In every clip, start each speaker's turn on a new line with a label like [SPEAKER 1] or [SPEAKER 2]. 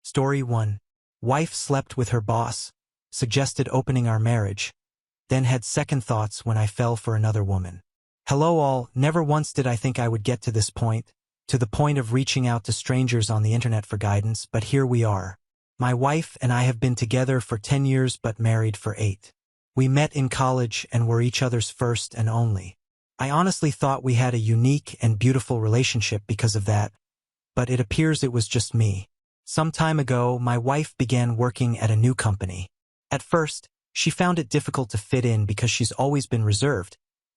[SPEAKER 1] Story 1. Wife slept with her boss, suggested opening our marriage, then had second thoughts when I fell for another woman. Hello all, never once did I think I would get to this point, to the point of reaching out to strangers on the internet for guidance, but here we are. My wife and I have been together for 10 years but married for 8. We met in college and were each other's first and only. I honestly thought we had a unique and beautiful relationship because of that, but it appears it was just me. Some time ago, my wife began working at a new company. At first, she found it difficult to fit in because she's always been reserved,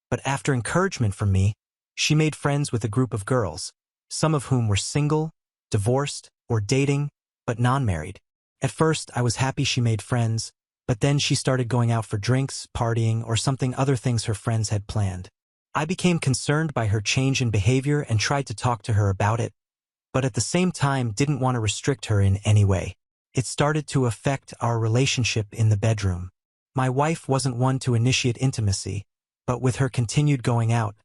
[SPEAKER 1] but after encouragement from me, she made friends with a group of girls, some of whom were single, divorced, or dating, but non-married. At first, I was happy she made friends, but then she started going out for drinks, partying, or something other things her friends had planned. I became concerned by her change in behavior and tried to talk to her about it, but at the same time didn't want to restrict her in any way. It started to affect our relationship in the bedroom. My wife wasn't one to initiate intimacy, but with her continued going out,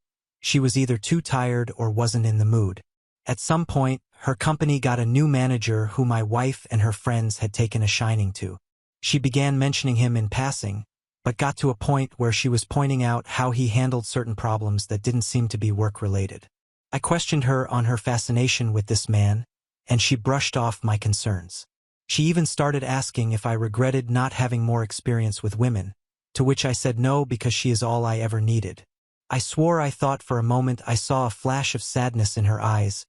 [SPEAKER 1] she was either too tired or wasn't in the mood. At some point, her company got a new manager who my wife and her friends had taken a shining to. She began mentioning him in passing, but got to a point where she was pointing out how he handled certain problems that didn't seem to be work-related. I questioned her on her fascination with this man, and she brushed off my concerns. She even started asking if I regretted not having more experience with women, to which I said no because she is all I ever needed. I swore I thought for a moment I saw a flash of sadness in her eyes,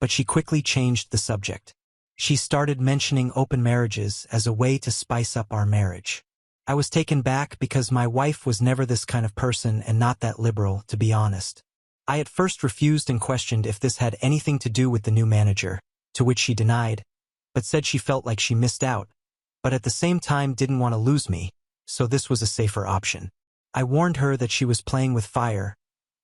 [SPEAKER 1] but she quickly changed the subject. She started mentioning open marriages as a way to spice up our marriage. I was taken back because my wife was never this kind of person and not that liberal, to be honest. I at first refused and questioned if this had anything to do with the new manager, to which she denied, but said she felt like she missed out, but at the same time didn't want to lose me, so this was a safer option. I warned her that she was playing with fire,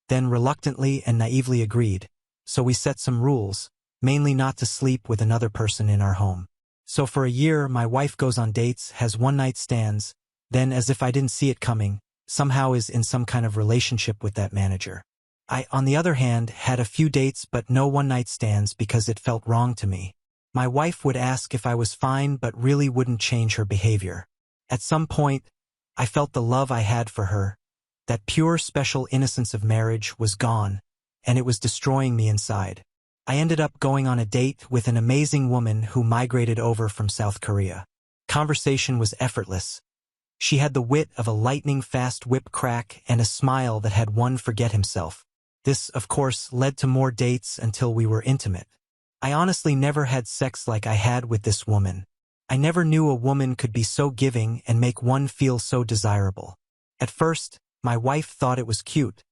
[SPEAKER 1] then reluctantly and naively agreed, so we set some rules, mainly not to sleep with another person in our home. So for a year, my wife goes on dates, has one-night stands, then as if I didn't see it coming, somehow is in some kind of relationship with that manager. I, on the other hand, had a few dates but no one-night stands because it felt wrong to me. My wife would ask if I was fine but really wouldn't change her behavior. At some point, I felt the love I had for her, that pure special innocence of marriage, was gone, and it was destroying me inside. I ended up going on a date with an amazing woman who migrated over from South Korea. Conversation was effortless. She had the wit of a lightning-fast whip crack and a smile that had one forget himself. This, of course, led to more dates until we were intimate. I honestly never had sex like I had with this woman. I never knew a woman could be so giving and make one feel so desirable. At first, my wife thought it was cute,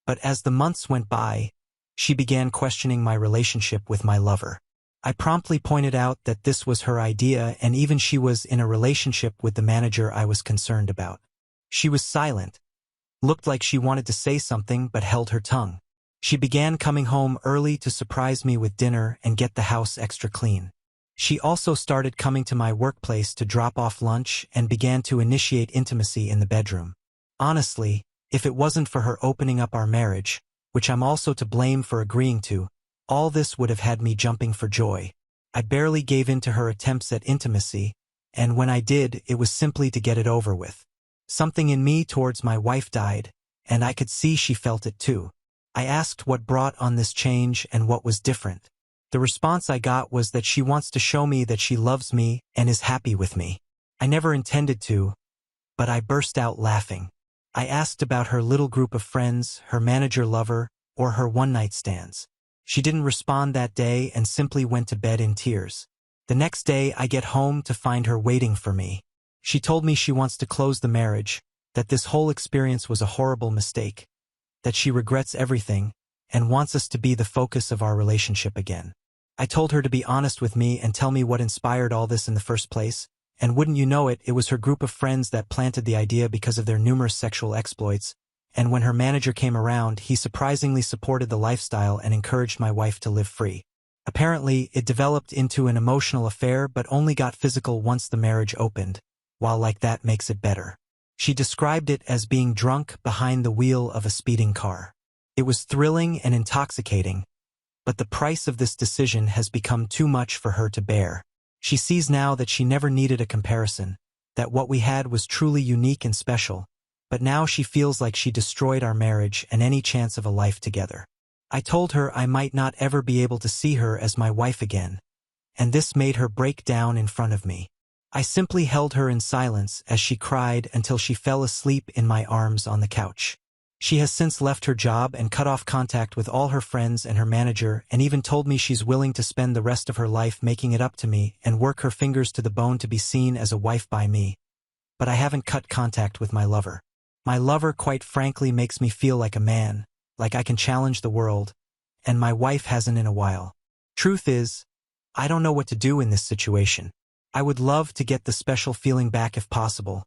[SPEAKER 1] but as the months went by, she began questioning my relationship with my lover. I promptly pointed out that this was her idea and even she was in a relationship with the manager I was concerned about. She was silent, looked like she wanted to say something but held her tongue. She began coming home early to surprise me with dinner and get the house extra clean. She also started coming to my workplace to drop off lunch and began to initiate intimacy in the bedroom. Honestly, if it wasn't for her opening up our marriage, which I'm also to blame for agreeing to, all this would have had me jumping for joy. I barely gave in to her attempts at intimacy, and when I did, it was simply to get it over with. Something in me towards my wife died, and I could see she felt it too. I asked what brought on this change and what was different. The response I got was that she wants to show me that she loves me and is happy with me. I never intended to, but I burst out laughing. I asked about her little group of friends, her manager lover, or her one-night stands. She didn't respond that day and simply went to bed in tears. The next day, I get home to find her waiting for me. She told me she wants to close the marriage, that this whole experience was a horrible mistake, that she regrets everything, and wants us to be the focus of our relationship again. I told her to be honest with me and tell me what inspired all this in the first place, and wouldn't you know it, it was her group of friends that planted the idea because of their numerous sexual exploits, and when her manager came around, he surprisingly supported the lifestyle and encouraged my wife to live free. Apparently, it developed into an emotional affair but only got physical once the marriage opened, while like that makes it better. She described it as being drunk behind the wheel of a speeding car. It was thrilling and intoxicating, but the price of this decision has become too much for her to bear. She sees now that she never needed a comparison, that what we had was truly unique and special, but now she feels like she destroyed our marriage and any chance of a life together. I told her I might not ever be able to see her as my wife again, and this made her break down in front of me. I simply held her in silence as she cried until she fell asleep in my arms on the couch. She has since left her job and cut off contact with all her friends and her manager, and even told me she's willing to spend the rest of her life making it up to me and work her fingers to the bone to be seen as a wife by me. But I haven't cut contact with my lover. My lover, quite frankly, makes me feel like a man, like I can challenge the world, and my wife hasn't in a while. Truth is, I don't know what to do in this situation. I would love to get the special feeling back if possible,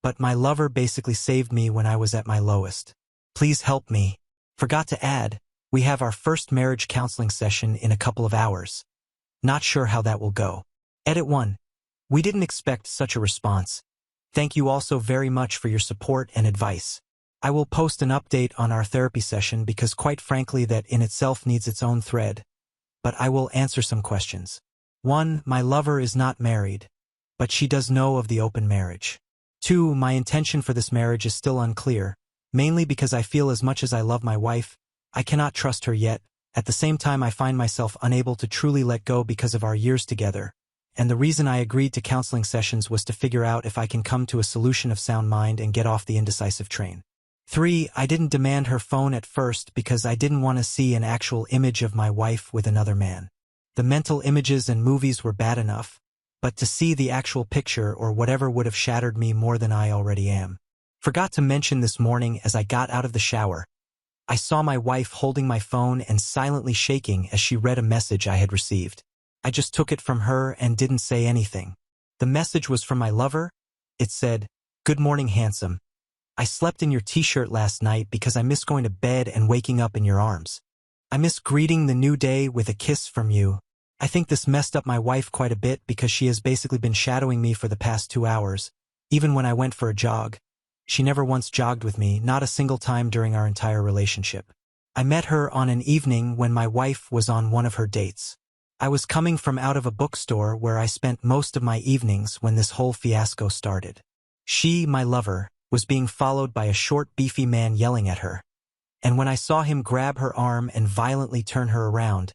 [SPEAKER 1] but my lover basically saved me when I was at my lowest. Please help me. Forgot to add, we have our first marriage counseling session in a couple of hours. Not sure how that will go. Edit 1. We didn't expect such a response. Thank you also very much for your support and advice. I will post an update on our therapy session because quite frankly that in itself needs its own thread, but I will answer some questions. 1. My lover is not married, but she does know of the open marriage. 2. My intention for this marriage is still unclear, mainly because I feel as much as I love my wife, I cannot trust her yet. At the same time, I find myself unable to truly let go because of our years together, and the reason I agreed to counseling sessions was to figure out if I can come to a solution of sound mind and get off the indecisive train. 3. I didn't demand her phone at first because I didn't want to see an actual image of my wife with another man. The mental images and movies were bad enough, but to see the actual picture or whatever would have shattered me more than I already am. Forgot to mention this morning as I got out of the shower, I saw my wife holding my phone and silently shaking as she read a message I had received. I just took it from her and didn't say anything. The message was from my lover. It said, "Good morning, handsome. I slept in your t-shirt last night because I miss going to bed and waking up in your arms. I miss greeting the new day with a kiss from you." I think this messed up my wife quite a bit because she has basically been shadowing me for the past 2 hours. Even when I went for a jog, she never once jogged with me, not a single time during our entire relationship. I met her on an evening when my wife was on one of her dates. I was coming from out of a bookstore where I spent most of my evenings when this whole fiasco started. She, my lover, was being followed by a short, beefy man yelling at her. And when I saw him grab her arm and violently turn her around,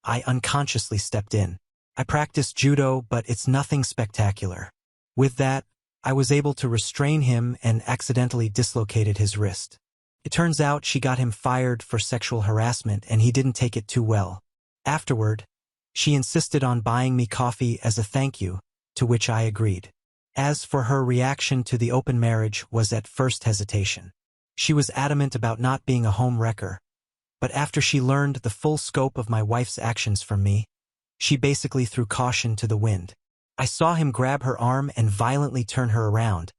[SPEAKER 1] I unconsciously stepped in. I practiced judo, but it's nothing spectacular. With that, I was able to restrain him and accidentally dislocated his wrist. It turns out she got him fired for sexual harassment and he didn't take it too well. Afterward, she insisted on buying me coffee as a thank you, to which I agreed. As for her reaction to the open marriage was at first hesitation. She was adamant about not being a home wrecker, but after she learned the full scope of my wife's actions from me, she basically threw caution to the wind. I saw him grab her arm and violently turn her around.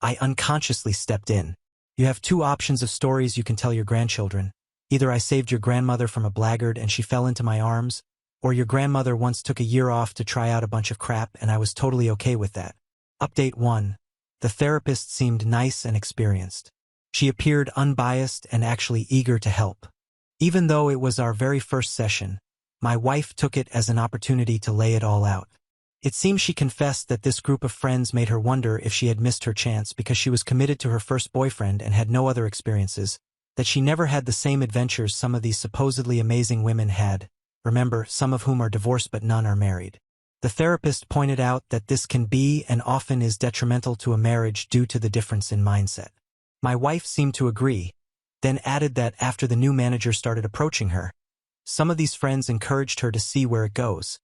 [SPEAKER 1] I unconsciously stepped in. You have 2 options of stories you can tell your grandchildren. Either I saved your grandmother from a blackguard and she fell into my arms, or your grandmother once took a year off to try out a bunch of crap and I was totally okay with that. Update 1. The therapist seemed nice and experienced. She appeared unbiased and actually eager to help. Even though it was our very first session, my wife took it as an opportunity to lay it all out. It seems she confessed that this group of friends made her wonder if she had missed her chance because she was committed to her first boyfriend and had no other experiences, that she never had the same adventures some of these supposedly amazing women had, remember, some of whom are divorced but none are married. The therapist pointed out that this can be and often is detrimental to a marriage due to the difference in mindset. My wife seemed to agree, then added that after the new manager started approaching her, some of these friends encouraged her to see where it goes,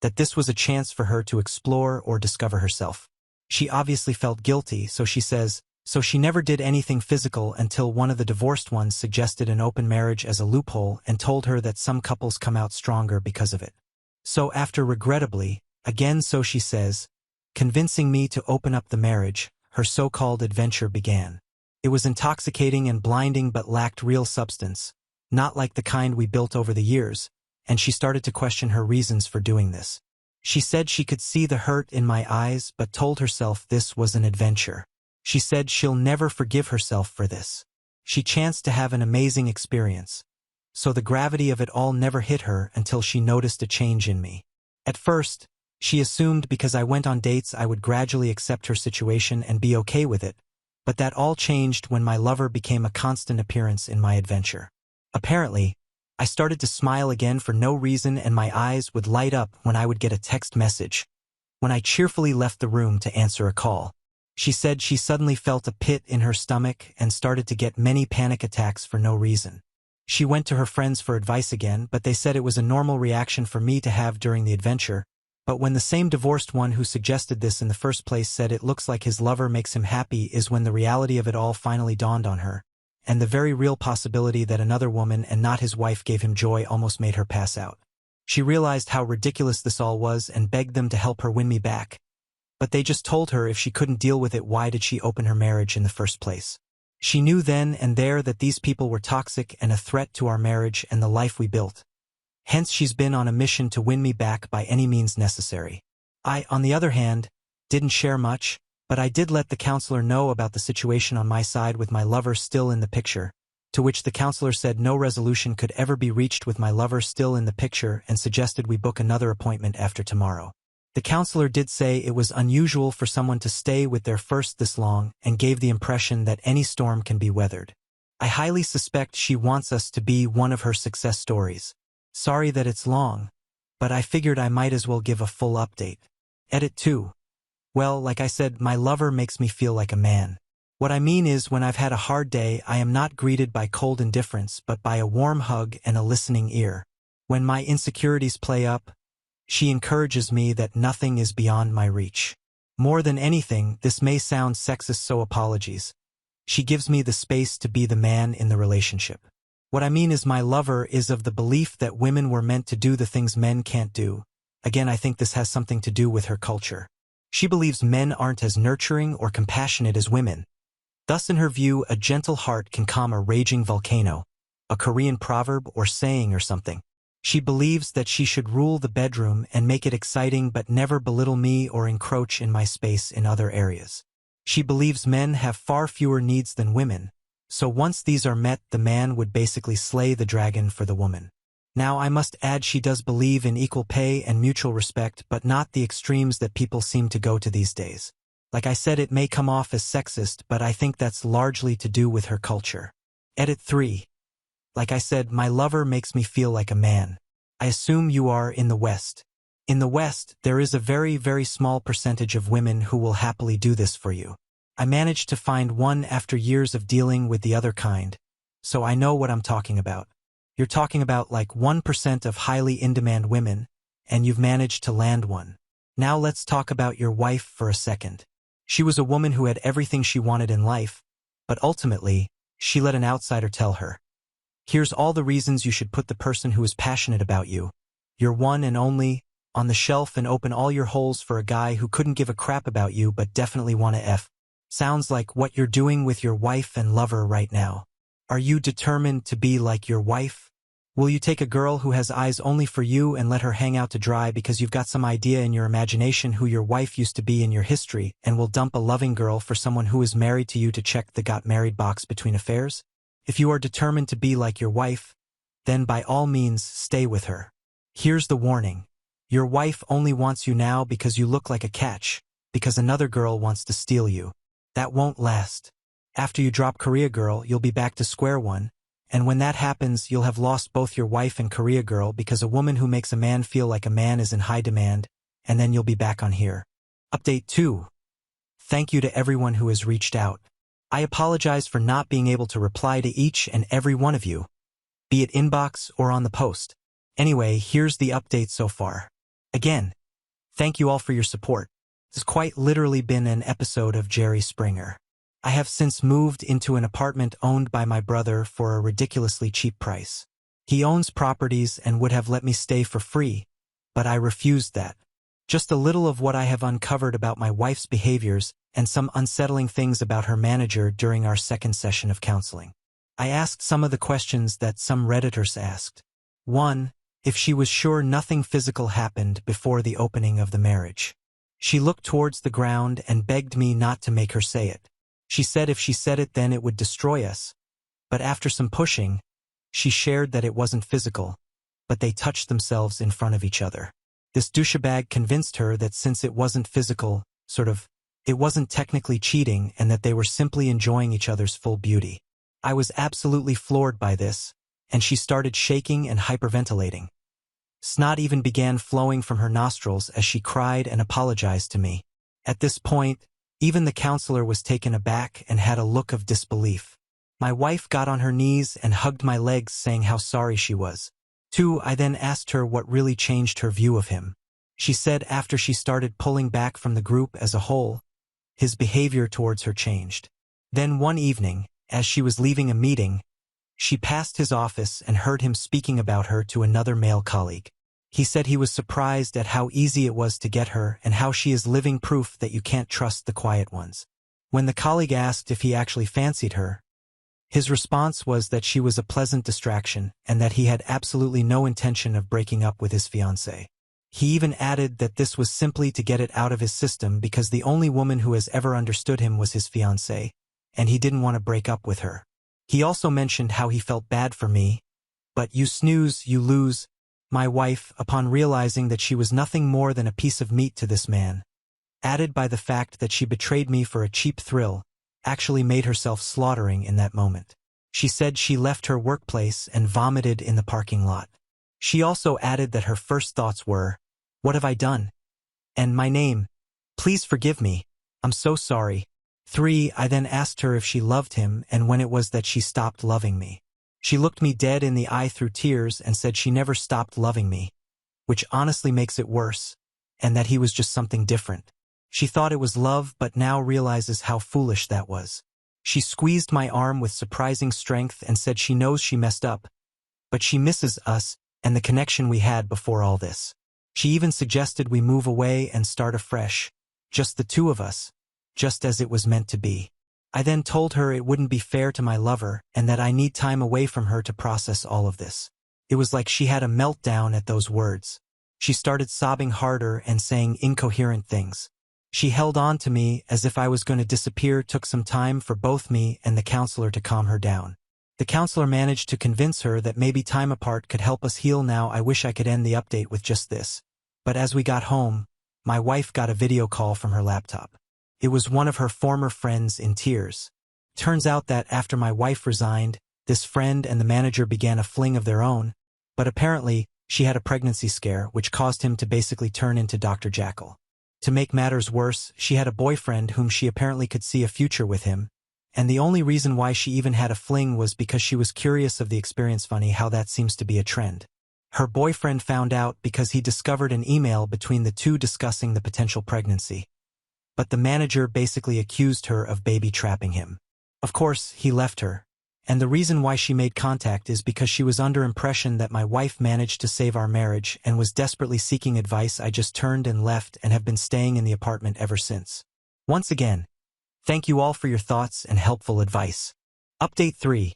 [SPEAKER 1] that this was a chance for her to explore or discover herself. She obviously felt guilty, so she says, so she never did anything physical until one of the divorced ones suggested an open marriage as a loophole and told her that some couples come out stronger because of it. So after regrettably, again so she says, convincing me to open up the marriage, her so-called adventure began. It was intoxicating and blinding but lacked real substance, not like the kind we built over the years, and she started to question her reasons for doing this. She said she could see the hurt in my eyes but told herself this was an adventure. She said she'll never forgive herself for this. She chanced to have an amazing experience, so the gravity of it all never hit her until she noticed a change in me. At first, She assumed because I went on dates I would gradually accept her situation and be okay with it, but that all changed when my lover became a constant appearance in my adventure. Apparently, I started to smile again for no reason and my eyes would light up when I would get a text message. When I cheerfully left the room to answer a call, she said she suddenly felt a pit in her stomach and started to get many panic attacks for no reason. She went to her friends for advice again, but they said it was a normal reaction for me to have during the adventure. But when the same divorced one who suggested this in the first place said it looks like his lover makes him happy is when the reality of it all finally dawned on her, and the very real possibility that another woman and not his wife gave him joy almost made her pass out. She realized how ridiculous this all was and begged them to help her win me back. But they just told her if she couldn't deal with it, why did she open her marriage in the first place? She knew then and there that these people were toxic and a threat to our marriage and the life we built. Hence she's been on a mission to win me back by any means necessary. I, on the other hand, didn't share much, but I did let the counselor know about the situation on my side with my lover still in the picture, to which the counselor said no resolution could ever be reached with my lover still in the picture and suggested we book another appointment after tomorrow. The counselor did say it was unusual for someone to stay with their first this long and gave the impression that any storm can be weathered. I highly suspect she wants us to be one of her success stories. Sorry that it's long, but I figured I might as well give a full update. Edit 2. Well, like I said, my lover makes me feel like a man. What I mean is when I've had a hard day, I am not greeted by cold indifference but by a warm hug and a listening ear. When my insecurities play up, she encourages me that nothing is beyond my reach. More than anything, this may sound sexist, so apologies. She gives me the space to be the man in the relationship. What I mean is my lover is of the belief that women were meant to do the things men can't do. Again, I think this has something to do with her culture. She believes men aren't as nurturing or compassionate as women. Thus, in her view, a gentle heart can calm a raging volcano, a Korean proverb or saying or something. She believes that she should rule the bedroom and make it exciting but never belittle me or encroach in my space in other areas. She believes men have far fewer needs than women, so once these are met, the man would basically slay the dragon for the woman. Now, I must add she does believe in equal pay and mutual respect, but not the extremes that people seem to go to these days. Like I said, it may come off as sexist, but I think that's largely to do with her culture. Edit 3. Like I said, my lover makes me feel like a man. I assume you are in the West. In the West, there is a very, very small percentage of women who will happily do this for you. I managed to find one after years of dealing with the other kind, so I know what I'm talking about. You're talking about like 1% of highly in-demand women, and you've managed to land one. Now let's talk about your wife for a second. She was a woman who had everything she wanted in life, but ultimately, she let an outsider tell her, here's all the reasons you should put the person who is passionate about you, your one and only, on the shelf and open all your holes for a guy who couldn't give a crap about you but definitely wanna F. Sounds like what you're doing with your wife and lover right now. Are you determined to be like your wife? Will you take a girl who has eyes only for you and let her hang out to dry because you've got some idea in your imagination who your wife used to be in your history, and will dump a loving girl for someone who is married to you to check the got married box between affairs? If you are determined to be like your wife, then by all means stay with her. Here's the warning. Your wife only wants you now because you look like a catch, because another girl wants to steal you. That won't last. After you drop Korea Girl, you'll be back to square one, and when that happens, you'll have lost both your wife and Korea Girl because a woman who makes a man feel like a man is in high demand, and then you'll be back on here. Update 2. Thank you to everyone who has reached out. I apologize for not being able to reply to each and every one of you, be it inbox or on the post. Anyway, here's the update so far. Again, thank you all for your support. This has quite literally been an episode of Jerry Springer. I have since moved into an apartment owned by my brother for a ridiculously cheap price. He owns properties and would have let me stay for free, but I refused that. Just a little of what I have uncovered about my wife's behaviors and some unsettling things about her manager during our second session of counseling. I asked some of the questions that some Redditors asked. 1. If she was sure nothing physical happened before the opening of the marriage. She looked towards the ground and begged me not to make her say it. She said if she said it then it would destroy us. But after some pushing, she shared that it wasn't physical, but they touched themselves in front of each other. This douchebag convinced her that since it wasn't physical, it wasn't technically cheating and that they were simply enjoying each other's full beauty. I was absolutely floored by this, and she started shaking and hyperventilating. Snot even began flowing from her nostrils as she cried and apologized to me. At this point, even the counselor was taken aback and had a look of disbelief. My wife got on her knees and hugged my legs, saying how sorry she was. I then asked her what really changed her view of him. She said after she started pulling back from the group as a whole, his behavior towards her changed. Then one evening, as she was leaving a meeting, she passed his office and heard him speaking about her to another male colleague. He said he was surprised at how easy it was to get her and how she is living proof that you can't trust the quiet ones. When the colleague asked if he actually fancied her, his response was that she was a pleasant distraction and that he had absolutely no intention of breaking up with his fiancée. He even added that this was simply to get it out of his system because the only woman who has ever understood him was his fiancée, and he didn't want to break up with her. He also mentioned how he felt bad for me, but you snooze, you lose. My wife, upon realizing that she was nothing more than a piece of meat to this man, added by the fact that she betrayed me for a cheap thrill, actually made herself slaughtering in that moment. She said she left her workplace and vomited in the parking lot. She also added that her first thoughts were, "What have I done? And my name? Please forgive me. I'm so sorry." I then asked her if she loved him and when it was that she stopped loving me. She looked me dead in the eye through tears and said she never stopped loving me, which honestly makes it worse, and that he was just something different. She thought it was love but now realizes how foolish that was. She squeezed my arm with surprising strength and said she knows she messed up, but she misses us and the connection we had before all this. She even suggested we move away and start afresh, just the two of us, just as it was meant to be. I then told her it wouldn't be fair to my lover and that I need time away from her to process all of this. It was like she had a meltdown at those words. She started sobbing harder and saying incoherent things. She held on to me as if I was going to disappear. Took some time for both me and the counselor to calm her down. The counselor managed to convince her that maybe time apart could help us heal. Now I wish I could end the update with just this. But as we got home, my wife got a video call from her laptop. It was one of her former friends in tears. Turns out that after my wife resigned, this friend and the manager began a fling of their own, but apparently she had a pregnancy scare which caused him to basically turn into Dr. Jekyll. To make matters worse, she had a boyfriend whom she apparently could see a future with him, and the only reason why she even had a fling was because she was curious of the experience. Funny how that seems to be a trend. Her boyfriend found out because he discovered an email between the two discussing the potential pregnancy. But the manager basically accused her of baby trapping him. Of course, he left her, and the reason why she made contact is because she was under impression that my wife managed to save our marriage and was desperately seeking advice. I just turned and left and have been staying in the apartment ever since. Once again, thank you all for your thoughts and helpful advice. Update 3.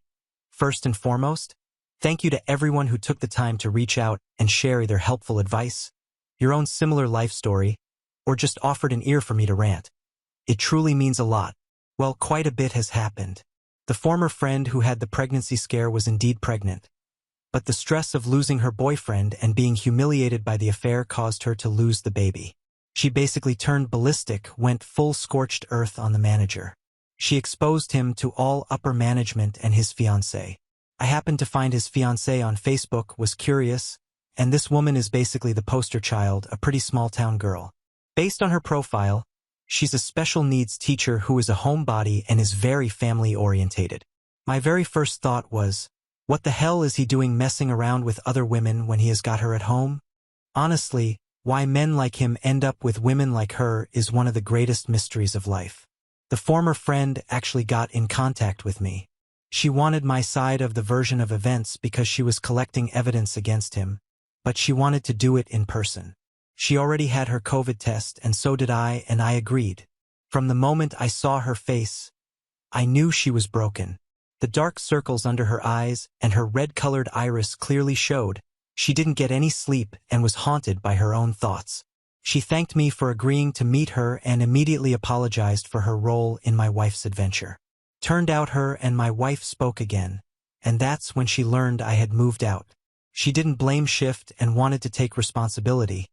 [SPEAKER 1] First and foremost, thank you to everyone who took the time to reach out and share either helpful advice, your own similar life story, or just offered an ear for me to rant. It truly means a lot. Well, quite a bit has happened. The former friend who had the pregnancy scare was indeed pregnant, but the stress of losing her boyfriend and being humiliated by the affair caused her to lose the baby. She basically turned ballistic, went full scorched earth on the manager. She exposed him to all upper management and his fiancée. I happened to find his fiancée on Facebook, was curious, and this woman is basically the poster child, a pretty small-town girl. Based on her profile, she's a special needs teacher who is a homebody and is very family-orientated. My very first thought was, what the hell is he doing messing around with other women when he has got her at home? Honestly, why men like him end up with women like her is one of the greatest mysteries of life. The former friend actually got in contact with me. She wanted my side of the version of events because she was collecting evidence against him, but she wanted to do it in person. She already had her COVID test and so did I, and I agreed. From the moment I saw her face, I knew she was broken. The dark circles under her eyes and her red-colored iris clearly showed she didn't get any sleep and was haunted by her own thoughts. She thanked me for agreeing to meet her and immediately apologized for her role in my wife's adventure. Turned out her and my wife spoke again, and that's when she learned I had moved out. She didn't blame shift and wanted to take responsibility.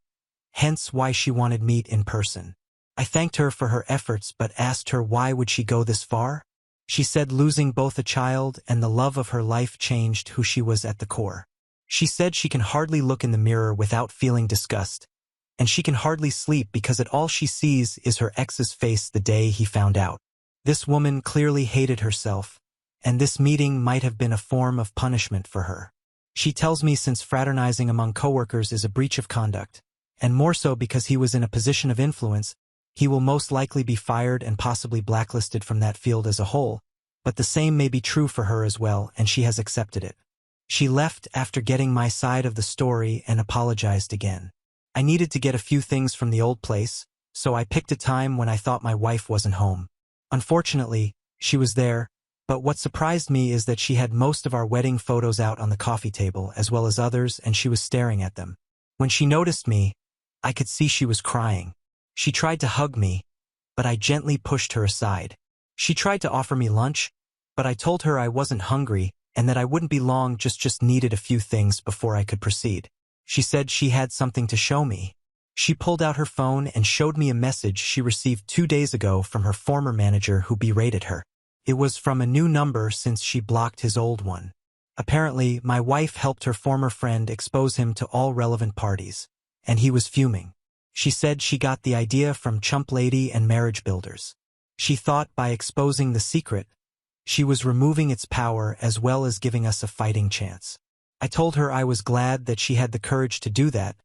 [SPEAKER 1] hence why she wanted meet in person. I thanked her for her efforts but asked her why would she go this far? She said losing both a child and the love of her life changed who she was at the core. She said she can hardly look in the mirror without feeling disgust, and she can hardly sleep because all she sees is her ex's face the day he found out. This woman clearly hated herself, and this meeting might have been a form of punishment for her. She tells me since fraternizing among coworkers is a breach of conduct, and more so because he was in a position of influence, he will most likely be fired and possibly blacklisted from that field as a whole, but the same may be true for her as well, and she has accepted it. She left after getting my side of the story and apologized again. I needed to get a few things from the old place, so I picked a time when I thought my wife wasn't home. Unfortunately, she was there, but what surprised me is that she had most of our wedding photos out on the coffee table as well as others, and she was staring at them. When she noticed me, I could see she was crying. She tried to hug me, but I gently pushed her aside. She tried to offer me lunch, but I told her I wasn't hungry and that I wouldn't be long, just needed a few things before I could proceed. She said she had something to show me. She pulled out her phone and showed me a message she received 2 days ago from her former manager who berated her. It was from a new number since she blocked his old one. Apparently, my wife helped her former friend expose him to all relevant parties, and he was fuming. She said she got the idea from Chump Lady and Marriage Builders. She thought by exposing the secret, she was removing its power as well as giving us a fighting chance. I told her I was glad that she had the courage to do that,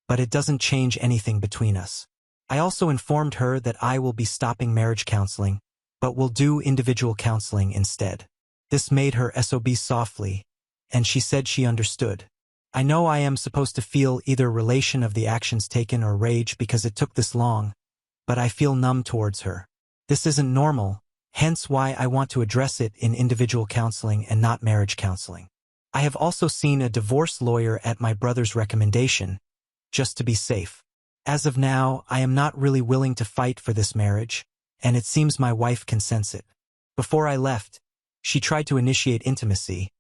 [SPEAKER 1] but it doesn't change anything between us. I also informed her that I will be stopping marriage counseling, but will do individual counseling instead. This made her sob softly, and she said she understood. I know I am supposed to feel either relation of the actions taken or rage because it took this long, but I feel numb towards her. This isn't normal, hence why I want to address it in individual counseling and not marriage counseling. I have also seen a divorce lawyer at my brother's recommendation, just to be safe. As of now, I am not really willing to fight for this marriage, and it seems my wife can sense it. Before I left, she tried to initiate intimacy,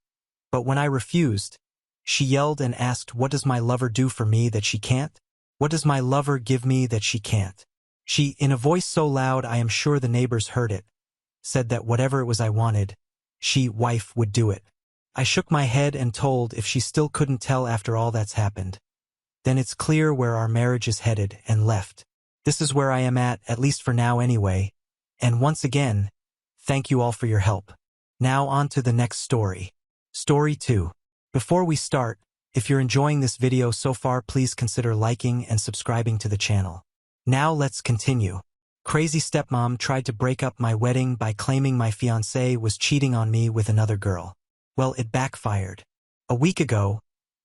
[SPEAKER 1] but when I refused, she yelled and asked, "What does my lover do for me that she can't? What does my lover give me that she can't?" She, in a voice so loud I am sure the neighbors heard it, said that whatever it was I wanted, she, wife, would do it. I shook my head and told if she still couldn't tell after all that's happened, then it's clear where our marriage is headed, and left. This is where I am at least for now anyway, and once again, thank you all for your help. Now on to the next story. Story 2. Before we start, if you're enjoying this video so far, please consider liking and subscribing to the channel. Now let's continue. Crazy stepmom tried to break up my wedding by claiming my fiancé was cheating on me with another girl. Well, it backfired. A week ago,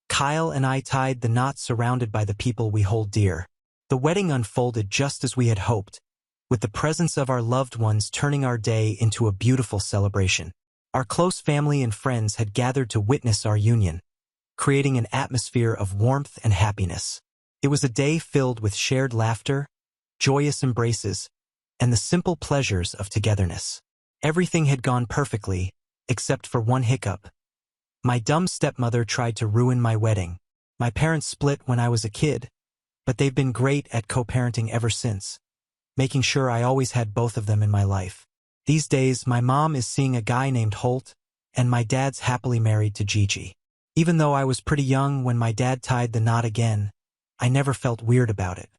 [SPEAKER 1] Kyle and I tied the knot surrounded by the people we hold dear. The wedding unfolded just as we had hoped, with the presence of our loved ones turning our day into a beautiful celebration. Our close family and friends had gathered to witness our union, creating an atmosphere of warmth and happiness. It was a day filled with shared laughter, joyous embraces, and the simple pleasures of togetherness. Everything had gone perfectly, except for one hiccup. My dumb stepmother tried to ruin my wedding. My parents split when I was a kid, but they've been great at co-parenting ever since, making sure I always had both of them in my life. These days, my mom is seeing a guy named Holt, and my dad's happily married to Gigi. Even though I was pretty young when my dad tied the knot again, I never felt weird about it.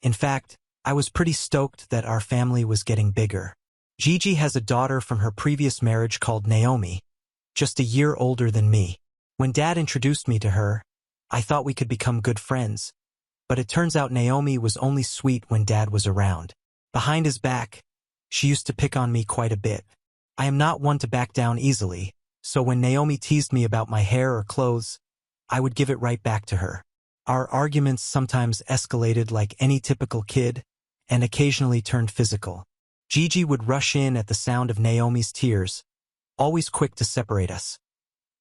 [SPEAKER 1] In fact, I was pretty stoked that our family was getting bigger. Gigi has a daughter from her previous marriage called Naomi, just a year older than me. When Dad introduced me to her, I thought we could become good friends, but it turns out Naomi was only sweet when Dad was around. Behind his back, she used to pick on me quite a bit. I am not one to back down easily, so when Naomi teased me about my hair or clothes, I would give it right back to her. Our arguments sometimes escalated like any typical kid, and occasionally turned physical. Gigi would rush in at the sound of Naomi's tears, always quick to separate us.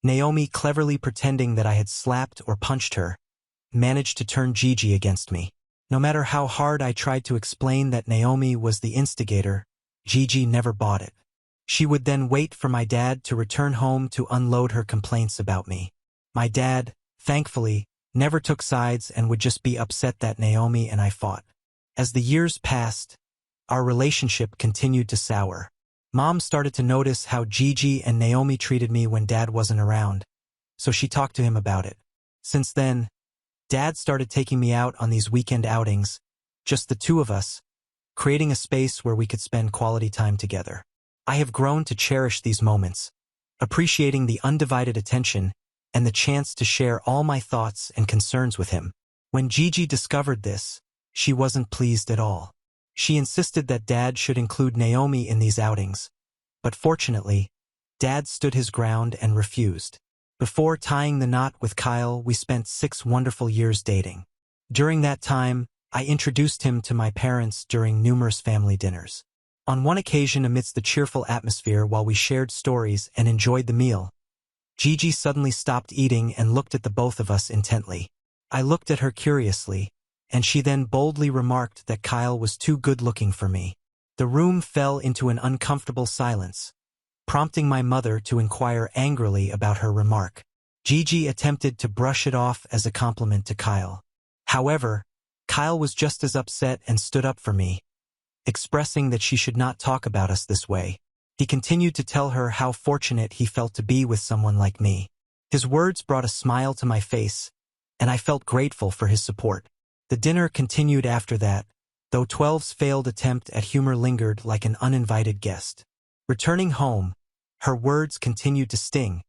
[SPEAKER 1] Naomi, cleverly pretending that I had slapped or punched her, managed to turn Gigi against me. No matter how hard I tried to explain that Naomi was the instigator, Gigi never bought it. She would then wait for my dad to return home to unload her complaints about me. My dad, thankfully, never took sides, and would just be upset that Naomi and I fought. As the years passed, our relationship continued to sour. Mom started to notice how Gigi and Naomi treated me when Dad wasn't around, so she talked to him about it. Since then, Dad started taking me out on these weekend outings, just the two of us, creating a space where we could spend quality time together. I have grown to cherish these moments, appreciating the undivided attention and the chance to share all my thoughts and concerns with him. When Gigi discovered this, she wasn't pleased at all. She insisted that Dad should include Naomi in these outings, but fortunately, Dad stood his ground and refused. Before tying the knot with Kyle, we spent 6 wonderful years dating. During that time, I introduced him to my parents during numerous family dinners. On one occasion, amidst the cheerful atmosphere while we shared stories and enjoyed the meal, Gigi suddenly stopped eating and looked at the both of us intently. I looked at her curiously, and she then boldly remarked that Kyle was too good-looking for me. The room fell into an uncomfortable silence, prompting my mother to inquire angrily about her remark. Gigi attempted to brush it off as a compliment to Kyle. However, Kyle was just as upset and stood up for me, expressing that she should not talk about us this way. He continued to tell her how fortunate he felt to be with someone like me. His words brought a smile to my face, and I felt grateful for his support. The dinner continued after that, though 12's failed attempt at humor lingered like an uninvited guest. Returning home, her words continued to sting,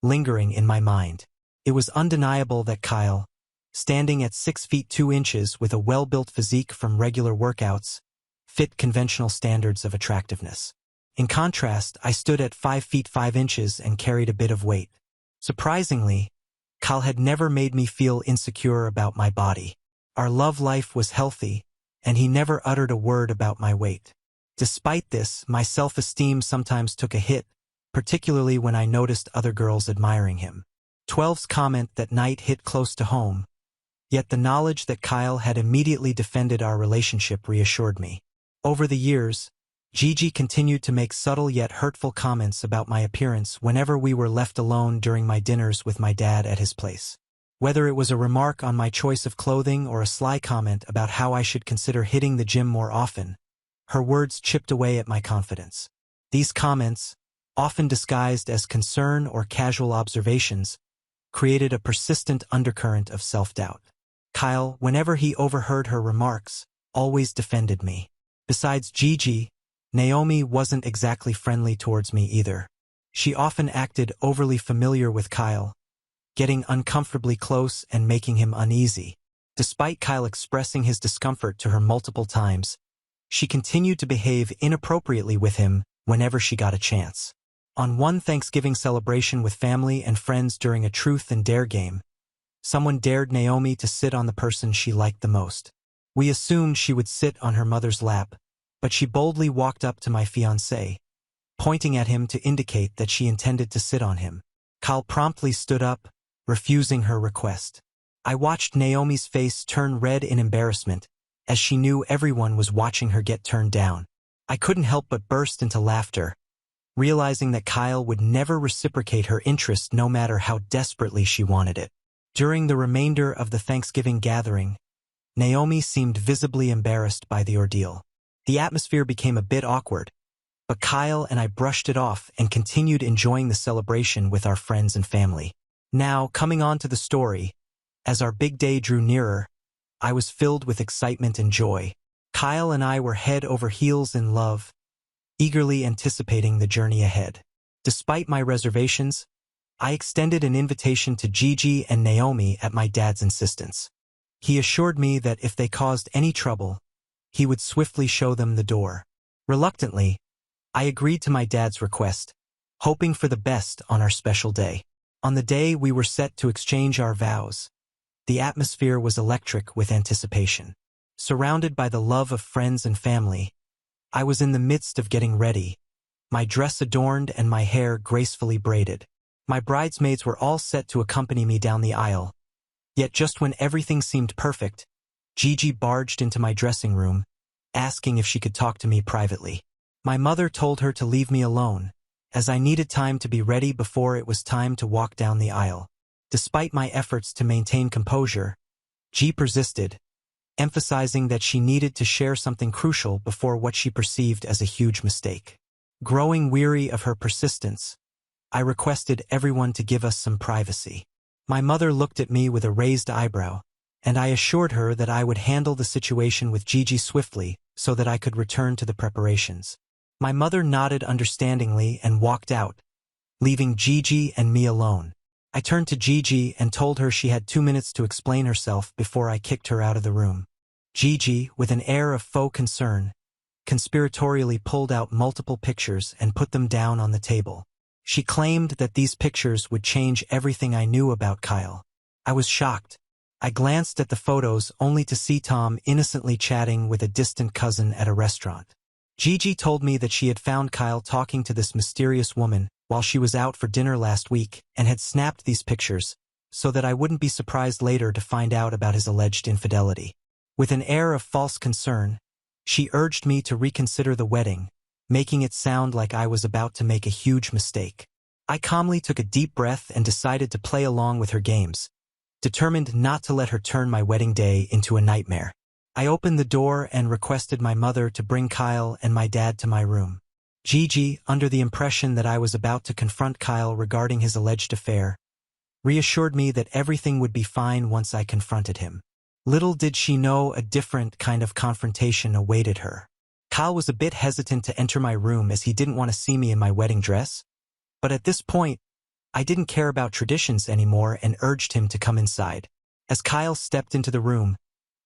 [SPEAKER 1] lingering in my mind. It was undeniable that Kyle, standing at 6 feet 2 inches with a well-built physique from regular workouts, fit conventional standards of attractiveness. In contrast, I stood at 5 feet 5 inches and carried a bit of weight. Surprisingly, Kyle had never made me feel insecure about my body. Our love life was healthy, and he never uttered a word about my weight. Despite this, my self-esteem sometimes took a hit, particularly when I noticed other girls admiring him. 12's comment that night hit close to home, yet the knowledge that Kyle had immediately defended our relationship reassured me. Over the years, Gigi continued to make subtle yet hurtful comments about my appearance whenever we were left alone during my dinners with my dad at his place. Whether it was a remark on my choice of clothing or a sly comment about how I should consider hitting the gym more often, her words chipped away at my confidence. These comments, often disguised as concern or casual observations, created a persistent undercurrent of self-doubt. Kyle, whenever he overheard her remarks, always defended me. Besides Gigi, Naomi wasn't exactly friendly towards me either. She often acted overly familiar with Kyle, getting uncomfortably close and making him uneasy. Despite Kyle expressing his discomfort to her multiple times, she continued to behave inappropriately with him whenever she got a chance. On one Thanksgiving celebration with family and friends during a truth and dare game, someone dared Naomi to sit on the person she liked the most. We assumed she would sit on her mother's lap, but she boldly walked up to my fiancé, pointing at him to indicate that she intended to sit on him. Kyle promptly stood up, refusing her request. I watched Naomi's face turn red in embarrassment, as she knew everyone was watching her get turned down. I couldn't help but burst into laughter, realizing that Kyle would never reciprocate her interest no matter how desperately she wanted it. During the remainder of the Thanksgiving gathering, Naomi seemed visibly embarrassed by the ordeal. The atmosphere became a bit awkward, but Kyle and I brushed it off and continued enjoying the celebration with our friends and family. Now, coming on to the story, as our big day drew nearer, I was filled with excitement and joy. Kyle and I were head over heels in love, eagerly anticipating the journey ahead. Despite my reservations, I extended an invitation to Gigi and Naomi at my dad's insistence. He assured me that if they caused any trouble, he would swiftly show them the door. Reluctantly, I agreed to my dad's request, hoping for the best on our special day. On the day we were set to exchange our vows, the atmosphere was electric with anticipation. Surrounded by the love of friends and family, I was in the midst of getting ready, my dress adorned and my hair gracefully braided. My bridesmaids were all set to accompany me down the aisle, yet just when everything seemed perfect, Gigi barged into my dressing room, asking if she could talk to me privately. My mother told her to leave me alone, as I needed time to be ready before it was time to walk down the aisle. Despite my efforts to maintain composure, G persisted, emphasizing that she needed to share something crucial before what she perceived as a huge mistake. Growing weary of her persistence, I requested everyone to give us some privacy. My mother looked at me with a raised eyebrow, and I assured her that I would handle the situation with Gigi swiftly so that I could return to the preparations. My mother nodded understandingly and walked out, leaving Gigi and me alone. I turned to Gigi and told her she had 2 minutes to explain herself before I kicked her out of the room. Gigi, with an air of faux concern, conspiratorially pulled out multiple pictures and put them down on the table. She claimed that these pictures would change everything I knew about Kyle. I was shocked. I glanced at the photos only to see Tom innocently chatting with a distant cousin at a restaurant. Gigi told me that she had found Kyle talking to this mysterious woman while she was out for dinner last week and had snapped these pictures so that I wouldn't be surprised later to find out about his alleged infidelity. With an air of false concern, she urged me to reconsider the wedding, making it sound like I was about to make a huge mistake. I calmly took a deep breath and decided to play along with her games, determined not to let her turn my wedding day into a nightmare. I opened the door and requested my mother to bring Kyle and my dad to my room. Gigi, under the impression that I was about to confront Kyle regarding his alleged affair, reassured me that everything would be fine once I confronted him. Little did she know a different kind of confrontation awaited her. Kyle was a bit hesitant to enter my room as he didn't want to see me in my wedding dress, but at this point, I didn't care about traditions anymore and urged him to come inside. As Kyle stepped into the room,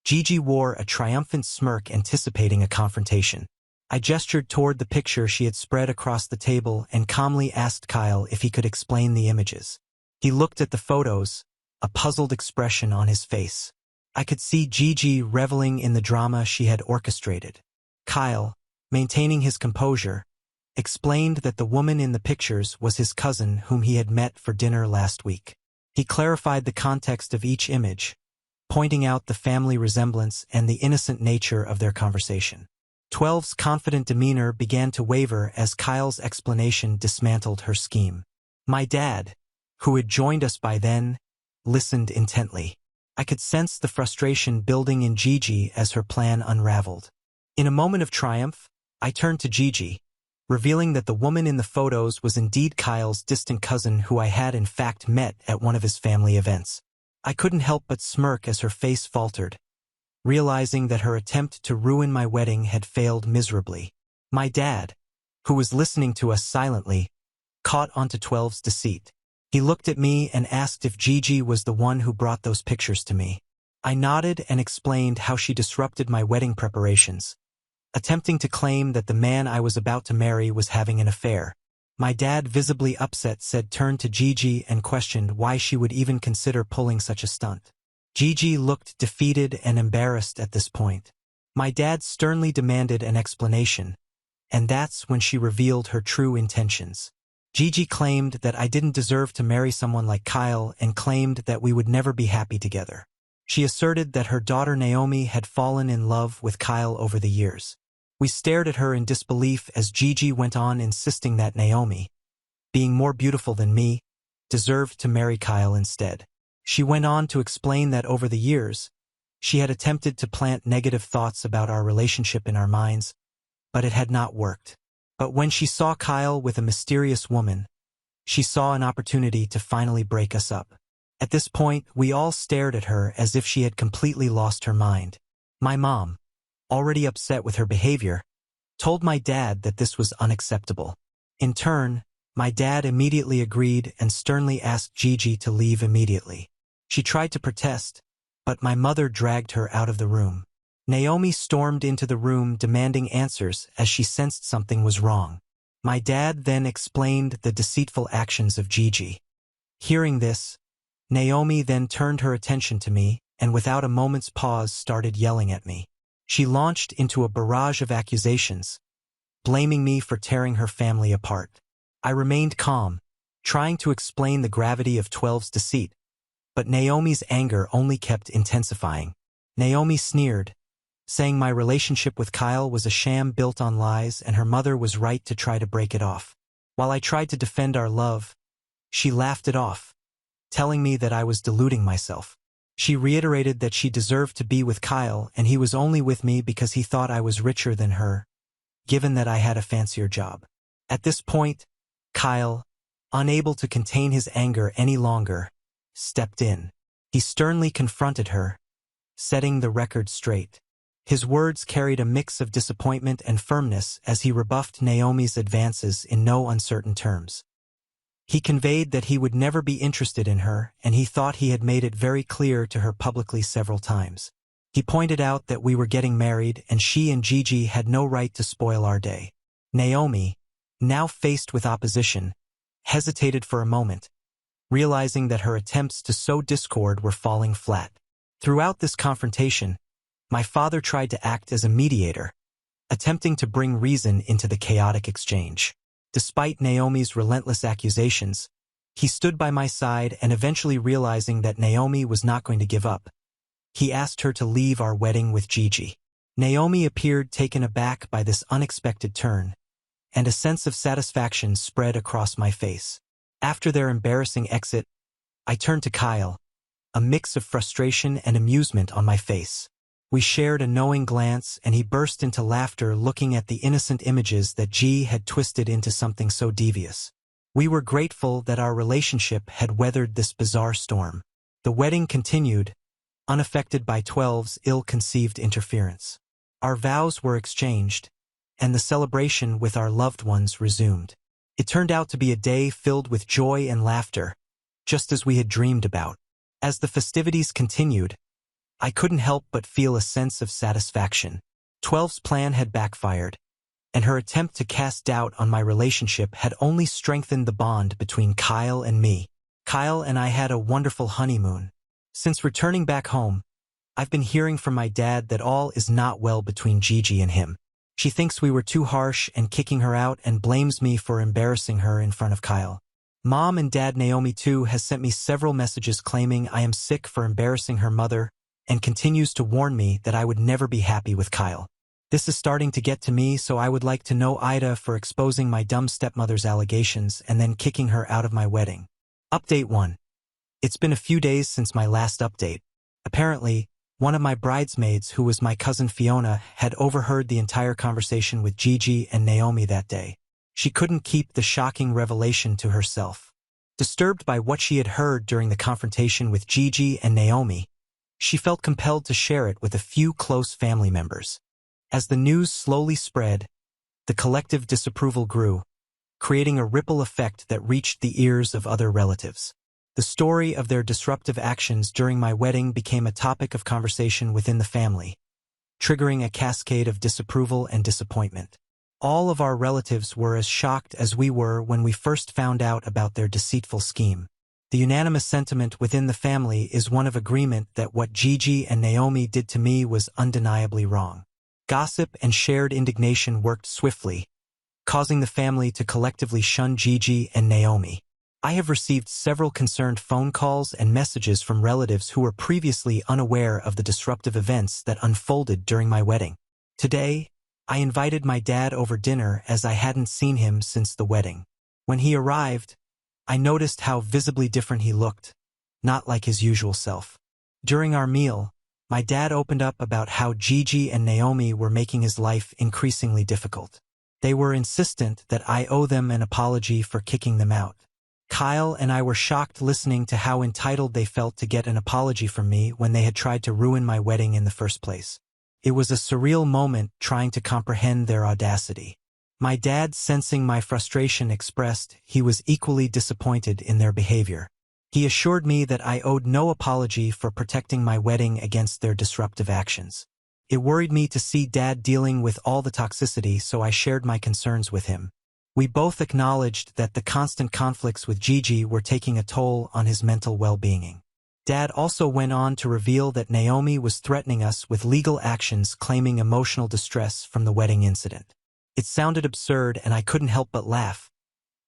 [SPEAKER 1] Gigi wore a triumphant smirk anticipating a confrontation. I gestured toward the picture she had spread across the table and calmly asked Kyle if he could explain the images. He looked at the photos, a puzzled expression on his face. I could see Gigi reveling in the drama she had orchestrated. Kyle, maintaining his composure, explained that the woman in the pictures was his cousin whom he had met for dinner last week. He clarified the context of each image, pointing out the family resemblance and the innocent nature of their conversation. 12's confident demeanor began to waver as Kyle's explanation dismantled her scheme. My dad, who had joined us by then, listened intently. I could sense the frustration building in Gigi as her plan unraveled. In a moment of triumph, I turned to Gigi, revealing that the woman in the photos was indeed Kyle's distant cousin who I had in fact met at one of his family events. I couldn't help but smirk as her face faltered, realizing that her attempt to ruin my wedding had failed miserably. My dad, who was listening to us silently, caught onto 12's deceit. He looked at me and asked if Gigi was the one who brought those pictures to me. I nodded and explained how she disrupted my wedding preparations, attempting to claim that the man I was about to marry was having an affair. My dad, visibly upset, turned to Gigi and questioned why she would even consider pulling such a stunt. Gigi looked defeated and embarrassed at this point. My dad sternly demanded an explanation, and that's when she revealed her true intentions. Gigi claimed that I didn't deserve to marry someone like Kyle and claimed that we would never be happy together. She asserted that her daughter Naomi had fallen in love with Kyle over the years. We stared at her in disbelief as Gigi went on insisting that Naomi, being more beautiful than me, deserved to marry Kyle instead. She went on to explain that over the years, she had attempted to plant negative thoughts about our relationship in our minds, but it had not worked. But when she saw Kyle with a mysterious woman, she saw an opportunity to finally break us up. At this point, we all stared at her as if she had completely lost her mind. My mom, already upset with her behavior, told my dad that this was unacceptable. In turn, my dad immediately agreed and sternly asked Gigi to leave immediately. She tried to protest, but my mother dragged her out of the room. Naomi stormed into the room demanding answers as she sensed something was wrong. My dad then explained the deceitful actions of Gigi. Hearing this, Naomi then turned her attention to me and without a moment's pause started yelling at me. She launched into a barrage of accusations, blaming me for tearing her family apart. I remained calm, trying to explain the gravity of 12's deceit, but Naomi's anger only kept intensifying. Naomi sneered, saying my relationship with Kyle was a sham built on lies and her mother was right to try to break it off. While I tried to defend our love, she laughed it off, telling me that I was deluding myself. She reiterated that she deserved to be with Kyle and he was only with me because he thought I was richer than her, given that I had a fancier job. At this point, Kyle, unable to contain his anger any longer, stepped in. He sternly confronted her, setting the record straight. His words carried a mix of disappointment and firmness as he rebuffed Naomi's advances in no uncertain terms. He conveyed that he would never be interested in her, and he thought he had made it very clear to her publicly several times. He pointed out that we were getting married and she and Gigi had no right to spoil our day. Naomi, now faced with opposition, hesitated for a moment, realizing that her attempts to sow discord were falling flat. Throughout this confrontation, my father tried to act as a mediator, attempting to bring reason into the chaotic exchange. Despite Naomi's relentless accusations, he stood by my side and eventually realizing that Naomi was not going to give up, he asked her to leave our wedding with Gigi. Naomi appeared taken aback by this unexpected turn, and a sense of satisfaction spread across my face. After their embarrassing exit, I turned to Kyle, a mix of frustration and amusement on my face. We shared a knowing glance and he burst into laughter looking at the innocent images that G had twisted into something so devious. We were grateful that our relationship had weathered this bizarre storm. The wedding continued, unaffected by 12's ill-conceived interference. Our vows were exchanged, and the celebration with our loved ones resumed. It turned out to be a day filled with joy and laughter, just as we had dreamed about. As the festivities continued, I couldn't help but feel a sense of satisfaction. 12's plan had backfired, and her attempt to cast doubt on my relationship had only strengthened the bond between Kyle and me. Kyle and I had a wonderful honeymoon. Since returning back home, I've been hearing from my dad that all is not well between Gigi and him. She thinks we were too harsh and kicking her out and blames me for embarrassing her in front of Kyle. Mom and Dad Naomi too has sent me several messages claiming I am sick for embarrassing her mother and continues to warn me that I would never be happy with Kyle. This is starting to get to me, so I would like to know Aita for exposing my dumb stepmother's allegations and then kicking her out of my wedding. Update 1. It's been a few days since my last update. Apparently, one of my bridesmaids, who was my cousin Fiona, had overheard the entire conversation with Gigi and Naomi that day. She couldn't keep the shocking revelation to herself. Disturbed by what she had heard during the confrontation with Gigi and Naomi, she felt compelled to share it with a few close family members. As the news slowly spread, the collective disapproval grew, creating a ripple effect that reached the ears of other relatives. The story of their disruptive actions during my wedding became a topic of conversation within the family, triggering a cascade of disapproval and disappointment. All of our relatives were as shocked as we were when we first found out about their deceitful scheme. The unanimous sentiment within the family is one of agreement that what Gigi and Naomi did to me was undeniably wrong. Gossip and shared indignation worked swiftly, causing the family to collectively shun Gigi and Naomi. I have received several concerned phone calls and messages from relatives who were previously unaware of the disruptive events that unfolded during my wedding. Today, I invited my dad over dinner as I hadn't seen him since the wedding. When he arrived, I noticed how visibly different he looked, not like his usual self. During our meal, my dad opened up about how Gigi and Naomi were making his life increasingly difficult. They were insistent that I owe them an apology for kicking them out. Kyle and I were shocked listening to how entitled they felt to get an apology from me when they had tried to ruin my wedding in the first place. It was a surreal moment trying to comprehend their audacity. My dad, sensing my frustration, expressed he was equally disappointed in their behavior. He assured me that I owed no apology for protecting my wedding against their disruptive actions. It worried me to see Dad dealing with all the toxicity, so I shared my concerns with him. We both acknowledged that the constant conflicts with Gigi were taking a toll on his mental well-being. Dad also went on to reveal that Naomi was threatening us with legal actions claiming emotional distress from the wedding incident. It sounded absurd and I couldn't help but laugh.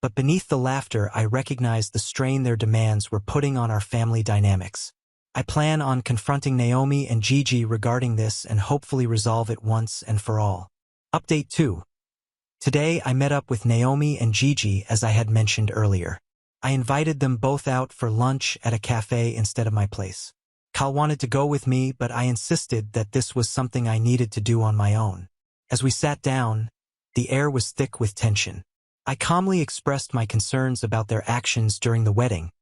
[SPEAKER 1] But beneath the laughter, I recognized the strain their demands were putting on our family dynamics. I plan on confronting Naomi and Gigi regarding this and hopefully resolve it once and for all. Update 2. Today I met up with Naomi and Gigi as I had mentioned earlier. I invited them both out for lunch at a cafe instead of my place. Kyle wanted to go with me, but I insisted that this was something I needed to do on my own. As we sat down, the air was thick with tension. I calmly expressed my concerns about their actions during the wedding,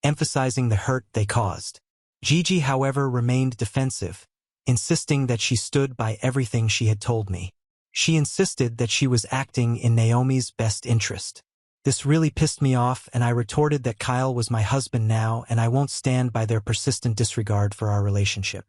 [SPEAKER 1] emphasizing the hurt they caused. Gigi, however, remained defensive, insisting that she stood by everything she had told me. She insisted that she was acting in Naomi's best interest. This really pissed me off, and I retorted that Kyle was my husband now and I won't stand by their persistent disregard for our relationship.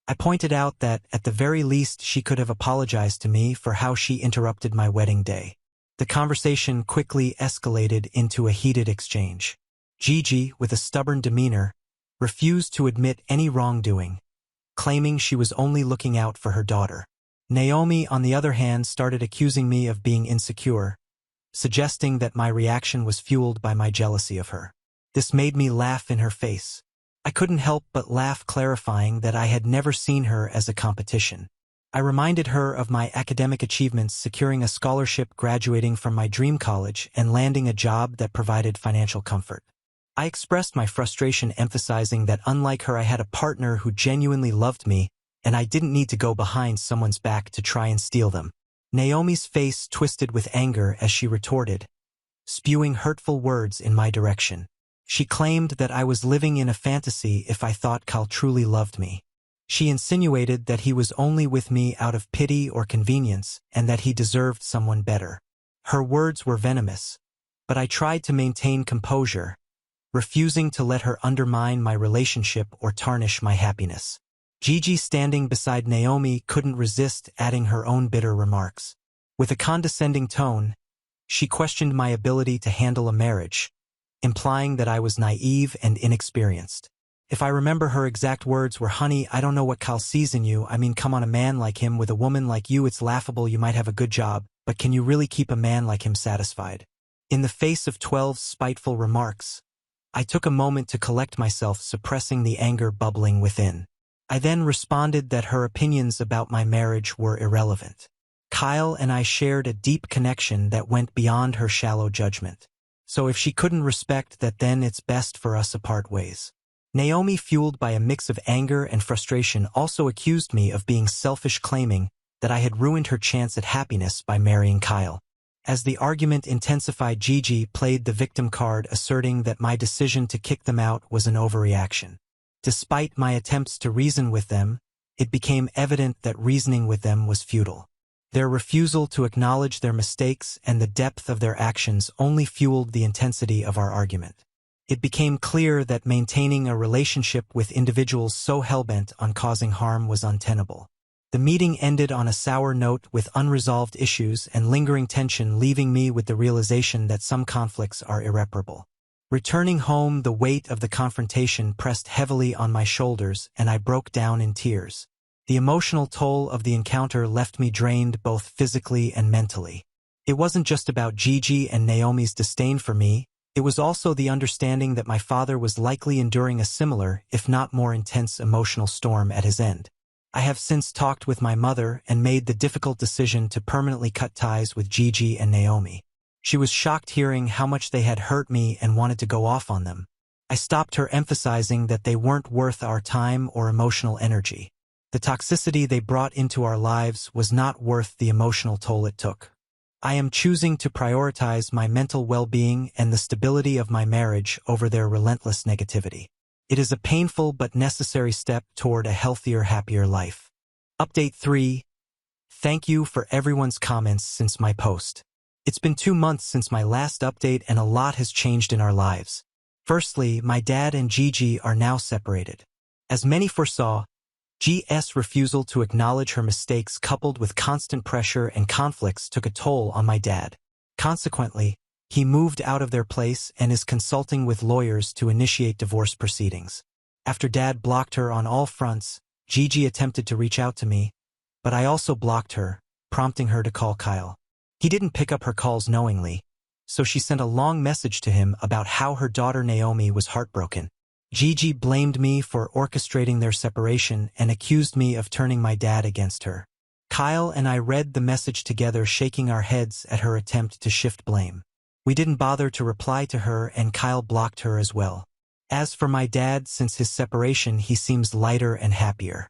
[SPEAKER 1] I pointed out that, at the very least, she could have apologized to me for how she interrupted my wedding day. The conversation quickly escalated into a heated exchange. Gigi, with a stubborn demeanor, refused to admit any wrongdoing, claiming she was only looking out for her daughter. Naomi, on the other hand, started accusing me of being insecure, suggesting that my reaction was fueled by my jealousy of her. This made me laugh in her face. I couldn't help but laugh, clarifying that I had never seen her as a competition. I reminded her of my academic achievements, securing a scholarship, graduating from my dream college, and landing a job that provided financial comfort. I expressed my frustration, emphasizing that unlike her, I had a partner who genuinely loved me, and I didn't need to go behind someone's back to try and steal them. Naomi's face twisted with anger as she retorted, spewing hurtful words in my direction. She claimed that I was living in a fantasy if I thought Kyle truly loved me. She insinuated that he was only with me out of pity or convenience, and that he deserved someone better. Her words were venomous, but I tried to maintain composure, refusing to let her undermine my relationship or tarnish my happiness. Gigi, standing beside Naomi, couldn't resist adding her own bitter remarks. With a condescending tone, she questioned my ability to handle a marriage, implying that I was naive and inexperienced. If I remember, her exact words were, "Honey, I don't know what Kyle sees in you. I mean, come on, a man like him with a woman like you, it's laughable. You might have a good job, but can you really keep a man like him satisfied?" In the face of 12's spiteful remarks, I took a moment to collect myself, suppressing the anger bubbling within. I then responded that her opinions about my marriage were irrelevant. Kyle and I shared a deep connection that went beyond her shallow judgment. So if she couldn't respect that, then it's best for us to part ways. Naomi, fueled by a mix of anger and frustration, also accused me of being selfish, claiming that I had ruined her chance at happiness by marrying Kyle. As the argument intensified, Gigi played the victim card, asserting that my decision to kick them out was an overreaction. Despite my attempts to reason with them, it became evident that reasoning with them was futile. Their refusal to acknowledge their mistakes and the depth of their actions only fueled the intensity of our argument. It became clear that maintaining a relationship with individuals so hell-bent on causing harm was untenable. The meeting ended on a sour note, with unresolved issues and lingering tension, leaving me with the realization that some conflicts are irreparable. Returning home, the weight of the confrontation pressed heavily on my shoulders, and I broke down in tears. The emotional toll of the encounter left me drained both physically and mentally. It wasn't just about Gigi and Naomi's disdain for me, it was also the understanding that my father was likely enduring a similar, if not more intense, emotional storm at his end. I have since talked with my mother and made the difficult decision to permanently cut ties with Gigi and Naomi. She was shocked hearing how much they had hurt me and wanted to go off on them. I stopped her, emphasizing that they weren't worth our time or emotional energy. The toxicity they brought into our lives was not worth the emotional toll it took. I am choosing to prioritize my mental well-being and the stability of my marriage over their relentless negativity. It is a painful but necessary step toward a healthier, happier life. Update 3. Thank you for everyone's comments since my post. It's been 2 months since my last update, and a lot has changed in our lives. Firstly, my dad and Gigi are now separated. As many foresaw, G's refusal to acknowledge her mistakes, coupled with constant pressure and conflicts, took a toll on my dad. Consequently, he moved out of their place and is consulting with lawyers to initiate divorce proceedings. After Dad blocked her on all fronts, Gigi attempted to reach out to me, but I also blocked her, prompting her to call Kyle. He didn't pick up her calls knowingly, so she sent a long message to him about how her daughter Naomi was heartbroken. Gigi blamed me for orchestrating their separation and accused me of turning my dad against her. Kyle and I read the message together, shaking our heads at her attempt to shift blame. We didn't bother to reply to her and Kyle blocked her as well. As for my dad, since his separation, he seems lighter and happier.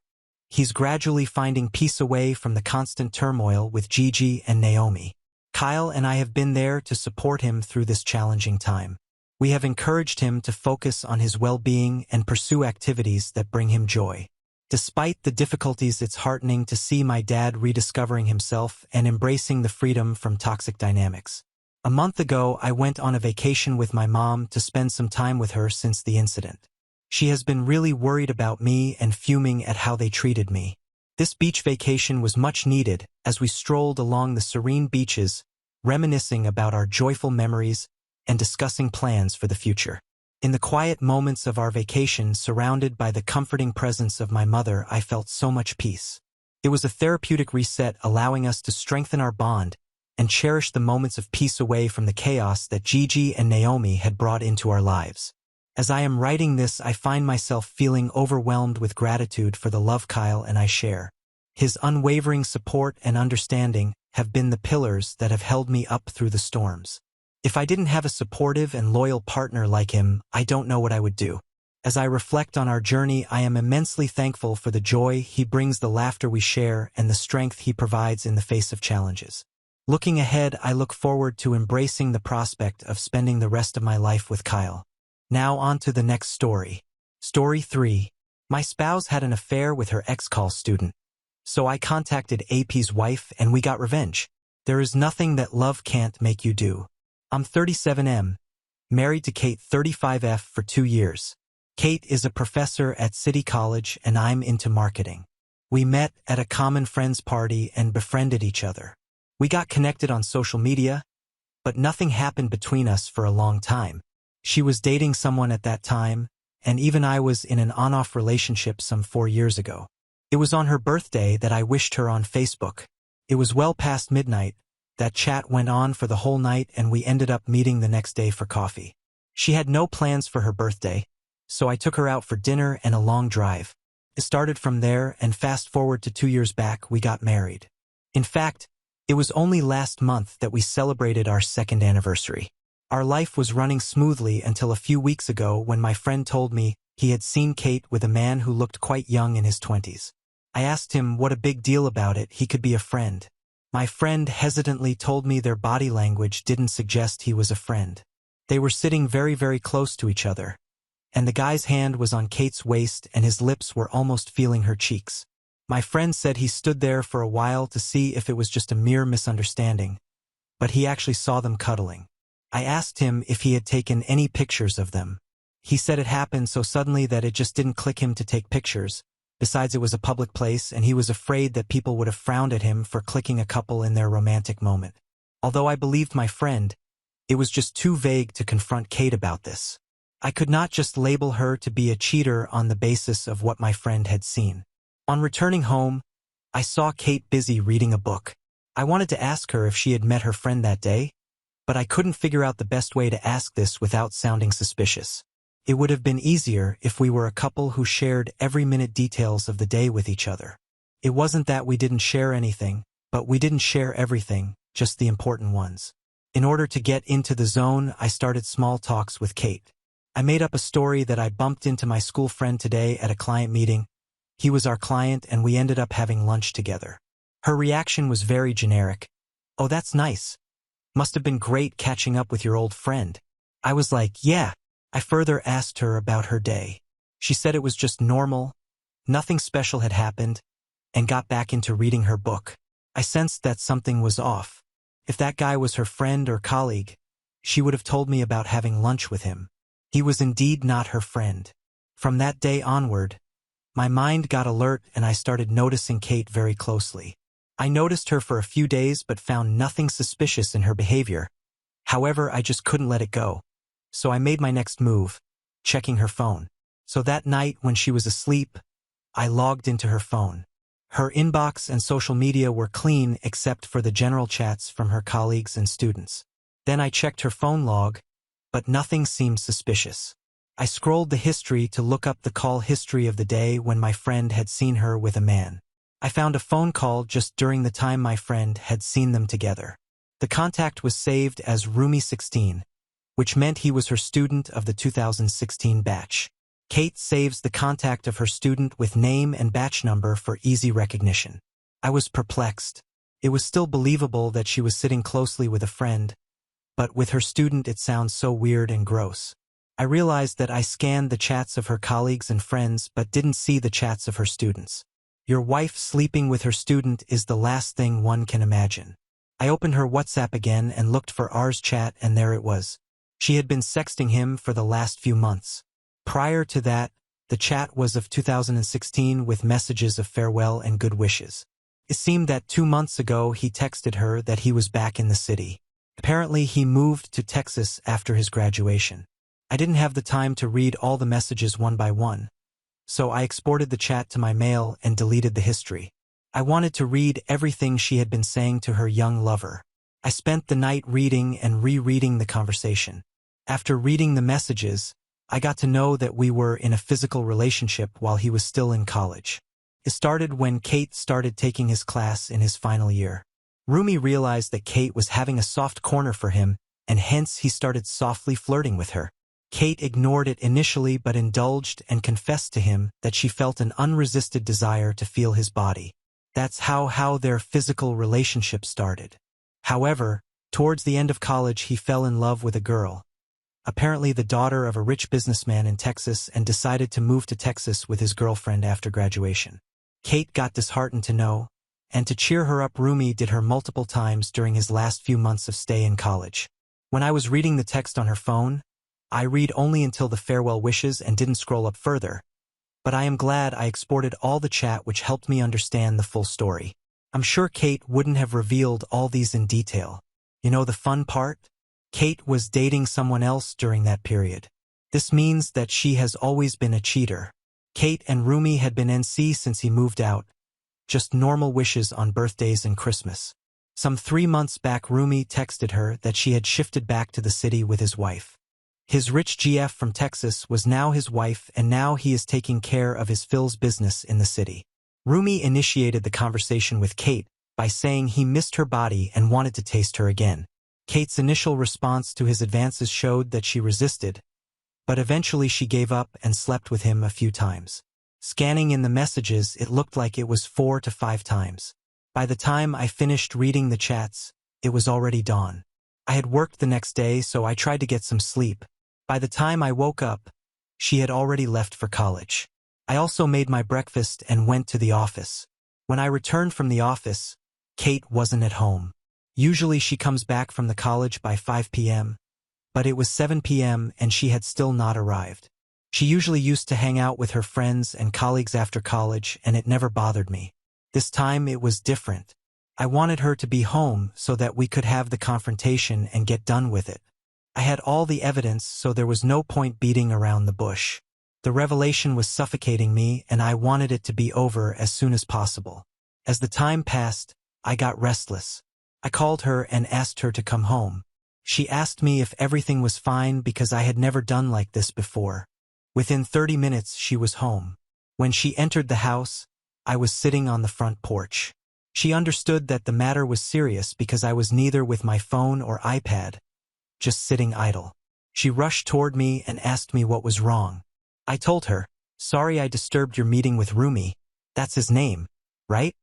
[SPEAKER 1] He's gradually finding peace away from the constant turmoil with Gigi and Naomi. Kyle and I have been there to support him through this challenging time. We have encouraged him to focus on his well-being and pursue activities that bring him joy. Despite the difficulties, it's heartening to see my dad rediscovering himself and embracing the freedom from toxic dynamics. A month ago, I went on a vacation with my mom to spend some time with her since the incident. She has been really worried about me and fuming at how they treated me. This beach vacation was much needed as we strolled along the serene beaches, reminiscing about our joyful memories and discussing plans for the future. In the quiet moments of our vacation, surrounded by the comforting presence of my mother, I felt so much peace. It was a therapeutic reset, allowing us to strengthen our bond and cherish the moments of peace away from the chaos that Gigi and Naomi had brought into our lives. As I am writing this, I find myself feeling overwhelmed with gratitude for the love Kyle and I share. His unwavering support and understanding have been the pillars that have held me up through the storms. If I didn't have a supportive and loyal partner like him, I don't know what I would do. As I reflect on our journey, I am immensely thankful for the joy he brings, the laughter we share, and the strength he provides in the face of challenges. Looking ahead, I look forward to embracing the prospect of spending the rest of my life with Kyle. Now on to the next story. Story 3. My spouse had an affair with her ex-college student. So I contacted AP's wife and we got revenge. There is nothing that love can't make you do. I'm 37M, married to Kate 35F for 2 years. Kate is a professor at City College and I'm into marketing. We met at a common friends party and befriended each other. We got connected on social media, but nothing happened between us for a long time. She was dating someone at that time, and even I was in an on-off relationship some 4 years ago. It was on her birthday that I wished her on Facebook. It was well past midnight. That chat went on for the whole night and we ended up meeting the next day for coffee. She had no plans for her birthday, so I took her out for dinner and a long drive. It started from there, and fast forward to 2 years back, we got married. In fact, it was only last month that we celebrated our 2nd anniversary. Our life was running smoothly until a few weeks ago when my friend told me he had seen Kate with a man who looked quite young, in his 20s. I asked him what a big deal about it, he could be a friend. My friend hesitantly told me their body language didn't suggest he was a friend. They were sitting very, very close to each other, and the guy's hand was on Kate's waist and his lips were almost feeling her cheeks. My friend said he stood there for a while to see if it was just a mere misunderstanding, but he actually saw them cuddling. I asked him if he had taken any pictures of them. He said it happened so suddenly that it just didn't click him to take pictures. Besides, it was a public place and he was afraid that people would have frowned at him for clicking a couple in their romantic moment. Although I believed my friend, it was just too vague to confront Kate about this. I could not just label her to be a cheater on the basis of what my friend had seen. On returning home, I saw Kate busy reading a book. I wanted to ask her if she had met her friend that day, but I couldn't figure out the best way to ask this without sounding suspicious. It would have been easier if we were a couple who shared every minute details of the day with each other. It wasn't that we didn't share anything, but we didn't share everything, just the important ones. In order to get into the zone, I started small talks with Kate. I made up a story that I bumped into my school friend today at a client meeting. He was our client and we ended up having lunch together. Her reaction was very generic. "Oh, that's nice. Must have been great catching up with your old friend." I was like, "Yeah." I further asked her about her day. She said it was just normal, nothing special had happened, and got back into reading her book. I sensed that something was off. If that guy was her friend or colleague, she would have told me about having lunch with him. He was indeed not her friend. From that day onward, my mind got alert and I started noticing Kate very closely. I noticed her for a few days but found nothing suspicious in her behavior. However, I just couldn't let it go. So I made my next move, checking her phone. So that night when she was asleep, I logged into her phone. Her inbox and social media were clean except for the general chats from her colleagues and students. Then I checked her phone log, but nothing seemed suspicious. I scrolled the history to look up the call history of the day when my friend had seen her with a man. I found a phone call just during the time my friend had seen them together. The contact was saved as Rumi16, which meant he was her student of the 2016 batch. Kate saves the contact of her student with name and batch number for easy recognition. I was perplexed. It was still believable that she was sitting closely with a friend, but with her student it sounds so weird and gross. I realized that I scanned the chats of her colleagues and friends but didn't see the chats of her students. Your wife sleeping with her student is the last thing one can imagine. I opened her WhatsApp again and looked for R's chat, and there it was. She had been sexting him for the last few months. Prior to that, the chat was of 2016 with messages of farewell and good wishes. It seemed that 2 months ago he texted her that he was back in the city. Apparently he moved to Texas after his graduation. I didn't have the time to read all the messages one by one, so I exported the chat to my mail and deleted the history. I wanted to read everything she had been saying to her young lover. I spent the night reading and rereading the conversation. After reading the messages, I got to know that we were in a physical relationship while he was still in college. It started when Kate started taking his class in his final year. Rumi realized that Kate was having a soft corner for him, and hence he started softly flirting with her. Kate ignored it initially but indulged and confessed to him that she felt an unresisted desire to feel his body. That's how their physical relationship started. However, towards the end of college he fell in love with a girl, apparently the daughter of a rich businessman in Texas, and decided to move to Texas with his girlfriend after graduation. Kate got disheartened to know, and to cheer her up Rumi did her multiple times during his last few months of stay in college. When I was reading the text on her phone, I read only until the farewell wishes and didn't scroll up further, but I am glad I exported all the chat, which helped me understand the full story. I'm sure Kate wouldn't have revealed all these in detail. You know the fun part? Kate was dating someone else during that period. This means that she has always been a cheater. Kate and Rumi had been NC since he moved out, just normal wishes on birthdays and Christmas. Some 3 months back Rumi texted her that she had shifted back to the city with his wife. His rich GF from Texas was now his wife, and now he is taking care of his Phil's business in the city. Rumi initiated the conversation with Kate by saying he missed her body and wanted to taste her again. Kate's initial response to his advances showed that she resisted, but eventually she gave up and slept with him a few times. Scanning in the messages, it looked like it was 4 to 5 times. By the time I finished reading the chats, it was already dawn. I had worked the next day, so I tried to get some sleep. By the time I woke up, she had already left for college. I also made my breakfast and went to the office. When I returned from the office, Kate wasn't at home. Usually she comes back from the college by 5 p.m., but it was 7 p.m. and she had still not arrived. She usually used to hang out with her friends and colleagues after college, and it never bothered me. This time it was different. I wanted her to be home so that we could have the confrontation and get done with it. I had all the evidence, so there was no point beating around the bush. The revelation was suffocating me, and I wanted it to be over as soon as possible. As the time passed, I got restless. I called her and asked her to come home. She asked me if everything was fine because I had never done like this before. Within 30 minutes she was home. When she entered the house, I was sitting on the front porch. She understood that the matter was serious because I was neither with my phone or iPad, just sitting idle. She rushed toward me and asked me what was wrong. I told her, "Sorry I disturbed your meeting with Rumi. That's his name, right?"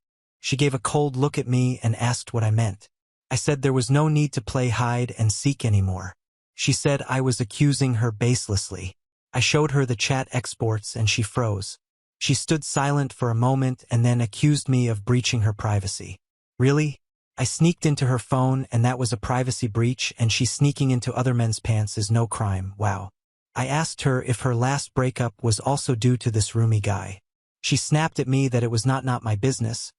[SPEAKER 1] She gave a cold look at me and asked what I meant. I said there was no need to play hide and seek anymore. She said I was accusing her baselessly. I showed her the chat exports and she froze. She stood silent for a moment and then accused me of breaching her privacy. Really? I sneaked into her phone and that was a privacy breach, and she sneaking into other men's pants is no crime, wow. I asked her if her last breakup was also due to this Rumi guy. She snapped at me that it was not my business,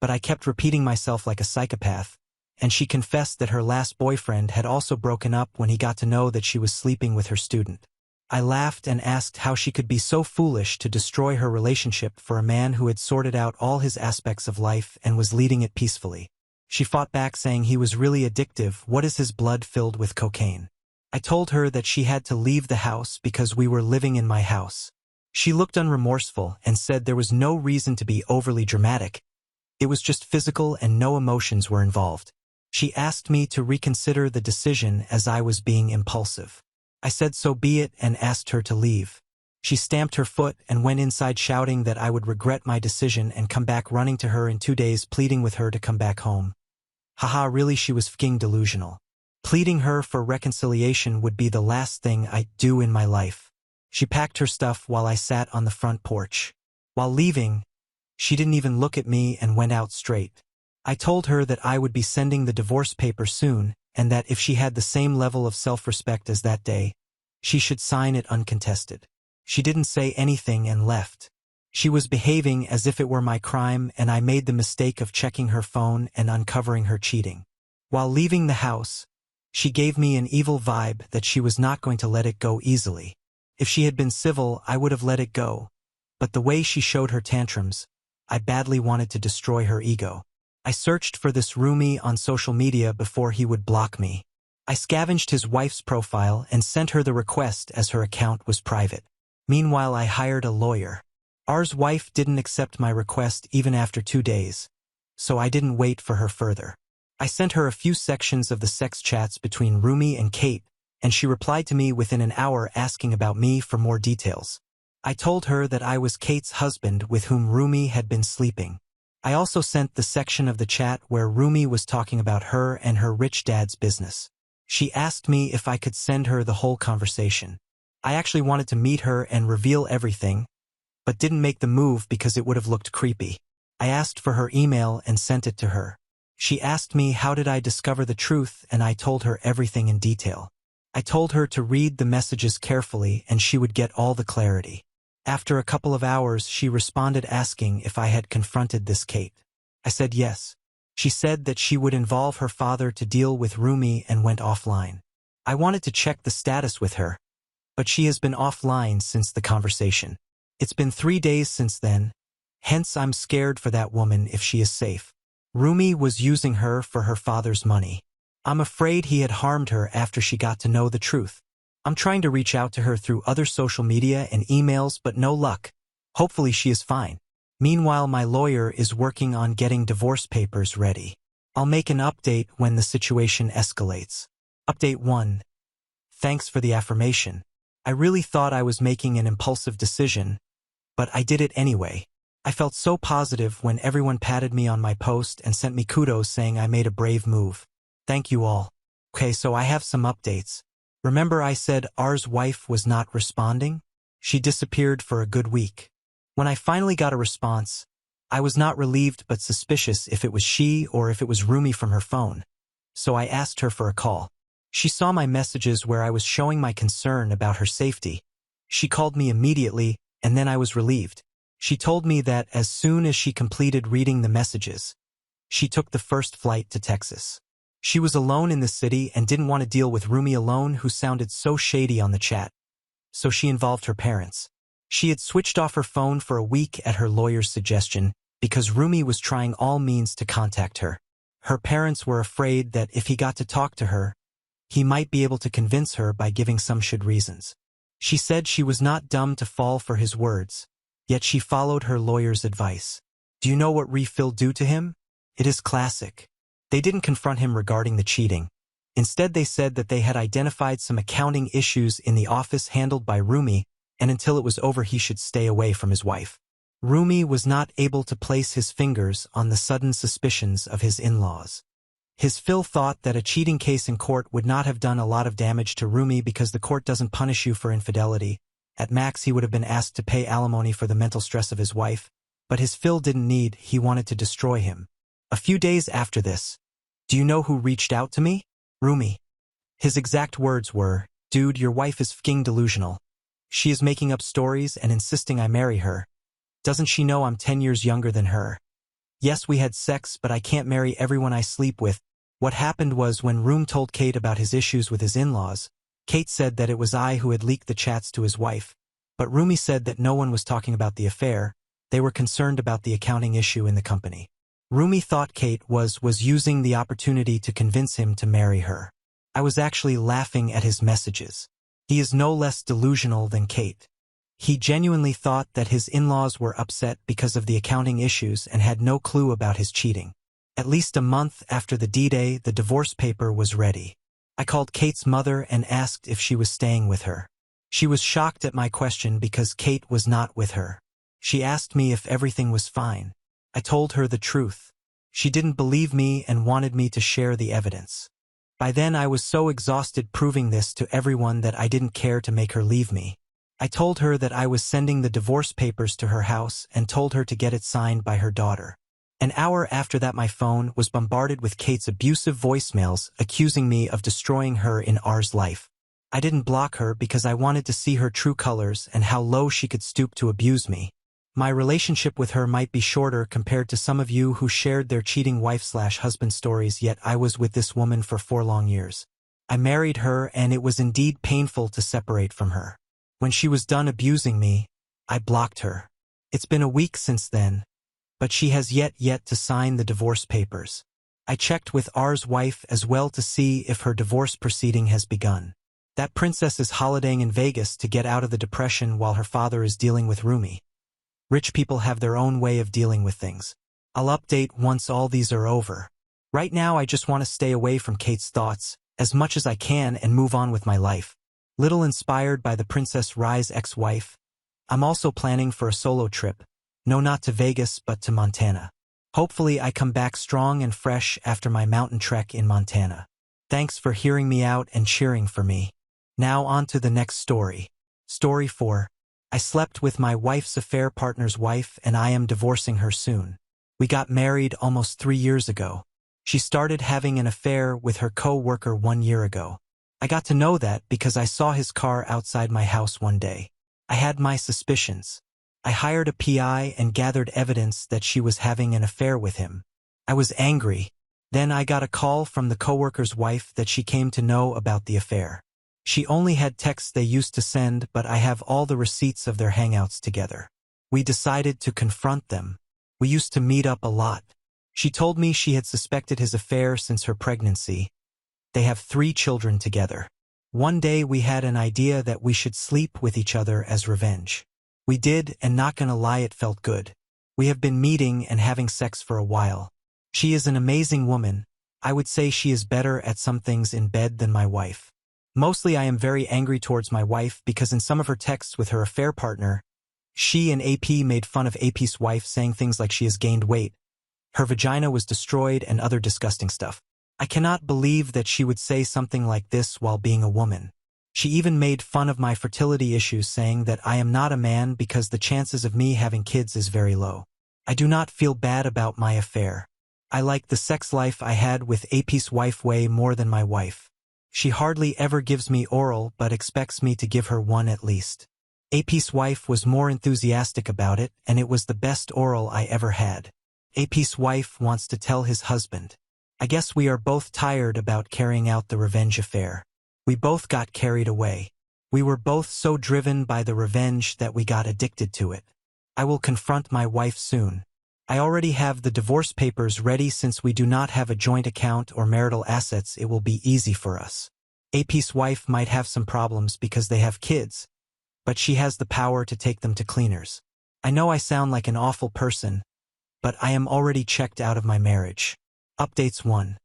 [SPEAKER 1] but I kept repeating myself like a psychopath, and she confessed that her last boyfriend had also broken up when he got to know that she was sleeping with her student. I laughed and asked how she could be so foolish to destroy her relationship for a man who had sorted out all his aspects of life and was leading it peacefully. She fought back saying he was really addictive. What is his blood filled with cocaine? I told her that she had to leave the house because we were living in my house. She looked unremorseful and said there was no reason to be overly dramatic. It was just physical and no emotions were involved. She asked me to reconsider the decision as I was being impulsive. I said so be it and asked her to leave. She stamped her foot and went inside shouting that I would regret my decision and come back, running to her in 2 days pleading with her to come back home. Haha, really, she was f***ing delusional. Pleading her for reconciliation would be the last thing I'd do in my life. She packed her stuff while I sat on the front porch. While leaving, she didn't even look at me and went out straight. I told her that I would be sending the divorce papers soon and that if she had the same level of self-respect as that day, she should sign it uncontested. She didn't say anything and left. She was behaving as if it were my crime, and I made the mistake of checking her phone and uncovering her cheating. While leaving the house, she gave me an evil vibe that she was not going to let it go easily. If she had been civil, I would have let it go. But the way she showed her tantrums, I badly wanted to destroy her ego. I searched for this roomie on social media before he would block me. I scavenged his wife's profile and sent her the request as her account was private. Meanwhile, I hired a lawyer. R's wife didn't accept my request even after 2 days, so I didn't wait for her further. I sent her a few sections of the sex chats between Rumi and Kate, and she replied to me within an hour asking about me for more details. I told her that I was Kate's husband with whom Rumi had been sleeping. I also sent the section of the chat where Rumi was talking about her and her rich dad's business. She asked me if I could send her the whole conversation. I actually wanted to meet her and reveal everything, but didn't make the move because it would have looked creepy. I asked for her email and sent it to her. She asked me how did I discover the truth, and I told her everything in detail. I told her to read the messages carefully and she would get all the clarity. After a couple of hours, she responded asking if I had confronted this Kate. I said yes. She said that she would involve her father to deal with Rumi and went offline. I wanted to check the status with her, but she has been offline since the conversation. It's been 3 days since then, hence I'm scared for that woman if she is safe. Rumi was using her for her father's money. I'm afraid he had harmed her after she got to know the truth. I'm trying to reach out to her through other social media and emails, but no luck. Hopefully she is fine. Meanwhile, my lawyer is working on getting divorce papers ready. I'll make an update when the situation escalates. Update 1. Thanks for the affirmation. I really thought I was making an impulsive decision, but I did it anyway. I felt so positive when everyone patted me on my post and sent me kudos saying I made a brave move. Thank you all. Okay, so I have some updates. Remember I said R's wife was not responding? She disappeared for a good week. When I finally got a response, I was not relieved but suspicious if it was she or if it was Rumi from her phone. So I asked her for a call. She saw my messages where I was showing my concern about her safety. She called me immediately, and then I was relieved. She told me that as soon as she completed reading the messages, she took the first flight to Texas. She was alone in the city and didn't want to deal with Rumi alone, who sounded so shady on the chat. So she involved her parents. She had switched off her phone for a week at her lawyer's suggestion because Rumi was trying all means to contact her. Her parents were afraid that if he got to talk to her, he might be able to convince her by giving some shit reasons. She said she was not dumb to fall for his words, yet she followed her lawyer's advice. Do you know what Refill do to him? It is classic. They didn't confront him regarding the cheating. Instead, they said that they had identified some accounting issues in the office handled by Rumi, and until it was over he should stay away from his wife. Rumi was not able to place his fingers on the sudden suspicions of his in-laws. His Phil thought that a cheating case in court would not have done a lot of damage to Rumi because the court doesn't punish you for infidelity. At max, he would have been asked to pay alimony for the mental stress of his wife, but his Phil didn't need, he wanted to destroy him. A few days after this, do you know who reached out to me? Rumi. His exact words were, "Dude, your wife is f***ing delusional. She is making up stories and insisting I marry her. Doesn't she know I'm 10 years younger than her? Yes, we had sex, but I can't marry everyone I sleep with." What happened was when Rumi told Kate about his issues with his in-laws, Kate said that it was I who had leaked the chats to his wife, but Rumi said that no one was talking about the affair. They were concerned about the accounting issue in the company. Rumi thought Kate was using the opportunity to convince him to marry her. I was actually laughing at his messages. He is no less delusional than Kate. He genuinely thought that his in-laws were upset because of the accounting issues and had no clue about his cheating. At least a month after the D-Day, the divorce paper was ready. I called Kate's mother and asked if she was staying with her. She was shocked at my question because Kate was not with her. She asked me if everything was fine. I told her the truth. She didn't believe me and wanted me to share the evidence. By then I was so exhausted proving this to everyone that I didn't care to make her leave me. I told her that I was sending the divorce papers to her house and told her to get it signed by her daughter. An hour after that my phone was bombarded with Kate's abusive voicemails accusing me of destroying her in ours life. I didn't block her because I wanted to see her true colors and how low she could stoop to abuse me. My relationship with her might be shorter compared to some of you who shared their cheating wife/husband stories, yet I was with this woman for 4 long years. I married her and it was indeed painful to separate from her. When she was done abusing me, I blocked her. It's been a week since then, but she has yet to sign the divorce papers. I checked with R's wife as well to see if her divorce proceeding has begun. That princess is holidaying in Vegas to get out of the depression while her father is dealing with Rumi. Rich people have their own way of dealing with things. I'll update once all these are over. Right now I just want to stay away from Kate's thoughts as much as I can and move on with my life. Little inspired by the Princess Rai's ex-wife, I'm also planning for a solo trip. No, not to Vegas, but to Montana. Hopefully I come back strong and fresh after my mountain trek in Montana. Thanks for hearing me out and cheering for me. Now on to the next story. Story 4. I slept with my wife's affair partner's wife and I am divorcing her soon. We got married almost 3 years ago. She started having an affair with her co-worker 1 year ago. I got to know that because I saw his car outside my house one day. I had my suspicions. I hired a PI and gathered evidence that she was having an affair with him. I was angry. Then I got a call from the coworker's wife that she came to know about the affair. She only had texts they used to send, but I have all the receipts of their hangouts together. We decided to confront them. We used to meet up a lot. She told me she had suspected his affair since her pregnancy. They have 3 children together. One day we had an idea that we should sleep with each other as revenge. We did, and not gonna lie, it felt good. We have been meeting and having sex for a while. She is an amazing woman. I would say she is better at some things in bed than my wife. Mostly I am very angry towards my wife because in some of her texts with her affair partner, she and AP made fun of AP's wife, saying things like she has gained weight, her vagina was destroyed, and other disgusting stuff. I cannot believe that she would say something like this while being a woman. She even made fun of my fertility issues, saying that I am not a man because the chances of me having kids is very low. I do not feel bad about my affair. I like the sex life I had with AP's wife way more than my wife. She hardly ever gives me oral but expects me to give her one at least. AP's wife was more enthusiastic about it, and it was the best oral I ever had. AP's wife wants to tell his husband. I guess we are both tired about carrying out the revenge affair. We both got carried away. We were both so driven by the revenge that we got addicted to it. I will confront my wife soon. I already have the divorce papers ready. Since we do not have a joint account or marital assets, it will be easy for us. AP's wife might have some problems because they have kids, but she has the power to take them to cleaners. I know I sound like an awful person, but I am already checked out of my marriage. Updates 1.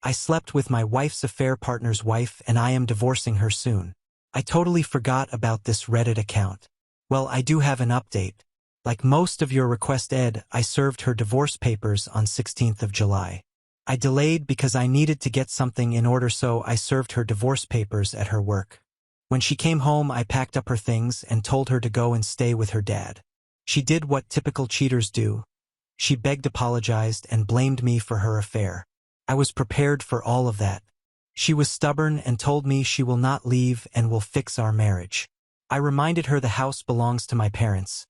[SPEAKER 1] I slept with my wife's affair partner's wife and I am divorcing her soon. I totally forgot about this Reddit account. Well, I do have an update. Like most of your request, Ed, I served her divorce papers on 16th of July. I delayed because I needed to get something in order, so I served her divorce papers at her work. When she came home, I packed up her things and told her to go and stay with her dad. She did what typical cheaters do. She begged, apologized, and blamed me for her affair. I was prepared for all of that. She was stubborn and told me she will not leave and will fix our marriage. I reminded her the house belongs to my parents.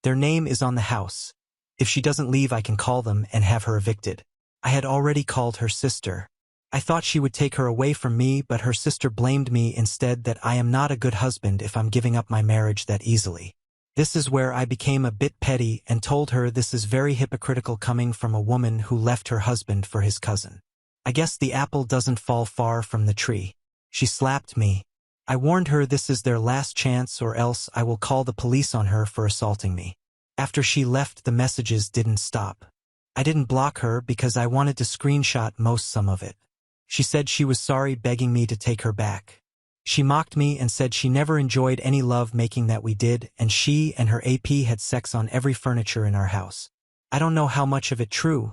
[SPEAKER 1] Their name is on the house. If she doesn't leave, I can call them and have her evicted. I had already called her sister. I thought she would take her away from me, but her sister blamed me instead, that I am not a good husband if I'm giving up my marriage that easily. This is where I became a bit petty and told her this is very hypocritical coming from a woman who left her husband for his cousin. I guess the apple doesn't fall far from the tree. She slapped me. I warned her this is their last chance or else I will call the police on her for assaulting me. After she left, the messages didn't stop. I didn't block her because I wanted to screenshot some of it. She said she was sorry, begging me to take her back. She mocked me and said she never enjoyed any love making that we did, and she and her AP had sex on every furniture in our house. I don't know how much of it true,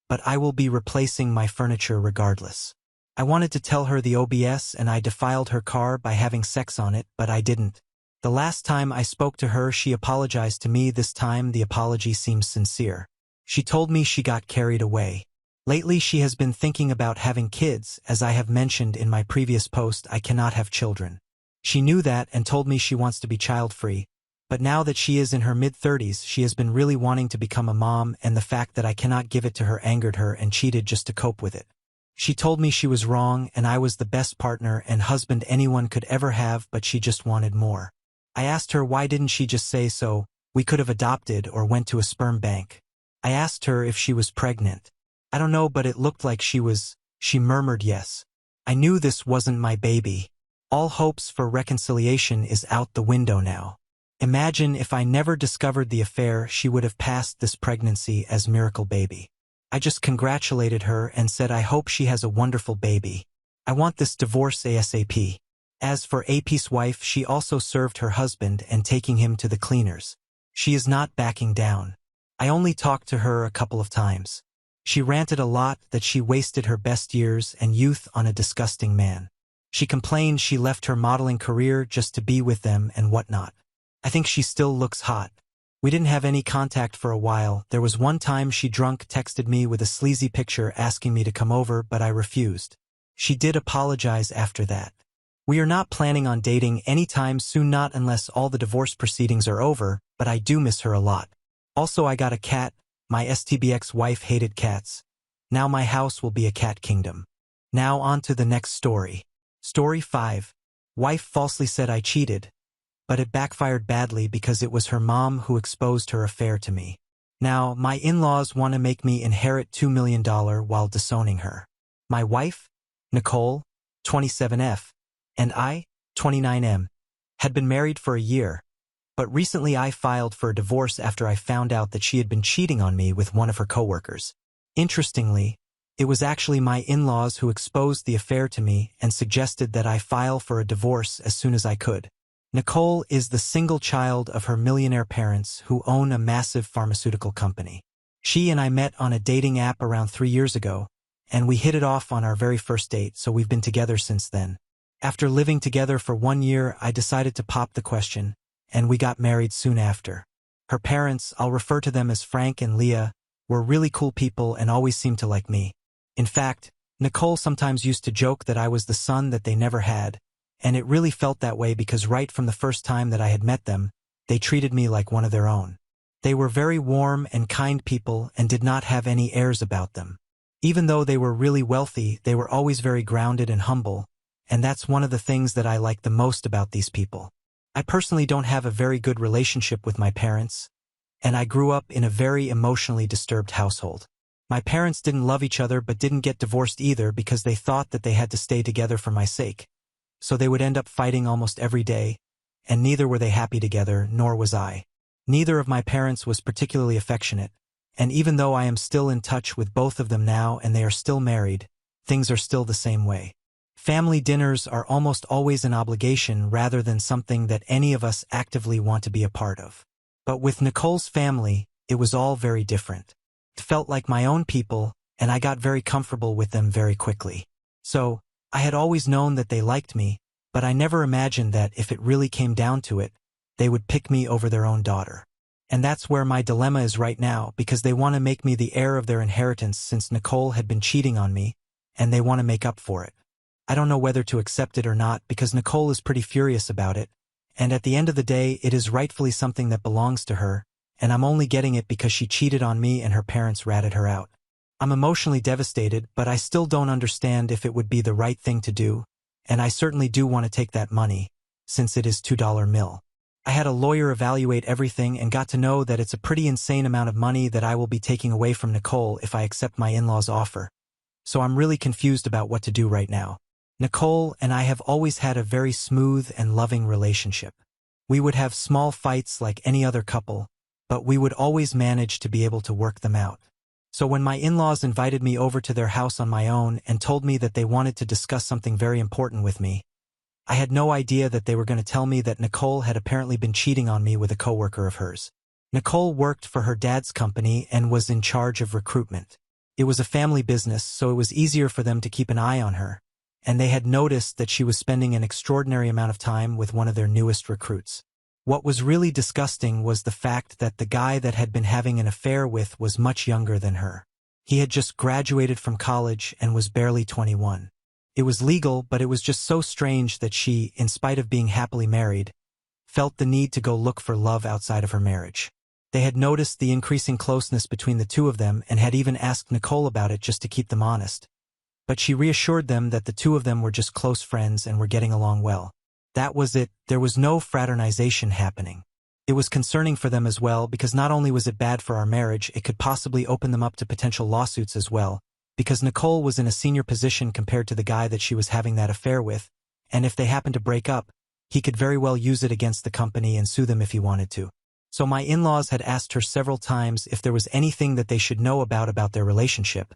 [SPEAKER 1] but I will be replacing my furniture regardless. I wanted to tell her the OBS and I defiled her car by having sex on it, but I didn't. The last time I spoke to her, she apologized to me. This time the apology seems sincere. She told me she got carried away. Lately she has been thinking about having kids. As I have mentioned in my previous post, I cannot have children. She knew that and told me she wants to be child-free, but now that she is in her mid-30s, she has been really wanting to become a mom, and the fact that I cannot give it to her angered her and cheated just to cope with it. She told me she was wrong and I was the best partner and husband anyone could ever have, but she just wanted more. I asked her why didn't she just say so, we could have adopted or went to a sperm bank. I asked her if she was pregnant. I don't know, but it looked like she was. She murmured yes. I knew this wasn't my baby. All hopes for reconciliation is out the window now. Imagine if I never discovered the affair, she would have passed this pregnancy as miracle baby. I just congratulated her and said I hope she has a wonderful baby. I want this divorce ASAP. As for AP's wife, she also served her husband and taking him to the cleaners. She is not backing down. I only talked to her a couple of times. She ranted a lot that she wasted her best years and youth on a disgusting man. She complained she left her modeling career just to be with them and whatnot. I think she still looks hot. We didn't have any contact for a while. There was one time she drunk texted me with a sleazy picture asking me to come over, but I refused. She did apologize after that. We are not planning on dating anytime soon, not unless all the divorce proceedings are over, but I do miss her a lot. Also, I got a cat. My STBX wife hated cats. Now my house will be a cat kingdom. Now on to the next story. Story 5. Wife falsely said I cheated, but it backfired badly because it was her mom who exposed her affair to me. Now, my in-laws want to make me inherit $2 million while disowning her. My wife, Nicole, 27F, and I, 29M, had been married for a year, but recently I filed for a divorce after I found out that she had been cheating on me with one of her coworkers. Interestingly, it was actually my in-laws who exposed the affair to me and suggested that I file for a divorce as soon as I could. Nicole is the single child of her millionaire parents who own a massive pharmaceutical company. She and I met on a dating app around 3 years ago, and we hit it off on our very first date, so we've been together since then. After living together for 1 year, I decided to pop the question, and we got married soon after. Her parents, I'll refer to them as Frank and Leah, were really cool people and always seemed to like me. In fact, Nicole sometimes used to joke that I was the son that they never had, and it really felt that way because right from the first time that I had met them, they treated me like one of their own. They were very warm and kind people and did not have any airs about them. Even though they were really wealthy, they were always very grounded and humble, and that's one of the things that I like the most about these people. I personally don't have a very good relationship with my parents, and I grew up in a very emotionally disturbed household. My parents didn't love each other but didn't get divorced either because they thought that they had to stay together for my sake. So they would end up fighting almost every day, and neither were they happy together, nor was I. Neither of my parents was particularly affectionate, and even though I am still in touch with both of them now and they are still married, things are still the same way. Family dinners are almost always an obligation rather than something that any of us actively want to be a part of. But with Nicole's family, it was all very different. It felt like my own people, and I got very comfortable with them very quickly. So, I had always known that they liked me, but I never imagined that if it really came down to it, they would pick me over their own daughter. And that's where my dilemma is right now, because they want to make me the heir of their inheritance since Nicole had been cheating on me, and they want to make up for it. I don't know whether to accept it or not because Nicole is pretty furious about it, and at the end of the day it is rightfully something that belongs to her, and I'm only getting it because she cheated on me and her parents ratted her out. I'm emotionally devastated, but I still don't understand if it would be the right thing to do, and I certainly do want to take that money, since it is $2 mill. I had a lawyer evaluate everything and got to know that it's a pretty insane amount of money that I will be taking away from Nicole if I accept my in-laws' offer. So I'm really confused about what to do right now. Nicole and I have always had a very smooth and loving relationship. We would have small fights like any other couple, but we would always manage to be able to work them out. So when my in-laws invited me over to their house on my own and told me that they wanted to discuss something very important with me, I had no idea that they were going to tell me that Nicole had apparently been cheating on me with a coworker of hers. Nicole worked for her dad's company and was in charge of recruitment. It was a family business, so it was easier for them to keep an eye on her, and they had noticed that she was spending an extraordinary amount of time with one of their newest recruits. What was really disgusting was the fact that the guy that had been having an affair with was much younger than her. He had just graduated from college and was barely 21. It was legal, but it was just so strange that she, in spite of being happily married, felt the need to go look for love outside of her marriage. They had noticed the increasing closeness between the two of them and had even asked Nicole about it just to keep them honest. But she reassured them that the two of them were just close friends and were getting along well. That was it. There was no fraternization happening. It was concerning for them as well because not only was it bad for our marriage, it could possibly open them up to potential lawsuits as well, because Nicole was in a senior position compared to the guy that she was having that affair with, and if they happened to break up, he could very well use it against the company and sue them if he wanted to. So my in-laws had asked her several times if there was anything that they should know about their relationship,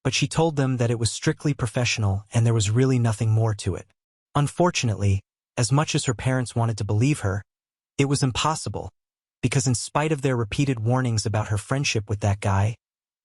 [SPEAKER 1] but she told them that it was strictly professional and there was really nothing more to it. Unfortunately, as much as her parents wanted to believe her, it was impossible, because in spite of their repeated warnings about her friendship with that guy,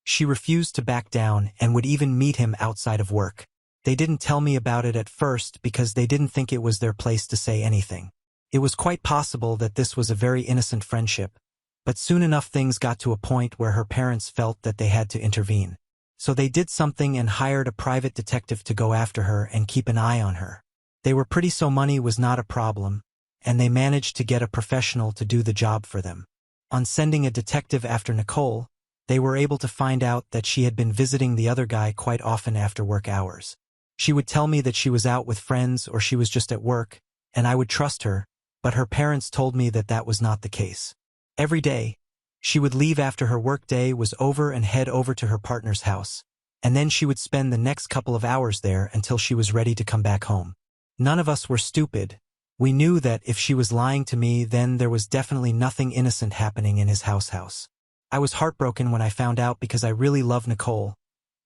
[SPEAKER 1] she refused to back down and would even meet him outside of work. They didn't tell me about it at first because they didn't think it was their place to say anything. It was quite possible that this was a very innocent friendship, but soon enough things got to a point where her parents felt that they had to intervene. So they did something and hired a private detective to go after her and keep an eye on her. They were pretty, so money was not a problem, and they managed to get a professional to do the job for them. On sending a detective after Nicole, they were able to find out that she had been visiting the other guy quite often after work hours. She would tell me that she was out with friends or she was just at work, and I would trust her, but her parents told me that that was not the case. Every day, she would leave after her work day was over and head over to her partner's house, and then she would spend the next couple of hours there until she was ready to come back home. None of us were stupid. We knew that if she was lying to me, then there was definitely nothing innocent happening in his house. I was heartbroken when I found out because I really love Nicole,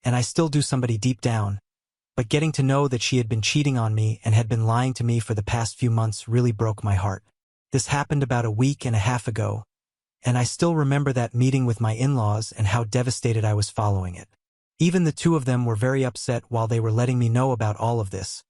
[SPEAKER 1] and I still do, somebody deep down, but getting to know that she had been cheating on me and had been lying to me for the past few months really broke my heart. This happened about a week and a half ago, and I still remember that meeting with my in-laws and how devastated I was following it. Even the two of them were very upset while they were letting me know about all of this,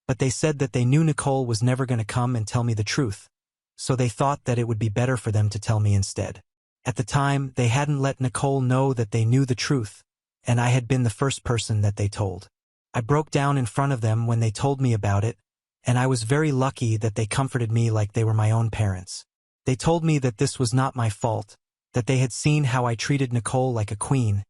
[SPEAKER 1] but they said that they knew Nicole was never going to come and tell me the truth, so they thought that it would be better for them to tell me instead. At the time, they hadn't let Nicole know that they knew the truth, and I had been the first person that they told. I broke down in front of them when they told me about it, and I was very lucky that they comforted me like they were my own parents. They told me that this was not my fault, that they had seen how I treated Nicole like a queen,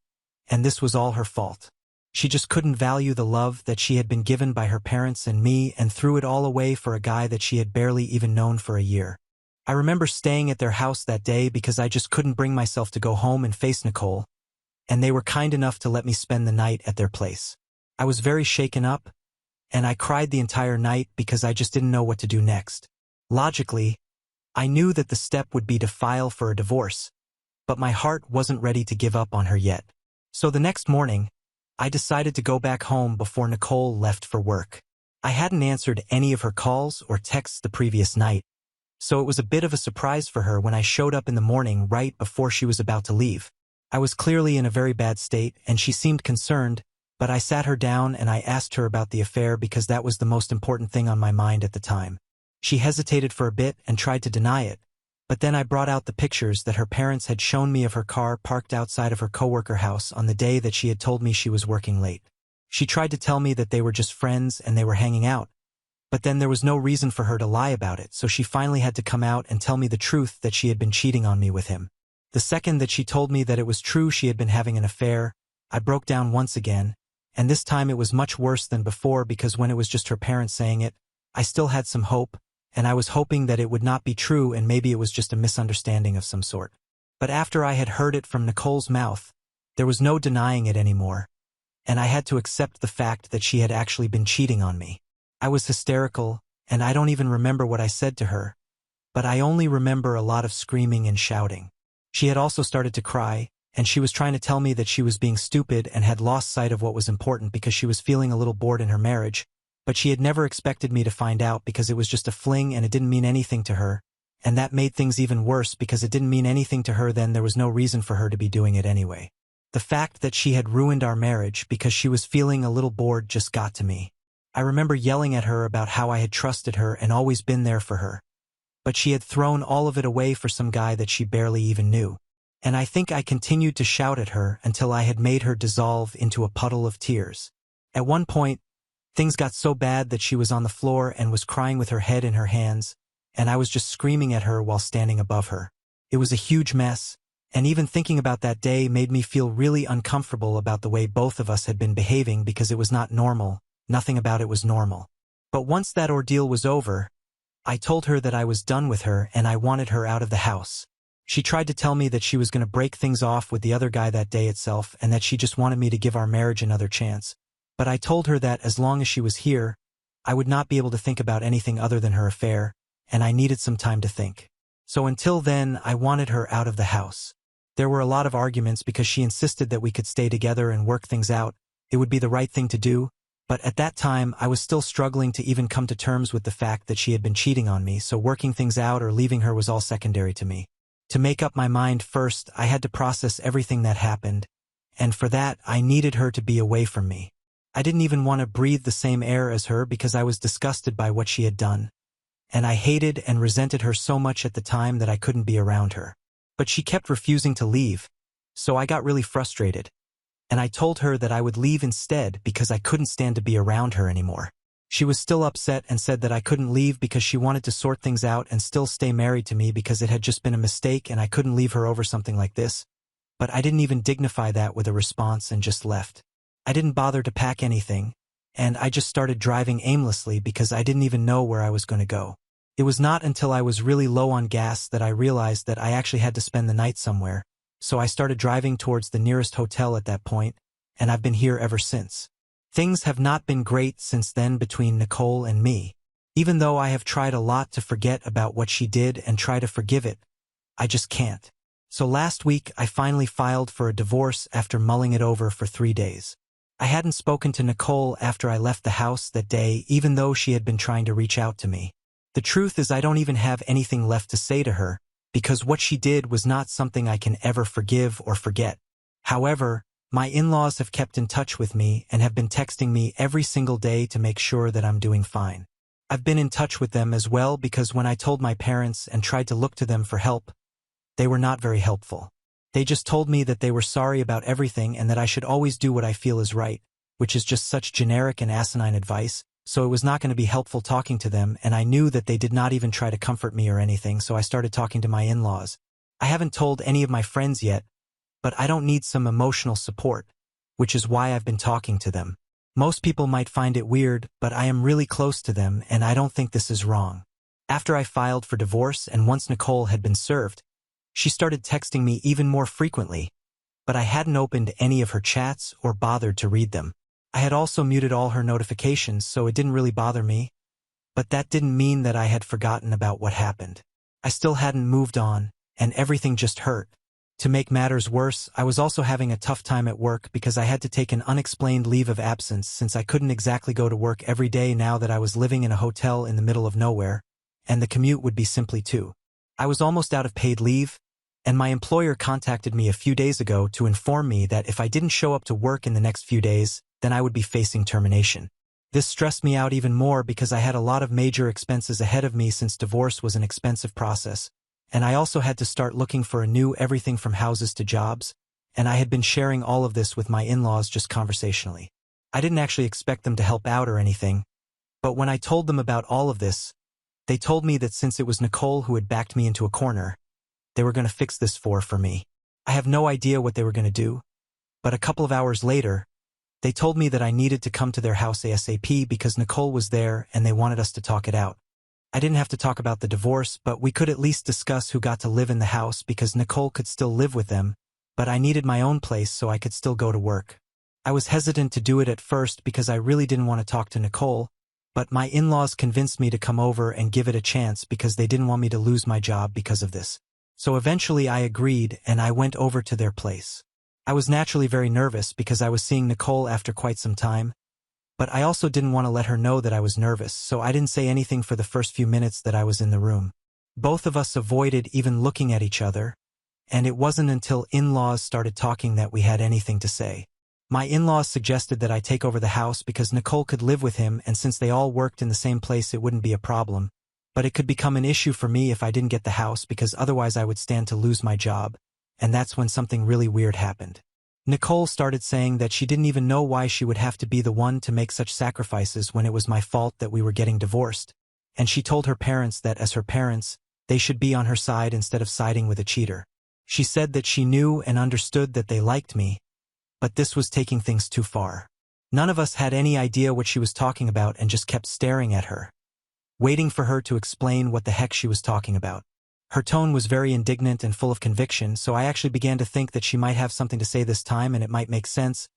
[SPEAKER 1] and this was all her fault. She just couldn't value the love that she had been given by her parents and me and threw it all away for a guy that she had barely even known for a year. I remember staying at their house that day because I just couldn't bring myself to go home and face Nicole, and they were kind enough to let me spend the night at their place. I was very shaken up, and I cried the entire night because I just didn't know what to do next. Logically, I knew that the step would be to file for a divorce, but my heart wasn't ready to give up on her yet. So the next morning, I decided to go back home before Nicole left for work. I hadn't answered any of her calls or texts the previous night, so it was a bit of a surprise for her when I showed up in the morning right before she was about to leave. I was clearly in a very bad state, and she seemed concerned, but I sat her down and I asked her about the affair because that was the most important thing on my mind at the time. She hesitated for a bit and tried to deny it, but then I brought out the pictures that her parents had shown me of her car parked outside of her coworker house on the day that she had told me she was working late. She tried to tell me that they were just friends and they were hanging out, but then there was no reason for her to lie about it, so she finally had to come out and tell me the truth that she had been cheating on me with him. The second that she told me that it was true she had been having an affair, I broke down once again, and this time it was much worse than before because when it was just her parents saying it, I still had some hope, and I was hoping that it would not be true and maybe it was just a misunderstanding of some sort. But after I had heard it from Nicole's mouth, there was no denying it anymore, and I had to accept the fact that she had actually been cheating on me. I was hysterical, and I don't even remember what I said to her, but I only remember a lot of screaming and shouting. She had also started to cry, and she was trying to tell me that she was being stupid and had lost sight of what was important because she was feeling a little bored in her marriage, but she had never expected me to find out because it was just a fling and it didn't mean anything to her, and that made things even worse because it didn't mean anything to her then there was no reason for her to be doing it anyway. The fact that she had ruined our marriage because she was feeling a little bored just got to me. I remember yelling at her about how I had trusted her and always been there for her, but she had thrown all of it away for some guy that she barely even knew. And I think I continued to shout at her until I had made her dissolve into a puddle of tears. At one point, things got so bad that she was on the floor and was crying with her head in her hands, and I was just screaming at her while standing above her. It was a huge mess, and even thinking about that day made me feel really uncomfortable about the way both of us had been behaving because it was not normal, nothing about it was normal. But once that ordeal was over, I told her that I was done with her and I wanted her out of the house. She tried to tell me that she was going to break things off with the other guy that day itself and that she just wanted me to give our marriage another chance. But I told her that as long as she was here, I would not be able to think about anything other than her affair, and I needed some time to think. So until then, I wanted her out of the house. There were a lot of arguments because she insisted that we could stay together and work things out. It would be the right thing to do, but at that time I was still struggling to even come to terms with the fact that she had been cheating on me, so working things out or leaving her was all secondary to me. To make up my mind first, I had to process everything that happened, and for that, I needed her to be away from me. I didn't even want to breathe the same air as her because I was disgusted by what she had done, and I hated and resented her so much at the time that I couldn't be around her. But she kept refusing to leave, so I got really frustrated, and I told her that I would leave instead because I couldn't stand to be around her anymore. She was still upset and said that I couldn't leave because she wanted to sort things out and still stay married to me because it had just been a mistake and I couldn't leave her over something like this. But I didn't even dignify that with a response and just left. I didn't bother to pack anything, and I just started driving aimlessly because I didn't even know where I was going to go. It was not until I was really low on gas that I realized that I actually had to spend the night somewhere, so I started driving towards the nearest hotel at that point, and I've been here ever since. Things have not been great since then between Nicole and me. Even though I have tried a lot to forget about what she did and try to forgive it, I just can't. So last week I finally filed for a divorce after mulling it over for 3 days. I hadn't spoken to Nicole after I left the house that day, even though she had been trying to reach out to me. The truth is I don't even have anything left to say to her, because what she did was not something I can ever forgive or forget. However, my in-laws have kept in touch with me and have been texting me every single day to make sure that I'm doing fine. I've been in touch with them as well because when I told my parents and tried to look to them for help, they were not very helpful. They just told me that they were sorry about everything and that I should always do what I feel is right, which is just such generic and asinine advice, so it was not going to be helpful talking to them, and I knew that they did not even try to comfort me or anything, so I started talking to my in-laws. I haven't told any of my friends yet, but I don't need some emotional support, which is why I've been talking to them. Most people might find it weird, but I am really close to them and I don't think this is wrong. After I filed for divorce and once Nicole had been served, she started texting me even more frequently, but I hadn't opened any of her chats or bothered to read them. I had also muted all her notifications, so it didn't really bother me, but that didn't mean that I had forgotten about what happened. I still hadn't moved on, and everything just hurt. To make matters worse, I was also having a tough time at work because I had to take an unexplained leave of absence since I couldn't exactly go to work every day now that I was living in a hotel in the middle of nowhere, and the commute would be simply too. I was almost out of paid leave, and my employer contacted me a few days ago to inform me that if I didn't show up to work in the next few days, then I would be facing termination. This stressed me out even more because I had a lot of major expenses ahead of me since divorce was an expensive process, and I also had to start looking for a new everything from houses to jobs, and I had been sharing all of this with my in-laws just conversationally. I didn't actually expect them to help out or anything, but when I told them about all of this, they told me that since it was Nicole who had backed me into a corner, they were going to fix this for me. I have no idea what they were going to do, but a couple of hours later, they told me that I needed to come to their house ASAP because Nicole was there and they wanted us to talk it out. I didn't have to talk about the divorce, but we could at least discuss who got to live in the house because Nicole could still live with them, but I needed my own place so I could still go to work. I was hesitant to do it at first because I really didn't want to talk to Nicole, but my in-laws convinced me to come over and give it a chance because they didn't want me to lose my job because of this. So eventually I agreed and I went over to their place. I was naturally very nervous because I was seeing Nicole after quite some time, but I also didn't want to let her know that I was nervous, so I didn't say anything for the first few minutes that I was in the room. Both of us avoided even looking at each other, and it wasn't until in-laws started talking that we had anything to say. My in-laws suggested that I take over the house because Nicole could live with him, and since they all worked in the same place it wouldn't be a problem, but it could become an issue for me if I didn't get the house because otherwise I would stand to lose my job, and that's when something really weird happened. Nicole started saying that she didn't even know why she would have to be the one to make such sacrifices when it was my fault that we were getting divorced, and she told her parents that as her parents, they should be on her side instead of siding with a cheater. She said that she knew and understood that they liked me, but this was taking things too far. None of us had any idea what she was talking about and just kept staring at her, waiting for her to explain what the heck she was talking about. Her tone was very indignant and full of conviction, so I actually began to think that she might have something to say this time and it might make sense,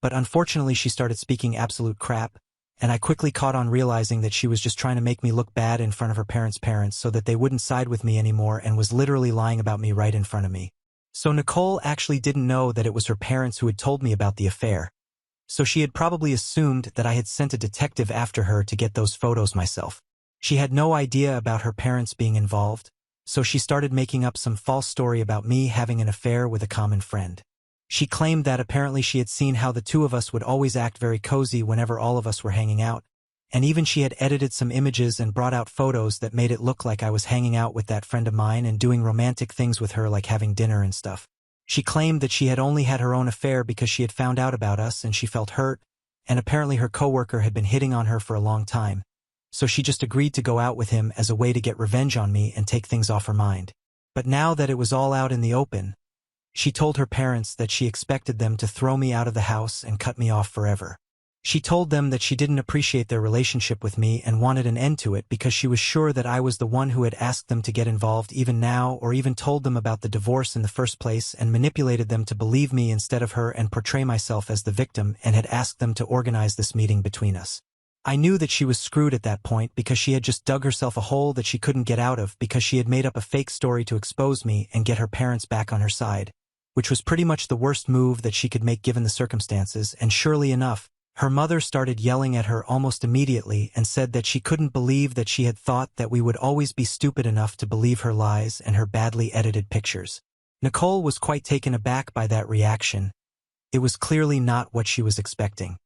[SPEAKER 1] but unfortunately she started speaking absolute crap, and I quickly caught on realizing that she was just trying to make me look bad in front of her parents' parents so that they wouldn't side with me anymore and was literally lying about me right in front of me. So Nicole actually didn't know that it was her parents who had told me about the affair, so she had probably assumed that I had sent a detective after her to get those photos myself. She had no idea about her parents being involved, so she started making up some false story about me having an affair with a common friend. She claimed that apparently she had seen how the two of us would always act very cozy whenever all of us were hanging out, and even she had edited some images and brought out photos that made it look like I was hanging out with that friend of mine and doing romantic things with her like having dinner and stuff. She claimed that she had only had her own affair because she had found out about us and she felt hurt, and apparently her coworker had been hitting on her for a long time, so she just agreed to go out with him as a way to get revenge on me and take things off her mind. But now that it was all out in the open, she told her parents that she expected them to throw me out of the house and cut me off forever. She told them that she didn't appreciate their relationship with me and wanted an end to it because she was sure that I was the one who had asked them to get involved even now, or even told them about the divorce in the first place and manipulated them to believe me instead of her and portray myself as the victim, and had asked them to organize this meeting between us. I knew that she was screwed at that point because she had just dug herself a hole that she couldn't get out of because she had made up a fake story to expose me and get her parents back on her side, which was pretty much the worst move that she could make given the circumstances, and surely enough, her mother started yelling at her almost immediately and said that she couldn't believe that she had thought that we would always be stupid enough to believe her lies and her badly edited pictures. Nicole was quite taken aback by that reaction. It was clearly not what she was expecting.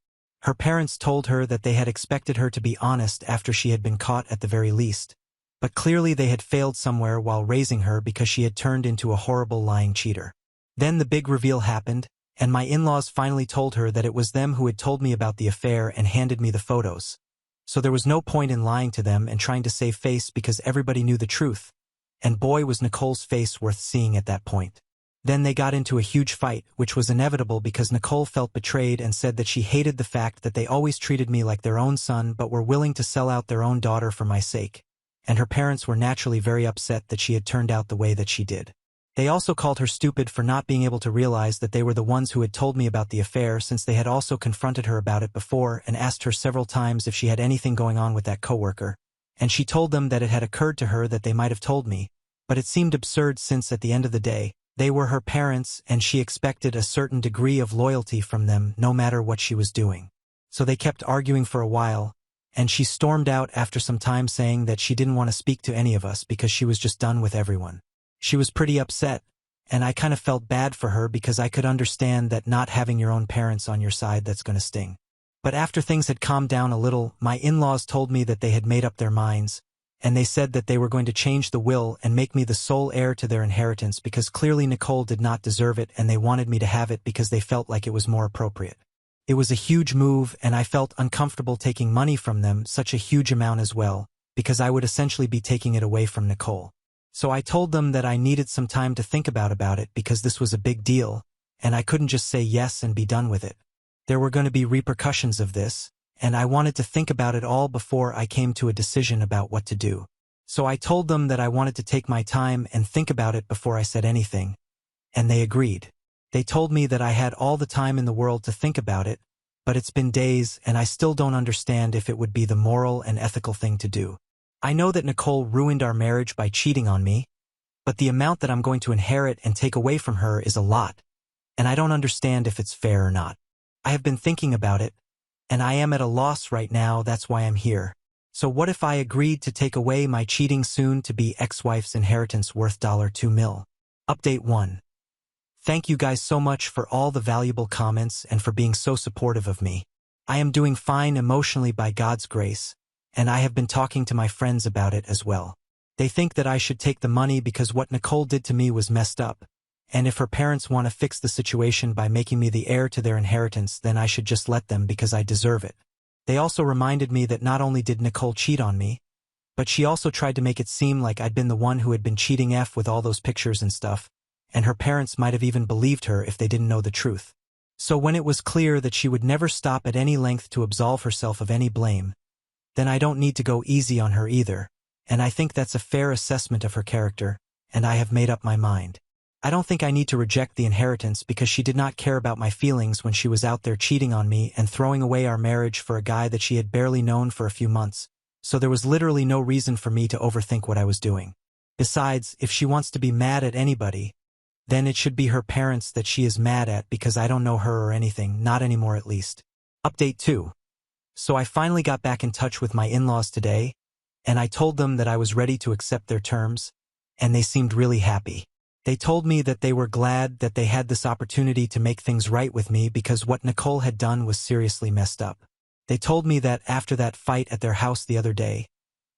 [SPEAKER 1] Her parents told her that they had expected her to be honest after she had been caught at the very least, but clearly they had failed somewhere while raising her because she had turned into a horrible lying cheater. Then the big reveal happened, and my in-laws finally told her that it was them who had told me about the affair and handed me the photos. So there was no point in lying to them and trying to save face because everybody knew the truth, and boy was Nicole's face worth seeing at that point. Then they got into a huge fight, which was inevitable because Nicole felt betrayed and said that she hated the fact that they always treated me like their own son but were willing to sell out their own daughter for my sake, and her parents were naturally very upset that she had turned out the way that she did. They also called her stupid for not being able to realize that they were the ones who had told me about the affair, since they had also confronted her about it before and asked her several times if she had anything going on with that coworker, and she told them that it had occurred to her that they might have told me, but it seemed absurd since at the end of the day, they were her parents and she expected a certain degree of loyalty from them no matter what she was doing. So they kept arguing for a while, and she stormed out after some time saying that she didn't want to speak to any of us because she was just done with everyone. She was pretty upset, and I kind of felt bad for her because I could understand that not having your own parents on your side, that's going to sting. But after things had calmed down a little, my in-laws told me that they had made up their minds, and they said that they were going to change the will and make me the sole heir to their inheritance because clearly Nicole did not deserve it and they wanted me to have it because they felt like it was more appropriate. It was a huge move, and I felt uncomfortable taking money from them, such a huge amount as well, because I would essentially be taking it away from Nicole. So I told them that I needed some time to think about it because this was a big deal, and I couldn't just say yes and be done with it. There were going to be repercussions of this, and I wanted to think about it all before I came to a decision about what to do. So I told them that I wanted to take my time and think about it before I said anything, and they agreed. They told me that I had all the time in the world to think about it, but it's been days and I still don't understand if it would be the moral and ethical thing to do. I know that Nicole ruined our marriage by cheating on me, but the amount that I'm going to inherit and take away from her is a lot, and I don't understand if it's fair or not. I have been thinking about it, and I am at a loss right now. That's why I'm here. So what if I agreed to take away my cheating soon-to-be ex-wife's inheritance worth $2 million? Update 1. Thank you guys so much for all the valuable comments and for being so supportive of me. I am doing fine emotionally by God's grace, and I have been talking to my friends about it as well. They think that I should take the money because what Nicole did to me was messed up, and if her parents want to fix the situation by making me the heir to their inheritance, then I should just let them because I deserve it. They also reminded me that not only did Nicole cheat on me, but she also tried to make it seem like I'd been the one who had been cheating with all those pictures and stuff, and her parents might have even believed her if they didn't know the truth. So when it was clear that she would never stop at any length to absolve herself of any blame, then I don't need to go easy on her either, and I think that's a fair assessment of her character, and I have made up my mind. I don't think I need to reject the inheritance because she did not care about my feelings when she was out there cheating on me and throwing away our marriage for a guy that she had barely known for a few months, so there was literally no reason for me to overthink what I was doing. Besides, if she wants to be mad at anybody, then it should be her parents that she is mad at because I don't know her or anything, not anymore at least. Update 2. So I finally got back in touch with my in-laws today, and I told them that I was ready to accept their terms, and they seemed really happy. They told me that they were glad that they had this opportunity to make things right with me because what Nicole had done was seriously messed up. They told me that after that fight at their house the other day,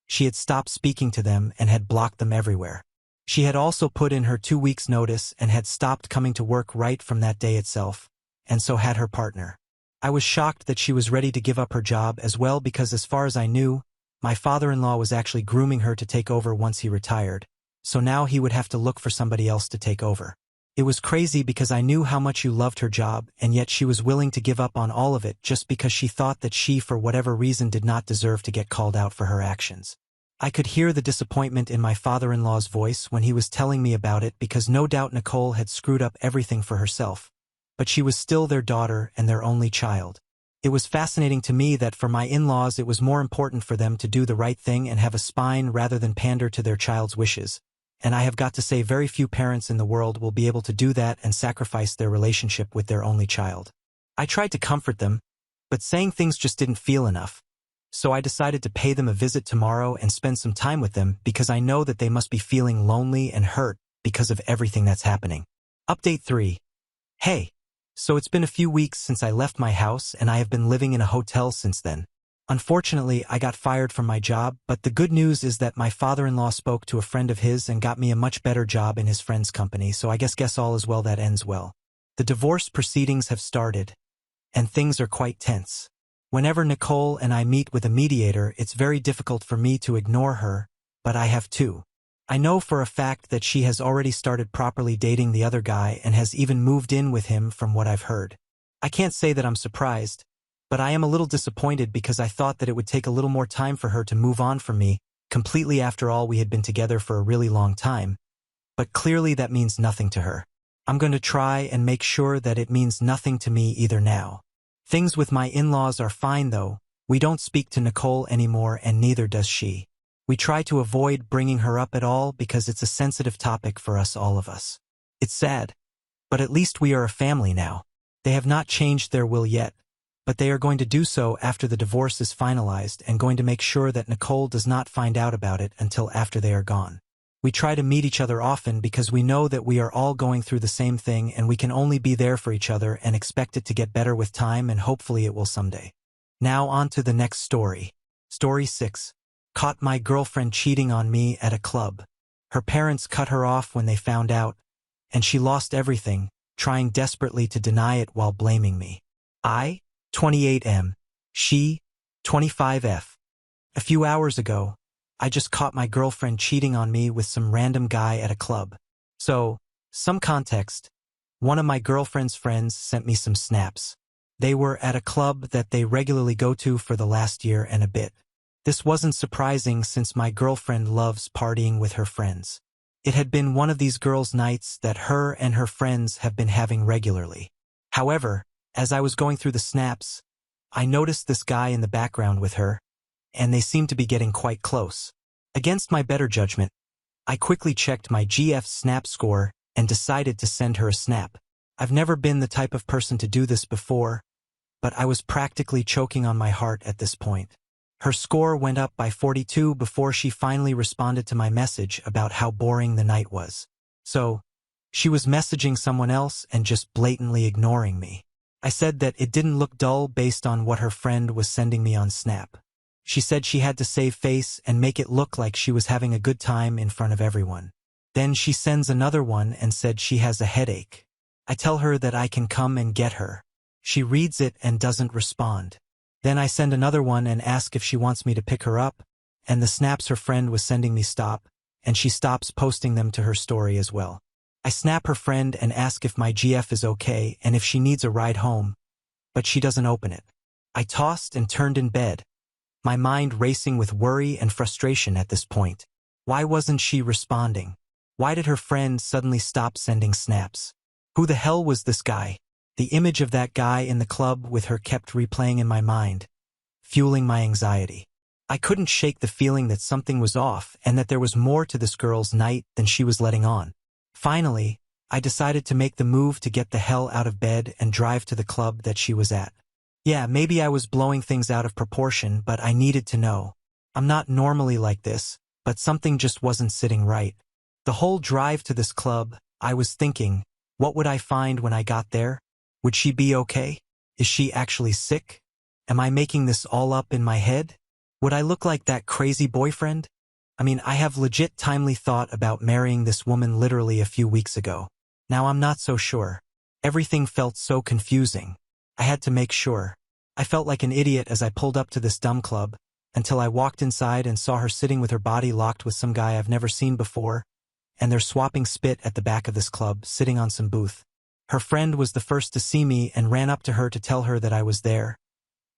[SPEAKER 1] she had stopped speaking to them and had blocked them everywhere. She had also put in her 2 weeks' notice and had stopped coming to work right from that day itself, and so had her partner. I was shocked that she was ready to give up her job as well because as far as I knew, my father-in-law was actually grooming her to take over once he retired. So now he would have to look for somebody else to take over. It was crazy because I knew how much you loved her job, and yet she was willing to give up on all of it just because she thought that she, for whatever reason, did not deserve to get called out for her actions. I could hear the disappointment in my father-in-law's voice when he was telling me about it because no doubt Nicole had screwed up everything for herself, but she was still their daughter and their only child. It was fascinating to me that for my in-laws it was more important for them to do the right thing and have a spine rather than pander to their child's wishes. And I have got to say very few parents in the world will be able to do that and sacrifice their relationship with their only child. I tried to comfort them, but saying things just didn't feel enough. So I decided to pay them a visit tomorrow and spend some time with them because I know that they must be feeling lonely and hurt because of everything that's happening. Update 3. Hey. So it's been a few weeks since I left my house and I have been living in a hotel since then. Unfortunately, I got fired from my job, but the good news is that my father-in-law spoke to a friend of his and got me a much better job in his friend's company, so I guess all is well that ends well. The divorce proceedings have started, and things are quite tense. Whenever Nicole and I meet with a mediator, it's very difficult for me to ignore her, but I have to. I know for a fact that she has already started properly dating the other guy and has even moved in with him from what I've heard. I can't say that I'm surprised, but I am a little disappointed because I thought that it would take a little more time for her to move on from me, completely after all we had been together for a really long time. But clearly that means nothing to her. I'm going to try and make sure that it means nothing to me either now. Things with my in-laws are fine though. We don't speak to Nicole anymore and neither does she. We try to avoid bringing her up at all because it's a sensitive topic for all of us. It's sad, but at least we are a family now. They have not changed their will yet, but they are going to do so after the divorce is finalized and going to make sure that Nicole does not find out about it until after they are gone. We try to meet each other often because we know that we are all going through the same thing and we can only be there for each other and expect it to get better with time and hopefully it will someday. Now on to the next story. Story 6. Caught my girlfriend cheating on me at a club. Her parents cut her off when they found out, and she lost everything, trying desperately to deny it while blaming me. I, 28M. She, 25F. A few hours ago, I just caught my girlfriend cheating on me with some random guy at a club. So, some context. One of my girlfriend's friends sent me some snaps. They were at a club that they regularly go to for the last year and a bit. This wasn't surprising since my girlfriend loves partying with her friends. It had been one of these girls' nights that her and her friends have been having regularly. However, as I was going through the snaps, I noticed this guy in the background with her, and they seemed to be getting quite close. Against my better judgment, I quickly checked my GF snap score and decided to send her a snap. I've never been the type of person to do this before, but I was practically choking on my heart at this point. Her score went up by 42 before she finally responded to my message about how boring the night was. So, she was messaging someone else and just blatantly ignoring me. I said that it didn't look dull based on what her friend was sending me on Snap. She said she had to save face and make it look like she was having a good time in front of everyone. Then she sends another one and said she has a headache. I tell her that I can come and get her. She reads it and doesn't respond. Then I send another one and ask if she wants me to pick her up, and the snaps her friend was sending me stop, and she stops posting them to her story as well. I snap her friend and ask if my GF is okay and if she needs a ride home, but she doesn't open it. I tossed and turned in bed, my mind racing with worry and frustration at this point. Why wasn't she responding? Why did her friend suddenly stop sending snaps? Who the hell was this guy? The image of that guy in the club with her kept replaying in my mind, fueling my anxiety. I couldn't shake the feeling that something was off and that there was more to this girl's night than she was letting on. Finally, I decided to make the move to get the hell out of bed and drive to the club that she was at. Yeah, maybe I was blowing things out of proportion, but I needed to know. I'm not normally like this, but something just wasn't sitting right. The whole drive to this club, I was thinking, what would I find when I got there? Would she be okay? Is she actually sick? Am I making this all up in my head? Would I look like that crazy boyfriend? I mean, I have legit timely thought about marrying this woman literally a few weeks ago. Now I'm not so sure. Everything felt so confusing. I had to make sure. I felt like an idiot as I pulled up to this dumb club, until I walked inside and saw her sitting with her body locked with some guy I've never seen before, and they're swapping spit at the back of this club, sitting on some booth. Her friend was the first to see me and ran up to her to tell her that I was there.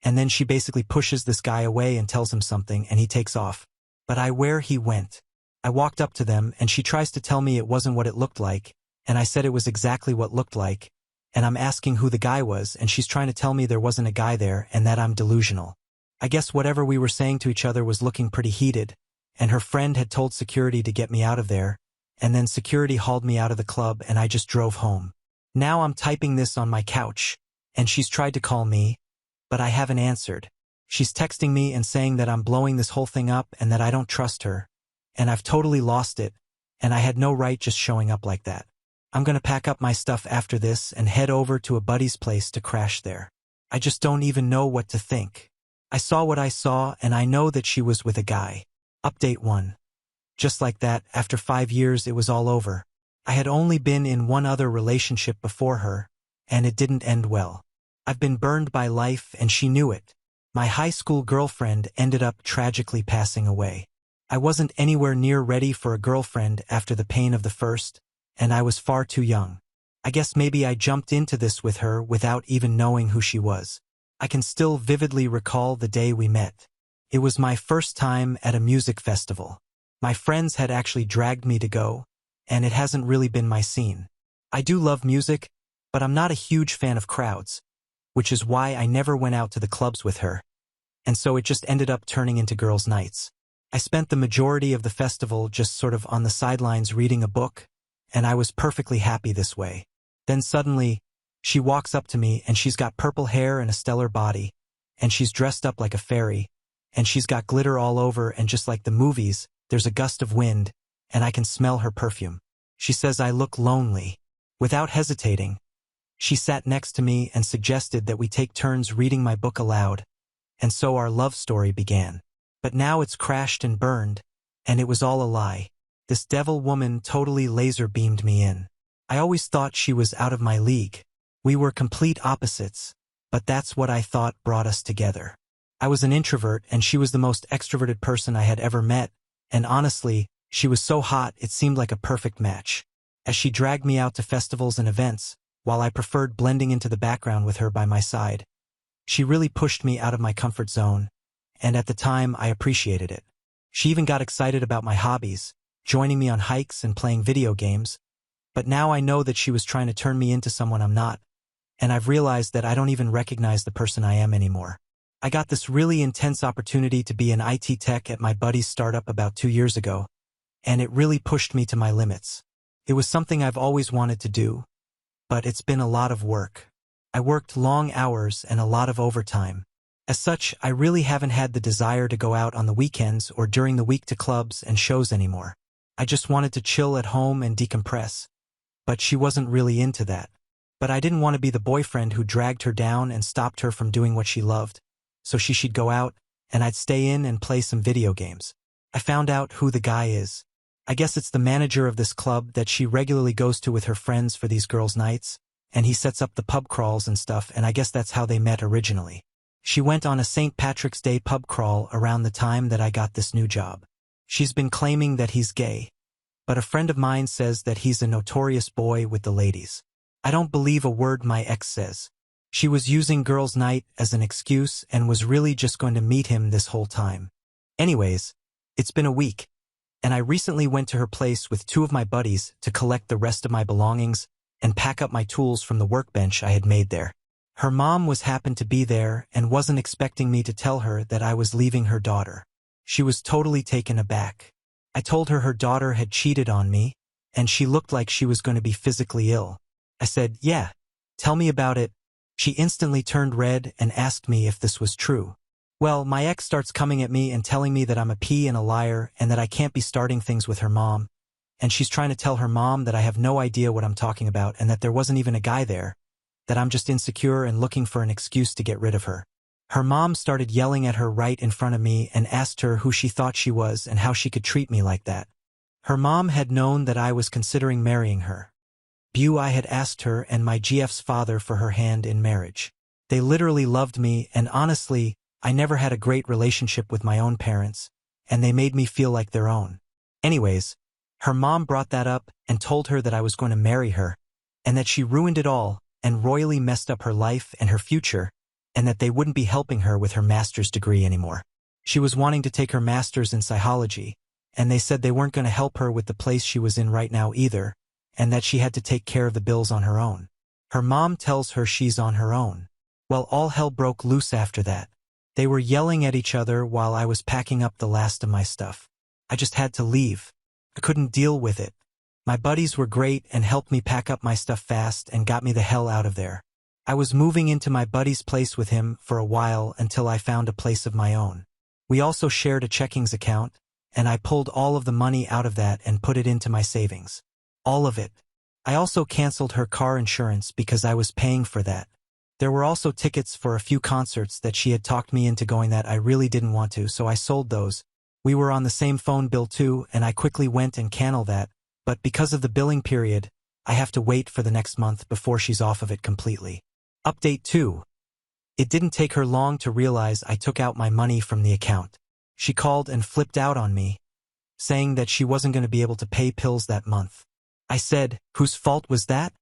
[SPEAKER 1] And then she basically pushes this guy away and tells him something, and he takes off. But where he went. I walked up to them, and she tries to tell me it wasn't what it looked like, and I said it was exactly what looked like, and I'm asking who the guy was, and she's trying to tell me there wasn't a guy there and that I'm delusional. I guess whatever we were saying to each other was looking pretty heated, and her friend had told security to get me out of there, and then security hauled me out of the club and I just drove home. Now I'm typing this on my couch, and she's tried to call me, but I haven't answered. She's texting me and saying that I'm blowing this whole thing up and that I don't trust her, and I've totally lost it, and I had no right just showing up like that. I'm gonna pack up my stuff after this and head over to a buddy's place to crash there. I just don't even know what to think. I saw what I saw, and I know that she was with a guy. Update 1. Just like that, after 5 years it was all over. I had only been in one other relationship before her, and it didn't end well. I've been burned by life, and she knew it. My high school girlfriend ended up tragically passing away. I wasn't anywhere near ready for a girlfriend after the pain of the first, and I was far too young. I guess maybe I jumped into this with her without even knowing who she was. I can still vividly recall the day we met. It was my first time at a music festival. My friends had actually dragged me to go, and it hasn't really been my scene. I do love music, but I'm not a huge fan of crowds, which is why I never went out to the clubs with her, and so it just ended up turning into girls' nights. I spent the majority of the festival just sort of on the sidelines reading a book, and I was perfectly happy this way. Then suddenly, she walks up to me and she's got purple hair and a stellar body, and she's dressed up like a fairy, and she's got glitter all over, and just like the movies, there's a gust of wind, and I can smell her perfume. She says I look lonely. Without hesitating, she sat next to me and suggested that we take turns reading my book aloud, and so our love story began. But now it's crashed and burned, and it was all a lie. This devil woman totally laser-beamed me in. I always thought she was out of my league. We were complete opposites, but that's what I thought brought us together. I was an introvert, and she was the most extroverted person I had ever met, and honestly, she was so hot it seemed like a perfect match. As she dragged me out to festivals and events, while I preferred blending into the background with her by my side, she really pushed me out of my comfort zone, and at the time I appreciated it. She even got excited about my hobbies, joining me on hikes and playing video games, but now I know that she was trying to turn me into someone I'm not, and I've realized that I don't even recognize the person I am anymore. I got this really intense opportunity to be an IT tech at my buddy's startup about 2 years ago, and it really pushed me to my limits. It was something I've always wanted to do, but it's been a lot of work. I worked long hours and a lot of overtime. As such, I really haven't had the desire to go out on the weekends or during the week to clubs and shows anymore. I just wanted to chill at home and decompress. But she wasn't really into that. But I didn't want to be the boyfriend who dragged her down and stopped her from doing what she loved, so she'd go out, and I'd stay in and play some video games. I found out who the guy is. I guess it's the manager of this club that she regularly goes to with her friends for these girls' nights, and he sets up the pub crawls and stuff, and I guess that's how they met originally. She went on a St. Patrick's Day pub crawl around the time that I got this new job. She's been claiming that he's gay, but a friend of mine says that he's a notorious boy with the ladies. I don't believe a word my ex says. She was using girls' night as an excuse and was really just going to meet him this whole time. Anyways, it's been a week, and I recently went to her place with 2 of my buddies to collect the rest of my belongings and pack up my tools from the workbench I had made there. Her mom happened to be there and wasn't expecting me to tell her that I was leaving her daughter. She was totally taken aback. I told her her daughter had cheated on me, and she looked like she was going to be physically ill. I said, "Yeah, tell me about it." She instantly turned red and asked me if this was true. Well, my ex starts coming at me and telling me that I'm a pea and a liar and that I can't be starting things with her mom, and she's trying to tell her mom that I have no idea what I'm talking about and that there wasn't even a guy there, that I'm just insecure and looking for an excuse to get rid of her. Her mom started yelling at her right in front of me and asked her who she thought she was and how she could treat me like that. Her mom had known that I was considering marrying her. I had asked her and my GF's father for her hand in marriage. They literally loved me, and honestly, I never had a great relationship with my own parents, and they made me feel like their own. Anyways, her mom brought that up and told her that I was going to marry her, and that she ruined it all and royally messed up her life and her future, and that they wouldn't be helping her with her master's degree anymore. She was wanting to take her master's in psychology, and they said they weren't going to help her with the place she was in right now either, and that she had to take care of the bills on her own. Her mom tells her she's on her own. Well, all hell broke loose after that. They were yelling at each other while I was packing up the last of my stuff. I just had to leave. I couldn't deal with it. My buddies were great and helped me pack up my stuff fast and got me the hell out of there. I was moving into my buddy's place with him for a while until I found a place of my own. We also shared a checkings account, and I pulled all of the money out of that and put it into my savings. All of it. I also canceled her car insurance because I was paying for that. There were also tickets for a few concerts that she had talked me into going that I really didn't want to, so I sold those. We were on the same phone bill too, and I quickly went and canceled that, but because of the billing period, I have to wait for the next month before she's off of it completely. Update 2. It didn't take her long to realize I took out my money from the account. She called and flipped out on me, saying that she wasn't going to be able to pay pills that month. I said, "Whose fault was that?"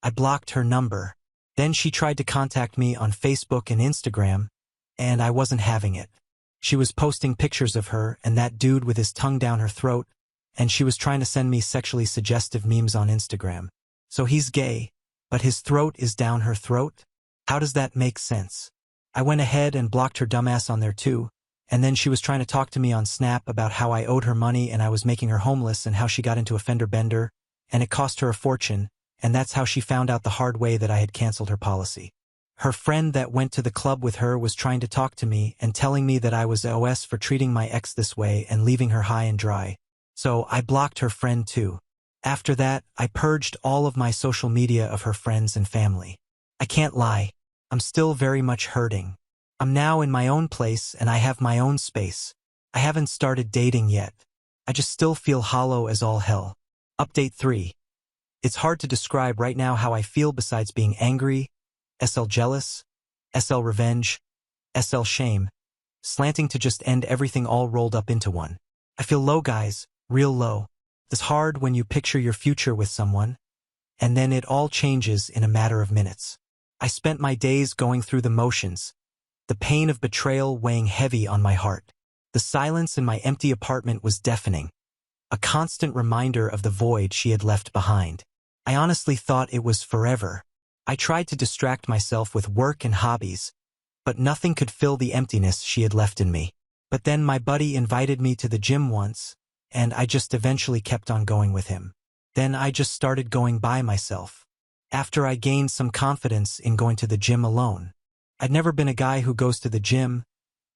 [SPEAKER 1] I blocked her number. Then she tried to contact me on Facebook and Instagram, and I wasn't having it. She was posting pictures of her and that dude with his tongue down her throat, and she was trying to send me sexually suggestive memes on Instagram. So he's gay, but his throat is down her throat? How does that make sense? I went ahead and blocked her dumbass on there too, and then she was trying to talk to me on Snap about how I owed her money and I was making her homeless and how she got into a fender bender, and it cost her a fortune, and that's how she found out the hard way that I had canceled her policy. Her friend that went to the club with her was trying to talk to me and telling me that I was OS for treating my ex this way and leaving her high and dry. So I blocked her friend too. After that, I purged all of my social media of her friends and family. I can't lie. I'm still very much hurting. I'm now in my own place and I have my own space. I haven't started dating yet. I just still feel hollow as all hell. Update 3. It's hard to describe right now how I feel besides being angry, SL jealous, SL revenge, SL shame, slanting to just end everything all rolled up into one. I feel low, guys, real low. It's hard when you picture your future with someone, and then it all changes in a matter of minutes. I spent my days going through the motions, the pain of betrayal weighing heavy on my heart. The silence in my empty apartment was deafening, a constant reminder of the void she had left behind. I honestly thought it was forever. I tried to distract myself with work and hobbies, but nothing could fill the emptiness she had left in me. But then my buddy invited me to the gym once, and I just eventually kept on going with him. Then I just started going by myself. After I gained some confidence in going to the gym alone. I'd never been a guy who goes to the gym,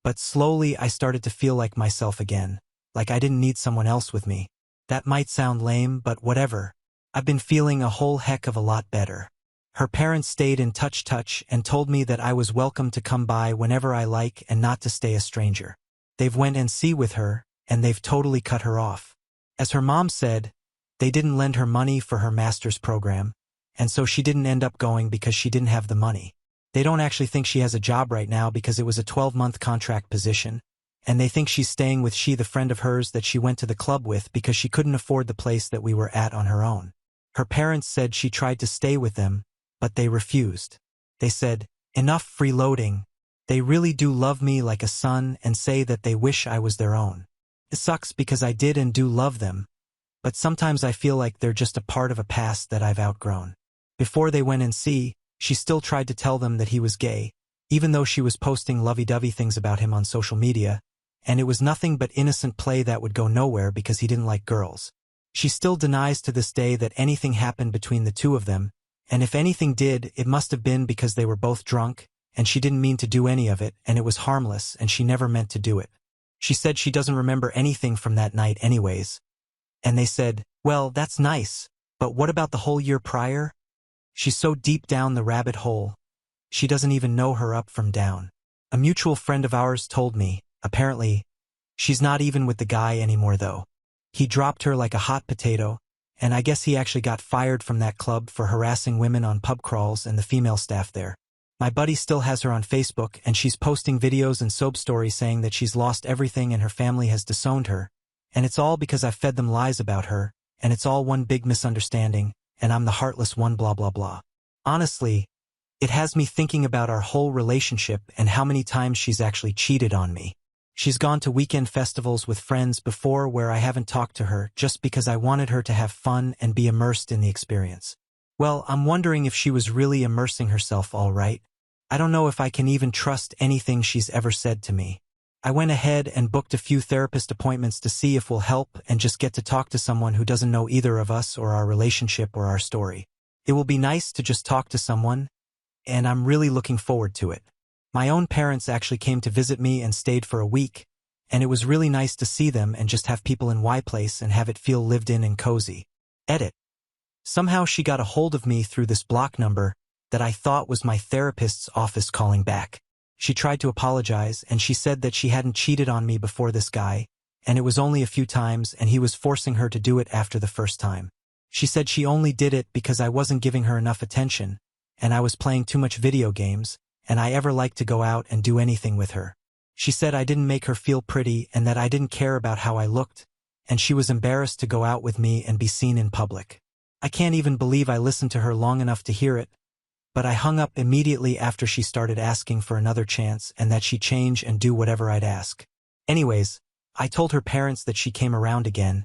[SPEAKER 1] but slowly I started to feel like myself again, like I didn't need someone else with me. That might sound lame, but whatever. I've been feeling a whole heck of a lot better. Her parents stayed in touch and told me that I was welcome to come by whenever I like and not to stay a stranger. They've went and see with her, and they've totally cut her off. As her mom said, they didn't lend her money for her master's program, and so she didn't end up going because she didn't have the money. They don't actually think she has a job right now because it was a 12-month contract position, and they think she's staying with the friend of hers that she went to the club with because she couldn't afford the place that we were at on her own. Her parents said she tried to stay with them, but they refused. They said, "Enough freeloading. They really do love me like a son and say that they wish I was their own." It sucks because I did and do love them, but sometimes I feel like they're just a part of a past that I've outgrown. Before they went and she still tried to tell them that he was gay, even though she was posting lovey-dovey things about him on social media, and it was nothing but innocent play that would go nowhere because he didn't like girls. She still denies to this day that anything happened between the two of them, and if anything did, it must have been because they were both drunk, and she didn't mean to do any of it, and it was harmless, and she never meant to do it. She said she doesn't remember anything from that night anyways. And they said, "Well, that's nice, but what about the whole year prior?" She's so deep down the rabbit hole, she doesn't even know her up from down. A mutual friend of ours told me, apparently, she's not even with the guy anymore though. He dropped her like a hot potato, and I guess he actually got fired from that club for harassing women on pub crawls and the female staff there. My buddy still has her on Facebook, and she's posting videos and sob stories saying that she's lost everything and her family has disowned her, and it's all because I've fed them lies about her, and it's all one big misunderstanding, and I'm the heartless one blah blah blah. Honestly, it has me thinking about our whole relationship and how many times she's actually cheated on me. She's gone to weekend festivals with friends before where I haven't talked to her just because I wanted her to have fun and be immersed in the experience. Well, I'm wondering if she was really immersing herself all right. I don't know if I can even trust anything she's ever said to me. I went ahead and booked a few therapist appointments to see if we'll help and just get to talk to someone who doesn't know either of us or our relationship or our story. It will be nice to just talk to someone, and I'm really looking forward to it. My own parents actually came to visit me and stayed for a week, and it was really nice to see them and just have people in Y Place and have it feel lived in and cozy. Edit. Somehow she got a hold of me through this block number that I thought was my therapist's office calling back. She tried to apologize, and she said that she hadn't cheated on me before this guy, and it was only a few times and he was forcing her to do it after the first time. She said she only did it because I wasn't giving her enough attention, and I was playing too much video games, and I ever liked to go out and do anything with her. She said I didn't make her feel pretty and that I didn't care about how I looked, and she was embarrassed to go out with me and be seen in public. I can't even believe I listened to her long enough to hear it, but I hung up immediately after she started asking for another chance and that she'd change and do whatever I'd ask. Anyways, I told her parents that she came around again,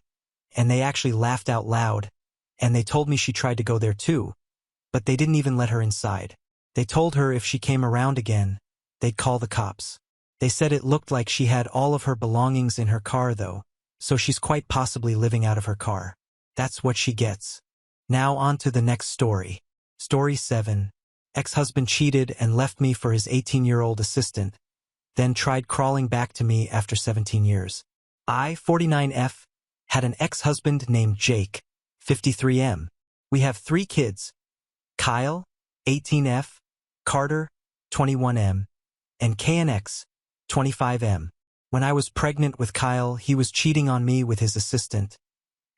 [SPEAKER 1] and they actually laughed out loud, and they told me she tried to go there too, but they didn't even let her inside. They told her if she came around again, they'd call the cops. They said it looked like she had all of her belongings in her car though, so she's quite possibly living out of her car. That's what she gets. Now on to the next story. Story 7. Ex-husband cheated and left me for his 18-year-old assistant, then tried crawling back to me after 17 years. I, 49F, had an ex-husband named Jake, 53M. We have 3 kids, Kyle, 18F, Carter, 21M, and KNX, 25M. When I was pregnant with Kyle, he was cheating on me with his assistant,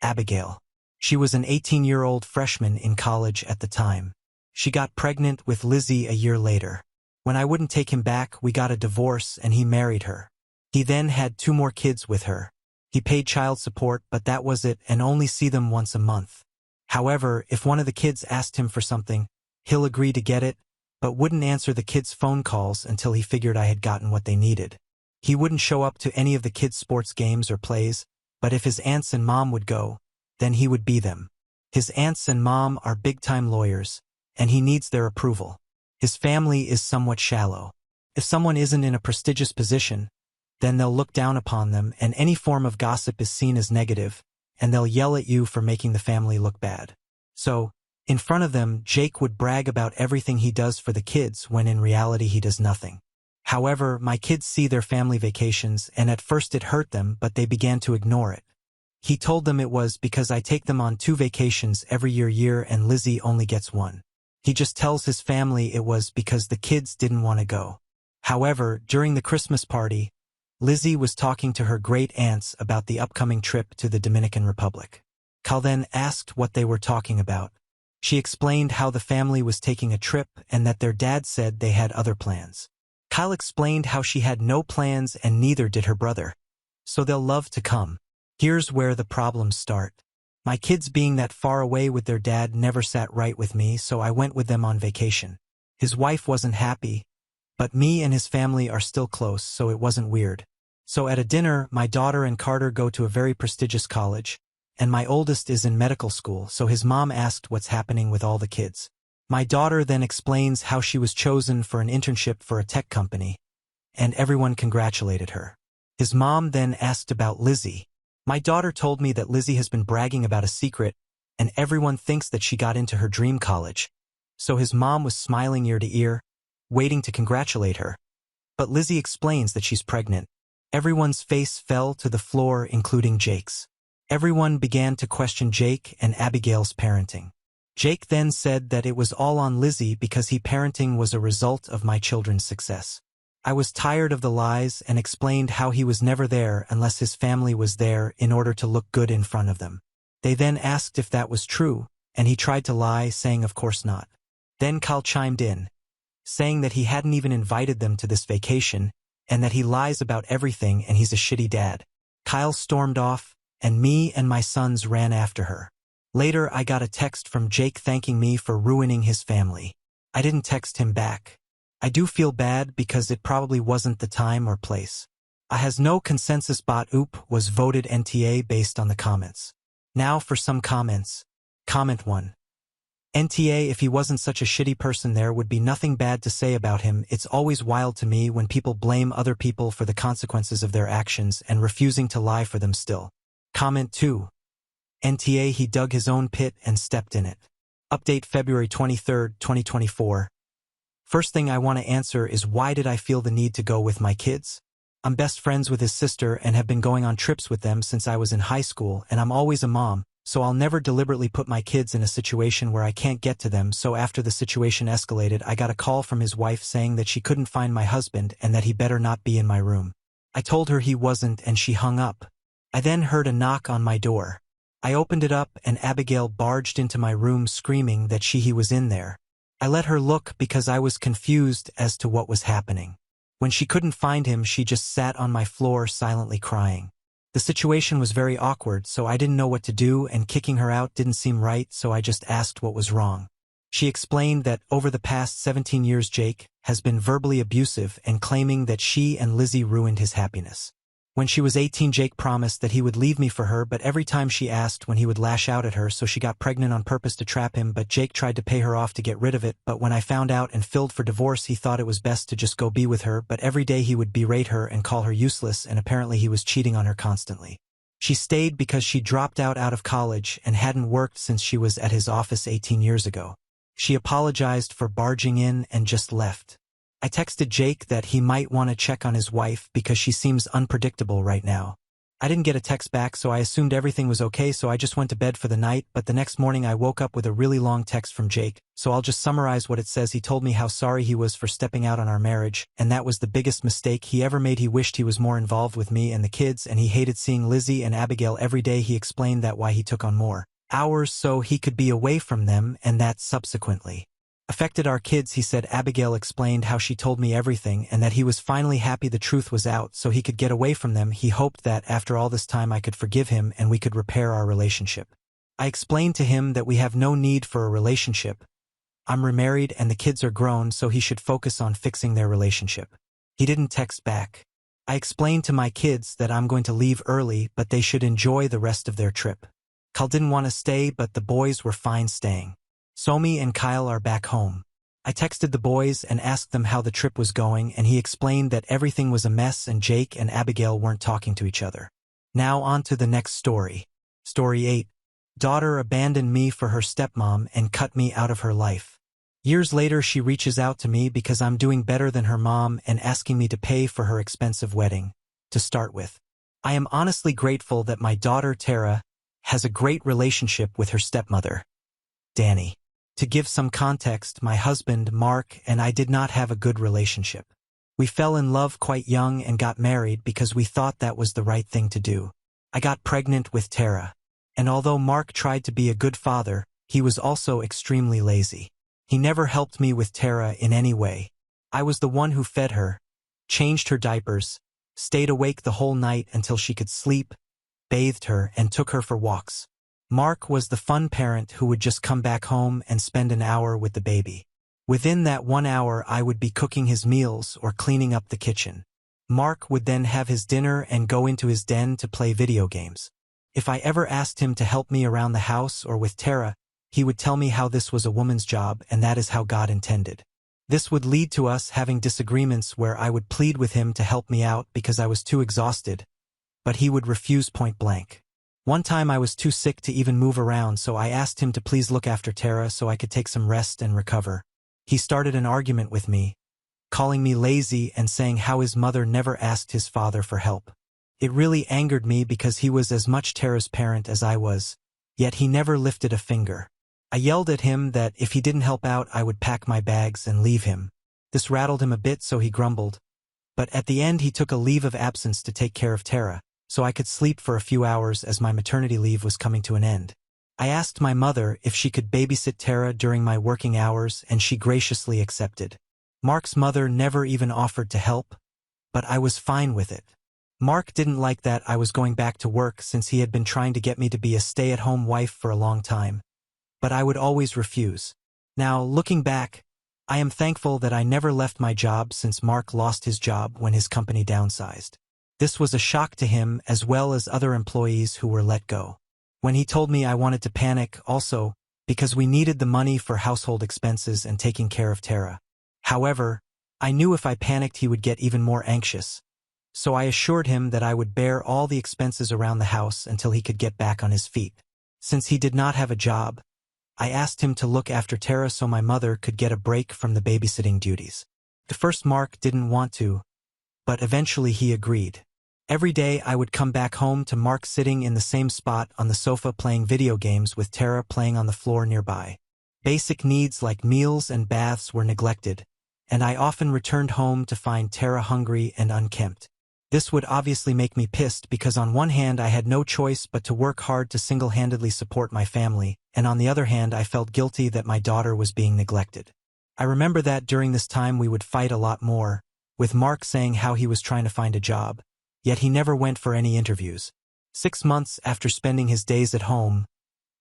[SPEAKER 1] Abigail. She was an 18-year-old freshman in college at the time. She got pregnant with Lizzie a year later. When I wouldn't take him back, we got a divorce and he married her. He then had 2 more kids with her. He paid child support, but that was it, and only see them once a month. However, if one of the kids asked him for something, he'll agree to get it, but wouldn't answer the kids' phone calls until he figured I had gotten what they needed. He wouldn't show up to any of the kids' sports games or plays, but if his aunts and mom would go, then he would be them. His aunts and mom are big-time lawyers, and he needs their approval. His family is somewhat shallow. If someone isn't in a prestigious position, Then they'll look down upon them, and any form of gossip is seen as negative, and they'll yell at you for making the family look bad. So, in front of them, Jake would brag about everything he does for the kids when in reality he does nothing. However, my kids see their family vacations, and at first it hurt them, but they began to ignore it. He told them it was because I take them on 2 vacations every year and Lizzie only gets 1. He just tells his family it was because the kids didn't want to go. However, during the Christmas party, Lizzie was talking to her great-aunts about the upcoming trip to the Dominican Republic. Kyle then asked what they were talking about. She explained how the family was taking a trip and that their dad said they had other plans. Kyle explained how she had no plans and neither did her brother. So they'll love to come. Here's where the problems start. My kids being that far away with their dad never sat right with me, so I went with them on vacation. His wife wasn't happy, but me and his family are still close, so it wasn't weird. So at a dinner, my daughter and Carter go to a very prestigious college, and my oldest is in medical school, so his mom asked what's happening with all the kids. My daughter then explains how she was chosen for an internship for a tech company, and everyone congratulated her. His mom then asked about Lizzie. My daughter told me that Lizzie has been bragging about a secret, and everyone thinks that she got into her dream college. So his mom was smiling ear to ear, waiting to congratulate her. But Lizzie explains that she's pregnant. Everyone's face fell to the floor, including Jake's. Everyone began to question Jake and Abigail's parenting. Jake then said that it was all on Lizzie because parenting was a result of my children's success. I was tired of the lies and explained how he was never there unless his family was there in order to look good in front of them. They then asked if that was true, and he tried to lie, saying of course not. Then Kyle chimed in, saying that he hadn't even invited them to this vacation, and that he lies about everything and he's a shitty dad. Kyle stormed off, and me and my sons ran after her. Later I got a text from Jake thanking me for ruining his family. I didn't text him back. I do feel bad because it probably wasn't the time or place. I has no consensus bot was voted NTA based on the comments. Now for some comments. Comment 1. NTA, if he wasn't such a shitty person there would be nothing bad to say about him. It's always wild to me when people blame other people for the consequences of their actions and refusing to lie for them still. Comment 2. NTA, he dug his own pit and stepped in it. Update February 23, 2024. First thing I want to answer is why did I feel the need to go with my kids? I'm best friends with his sister and have been going on trips with them since I was in high school, and I'm always a mom, so I'll never deliberately put my kids in a situation where I can't get to them. So after the situation escalated, I got a call from his wife saying that she couldn't find my husband and that he better not be in my room. I told her he wasn't and she hung up. I then heard a knock on my door. I opened it up and Abigail barged into my room screaming that he was in there. I let her look because I was confused as to what was happening. When she couldn't find him, she just sat on my floor silently crying. The situation was very awkward, so I didn't know what to do, and kicking her out didn't seem right, so I just asked what was wrong. She explained that over the past 17 years Jake has been verbally abusive and claiming that she and Lizzie ruined his happiness. When she was 18, Jake promised that he would leave me for her, but every time she asked when he would lash out at her, so she got pregnant on purpose to trap him, but Jake tried to pay her off to get rid of it, but when I found out and filed for divorce, he thought it was best to just go be with her, but every day he would berate her and call her useless, and apparently he was cheating on her constantly. She stayed because she dropped out of college and hadn't worked since she was at his office 18 years ago. She apologized for barging in and just left. I texted Jake that he might want to check on his wife because she seems unpredictable right now. I didn't get a text back, so I assumed everything was okay, so I just went to bed for the night, but the next morning I woke up with a really long text from Jake, so I'll just summarize what it says. He told me how sorry he was for stepping out on our marriage, and that was the biggest mistake he ever made. He wished he was more involved with me and the kids, and he hated seeing Lizzie and Abigail every day. He explained that why he took on more hours so he could be away from them, and that subsequently affected our kids. He said Abigail explained how she told me everything and that he was finally happy the truth was out so he could get away from them. He hoped that after all this time I could forgive him and we could repair our relationship. I explained to him that we have no need for a relationship. I'm remarried and the kids are grown, so he should focus on fixing their relationship. He didn't text back. I explained to my kids that I'm going to leave early, but they should enjoy the rest of their trip. Kyle didn't want to stay, but the boys were fine staying. Somi and Kyle are back home. I texted the boys and asked them how the trip was going, and he explained that everything was a mess and Jake and Abigail weren't talking to each other. Now on to the next story. Story 8. Daughter abandoned me for her stepmom and cut me out of her life. Years later, she reaches out to me because I'm doing better than her mom and asking me to pay for her expensive wedding. To start with, I am honestly grateful that my daughter Tara has a great relationship with her stepmother, Danny. To give some context, my husband, Mark, and I did not have a good relationship. We fell in love quite young and got married because we thought that was the right thing to do. I got pregnant with Tara, and although Mark tried to be a good father, he was also extremely lazy. He never helped me with Tara in any way. I was the one who fed her, changed her diapers, stayed awake the whole night until she could sleep, bathed her, and took her for walks. Mark was the fun parent who would just come back home and spend an hour with the baby. Within that 1 hour, I would be cooking his meals or cleaning up the kitchen. Mark would then have his dinner and go into his den to play video games. If I ever asked him to help me around the house or with Tara, he would tell me how this was a woman's job and that is how God intended. This would lead to us having disagreements where I would plead with him to help me out because I was too exhausted, but he would refuse point blank. One time I was too sick to even move around, so I asked him to please look after Tara so I could take some rest and recover. He started an argument with me, calling me lazy and saying how his mother never asked his father for help. It really angered me because he was as much Tara's parent as I was, yet he never lifted a finger. I yelled at him that if he didn't help out, I would pack my bags and leave him. This rattled him a bit, so he grumbled. But at the end, he took a leave of absence to take care of Tara, so I could sleep for a few hours as my maternity leave was coming to an end. I asked my mother if she could babysit Tara during my working hours, and she graciously accepted. Mark's mother never even offered to help, but I was fine with it. Mark didn't like that I was going back to work since he had been trying to get me to be a stay-at-home wife for a long time, but I would always refuse. Now, looking back, I am thankful that I never left my job since Mark lost his job when his company downsized. This was a shock to him as well as other employees who were let go. When he told me, I wanted to panic also because we needed the money for household expenses and taking care of Tara. However, I knew if I panicked he would get even more anxious, so I assured him that I would bear all the expenses around the house until he could get back on his feet. Since he did not have a job, I asked him to look after Tara so my mother could get a break from the babysitting duties. At first Mark didn't want to, but eventually he agreed. Every day I would come back home to Mark sitting in the same spot on the sofa playing video games with Tara playing on the floor nearby. Basic needs like meals and baths were neglected, and I often returned home to find Tara hungry and unkempt. This would obviously make me pissed because on one hand I had no choice but to work hard to single-handedly support my family, and on the other hand I felt guilty that my daughter was being neglected. I remember that during this time we would fight a lot more, with Mark saying how he was trying to find a job, yet he never went for any interviews. 6 months after spending his days at home,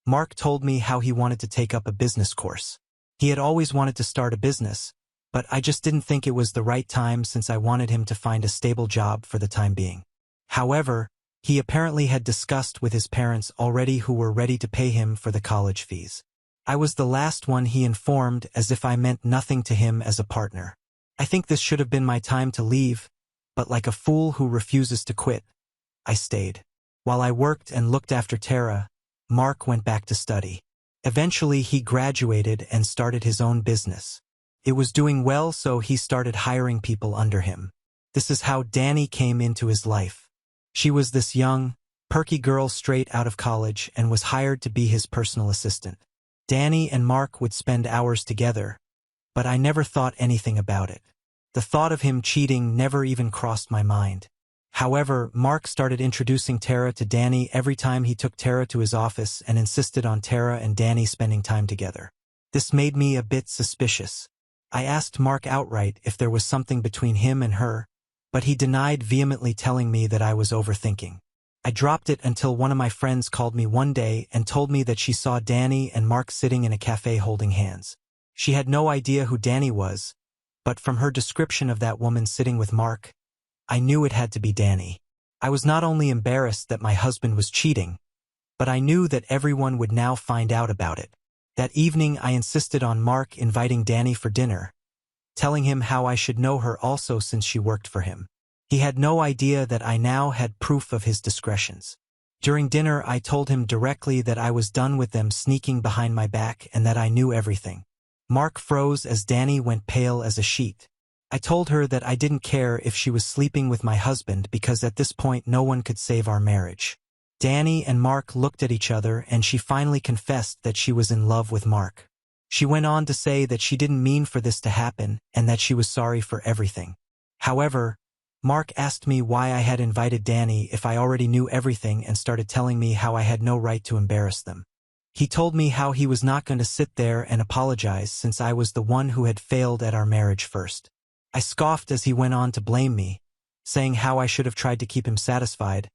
[SPEAKER 1] Mark told me how he wanted to take up a business course. He had always wanted to start a business, but I just didn't think it was the right time since I wanted him to find a stable job for the time being. However, he apparently had discussed with his parents already who were ready to pay him for the college fees. I was the last one he informed as if I meant nothing to him as a partner. I think this should have been my time to leave, but like a fool who refuses to quit, I stayed. While I worked and looked after Tara, Mark went back to study. Eventually he graduated and started his own business. It was doing well, so he started hiring people under him. This is how Danny came into his life. She was this young, perky girl straight out of college and was hired to be his personal assistant. Danny and Mark would spend hours together, but I never thought anything about it. The thought of him cheating never even crossed my mind. However, Mark started introducing Tara to Danny every time he took Tara to his office and insisted on Tara and Danny spending time together. This made me a bit suspicious. I asked Mark outright if there was something between him and her, but he denied, vehemently telling me that I was overthinking. I dropped it until one of my friends called me one day and told me that she saw Danny and Mark sitting in a cafe holding hands. She had no idea who Danny was, but from her description of that woman sitting with Mark, I knew it had to be Danny. I was not only embarrassed that my husband was cheating, but I knew that everyone would now find out about it. That evening I insisted on Mark inviting Danny for dinner, telling him how I should know her also since she worked for him. He had no idea that I now had proof of his discretions. During dinner I told him directly that I was done with them sneaking behind my back and that I knew everything. Mark froze as Danny went pale as a sheet. I told her that I didn't care if she was sleeping with my husband because at this point no one could save our marriage. Danny and Mark looked at each other and she finally confessed that she was in love with Mark. She went on to say that she didn't mean for this to happen and that she was sorry for everything. However, Mark asked me why I had invited Danny if I already knew everything and started telling me how I had no right to embarrass them. He told me how he was not going to sit there and apologize since I was the one who had failed at our marriage first. I scoffed as he went on to blame me, saying how I should have tried to keep him satisfied,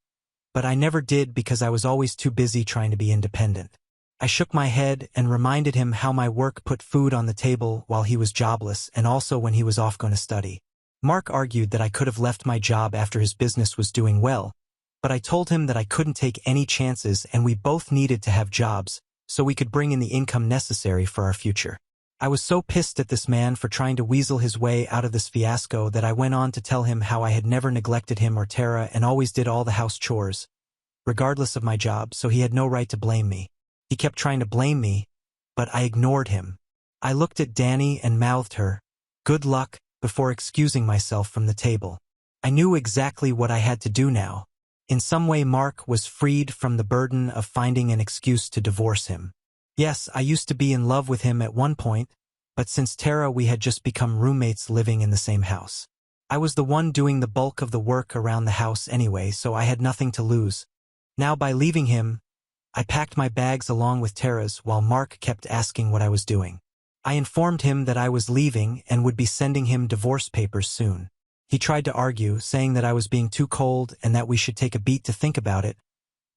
[SPEAKER 1] but I never did because I was always too busy trying to be independent. I shook my head and reminded him how my work put food on the table while he was jobless and also when he was off going to study. Mark argued that I could have left my job after his business was doing well, but I told him that I couldn't take any chances and we both needed to have jobs so we could bring in the income necessary for our future. I was so pissed at this man for trying to weasel his way out of this fiasco that I went on to tell him how I had never neglected him or Tara and always did all the house chores, regardless of my job, so he had no right to blame me. He kept trying to blame me, but I ignored him. I looked at Danny and mouthed her, "Good luck," before excusing myself from the table. I knew exactly what I had to do now. In some way Mark was freed from the burden of finding an excuse to divorce him. Yes, I used to be in love with him at one point, but since Tara we had just become roommates living in the same house. I was the one doing the bulk of the work around the house anyway, so I had nothing to lose. Now by leaving him, I packed my bags along with Tara's while Mark kept asking what I was doing. I informed him that I was leaving and would be sending him divorce papers soon. He tried to argue, saying that I was being too cold and that we should take a beat to think about it,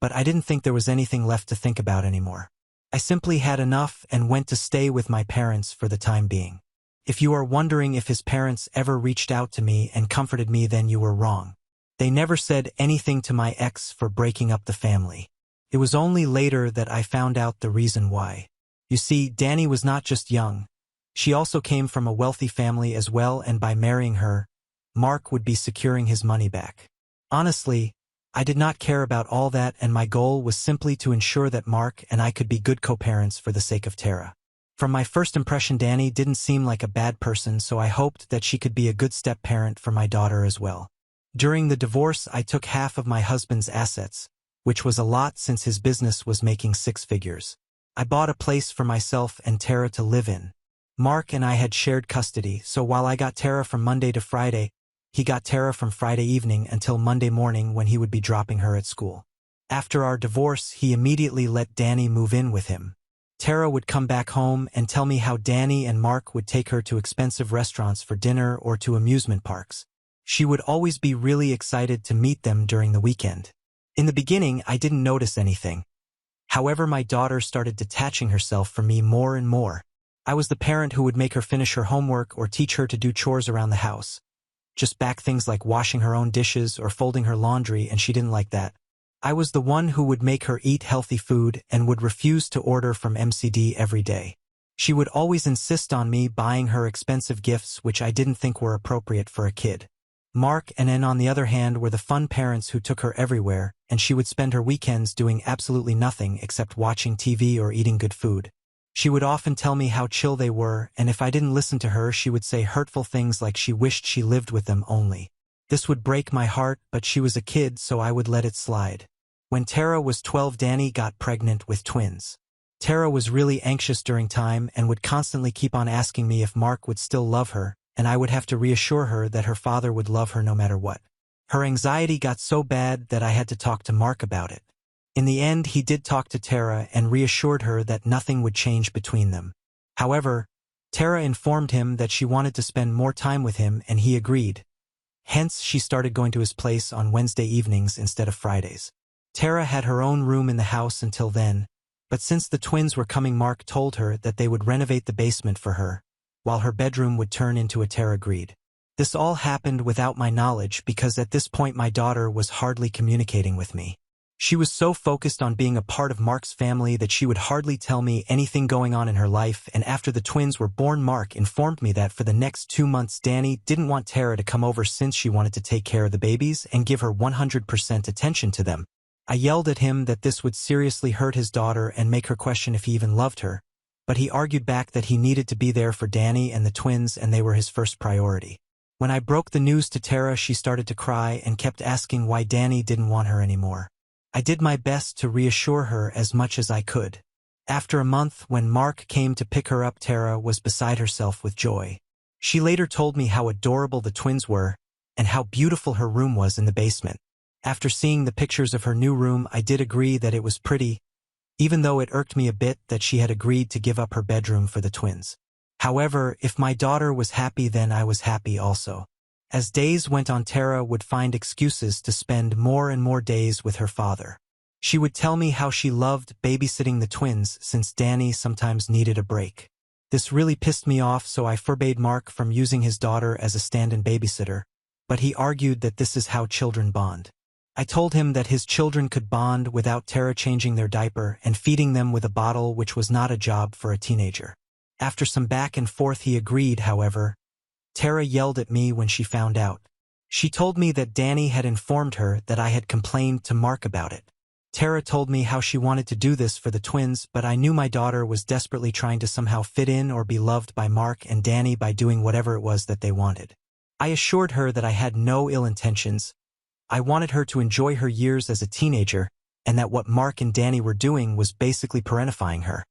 [SPEAKER 1] but I didn't think there was anything left to think about anymore. I simply had enough and went to stay with my parents for the time being. If you are wondering if his parents ever reached out to me and comforted me, then you were wrong. They never said anything to my ex for breaking up the family. It was only later that I found out the reason why. You see, Danny was not just young. She also came from a wealthy family as well, and by marrying her, Mark would be securing his money back. Honestly, I did not care about all that, and my goal was simply to ensure that Mark and I could be good co-parents for the sake of Tara. From my first impression, Danny didn't seem like a bad person, so I hoped that she could be a good step-parent for my daughter as well. During the divorce, I took half of my husband's assets, which was a lot since his business was making 6 figures. I bought a place for myself and Tara to live in. Mark and I had shared custody, so while I got Tara from Monday to Friday, he got Tara from Friday evening until Monday morning when he would be dropping her at school. After our divorce, he immediately let Danny move in with him. Tara would come back home and tell me how Danny and Mark would take her to expensive restaurants for dinner or to amusement parks. She would always be really excited to meet them during the weekend. In the beginning, I didn't notice anything. However, my daughter started detaching herself from me more and more. I was the parent who would make her finish her homework or teach her to do chores around the house. Just back things like washing her own dishes or folding her laundry, and she didn't like that. I was the one who would make her eat healthy food and would refuse to order from MCD every day. She would always insist on me buying her expensive gifts, which I didn't think were appropriate for a kid. Mark and Ann, on the other hand, were the fun parents who took her everywhere, and she would spend her weekends doing absolutely nothing except watching TV or eating good food. She would often tell me how chill they were, and if I didn't listen to her, she would say hurtful things like she wished she lived with them only. This would break my heart, but she was a kid, so I would let it slide. When Tara was 12, Danny got pregnant with twins. Tara was really anxious during time and would constantly keep on asking me if Mark would still love her, and I would have to reassure her that her father would love her no matter what. Her anxiety got so bad that I had to talk to Mark about it. In the end, he did talk to Tara and reassured her that nothing would change between them. However, Tara informed him that she wanted to spend more time with him, and he agreed. Hence, she started going to his place on Wednesday evenings instead of Fridays. Tara had her own room in the house until then, but since the twins were coming, Mark told her that they would renovate the basement for her, while her bedroom would turn into a Tara agreed. This all happened without my knowledge because at this point my daughter was hardly communicating with me. She was so focused on being a part of Mark's family that she would hardly tell me anything going on in her life, and after the twins were born, Mark informed me that for the next 2 months Danny didn't want Tara to come over since she wanted to take care of the babies and give her 100% attention to them. I yelled at him that this would seriously hurt his daughter and make her question if he even loved her, but he argued back that he needed to be there for Danny and the twins and they were his first priority. When I broke the news to Tara, she started to cry and kept asking why Danny didn't want her anymore. I did my best to reassure her as much as I could. After a month, when Mark came to pick her up, Tara was beside herself with joy. She later told me how adorable the twins were and how beautiful her room was in the basement. After seeing the pictures of her new room, I did agree that it was pretty, even though it irked me a bit that she had agreed to give up her bedroom for the twins. However, if my daughter was happy, then I was happy also. As days went on, Tara would find excuses to spend more and more days with her father. She would tell me how she loved babysitting the twins since Danny sometimes needed a break. This really pissed me off, so I forbade Mark from using his daughter as a stand-in babysitter, but he argued that this is how children bond. I told him that his children could bond without Tara changing their diaper and feeding them with a bottle, which was not a job for a teenager. After some back and forth, he agreed. However, Tara yelled at me when she found out. She told me that Danny had informed her that I had complained to Mark about it. Tara told me how she wanted to do this for the twins, but I knew my daughter was desperately trying to somehow fit in or be loved by Mark and Danny by doing whatever it was that they wanted. I assured her that I had no ill intentions. I wanted her to enjoy her years as a teenager, and that what Mark and Danny were doing was basically parentifying her.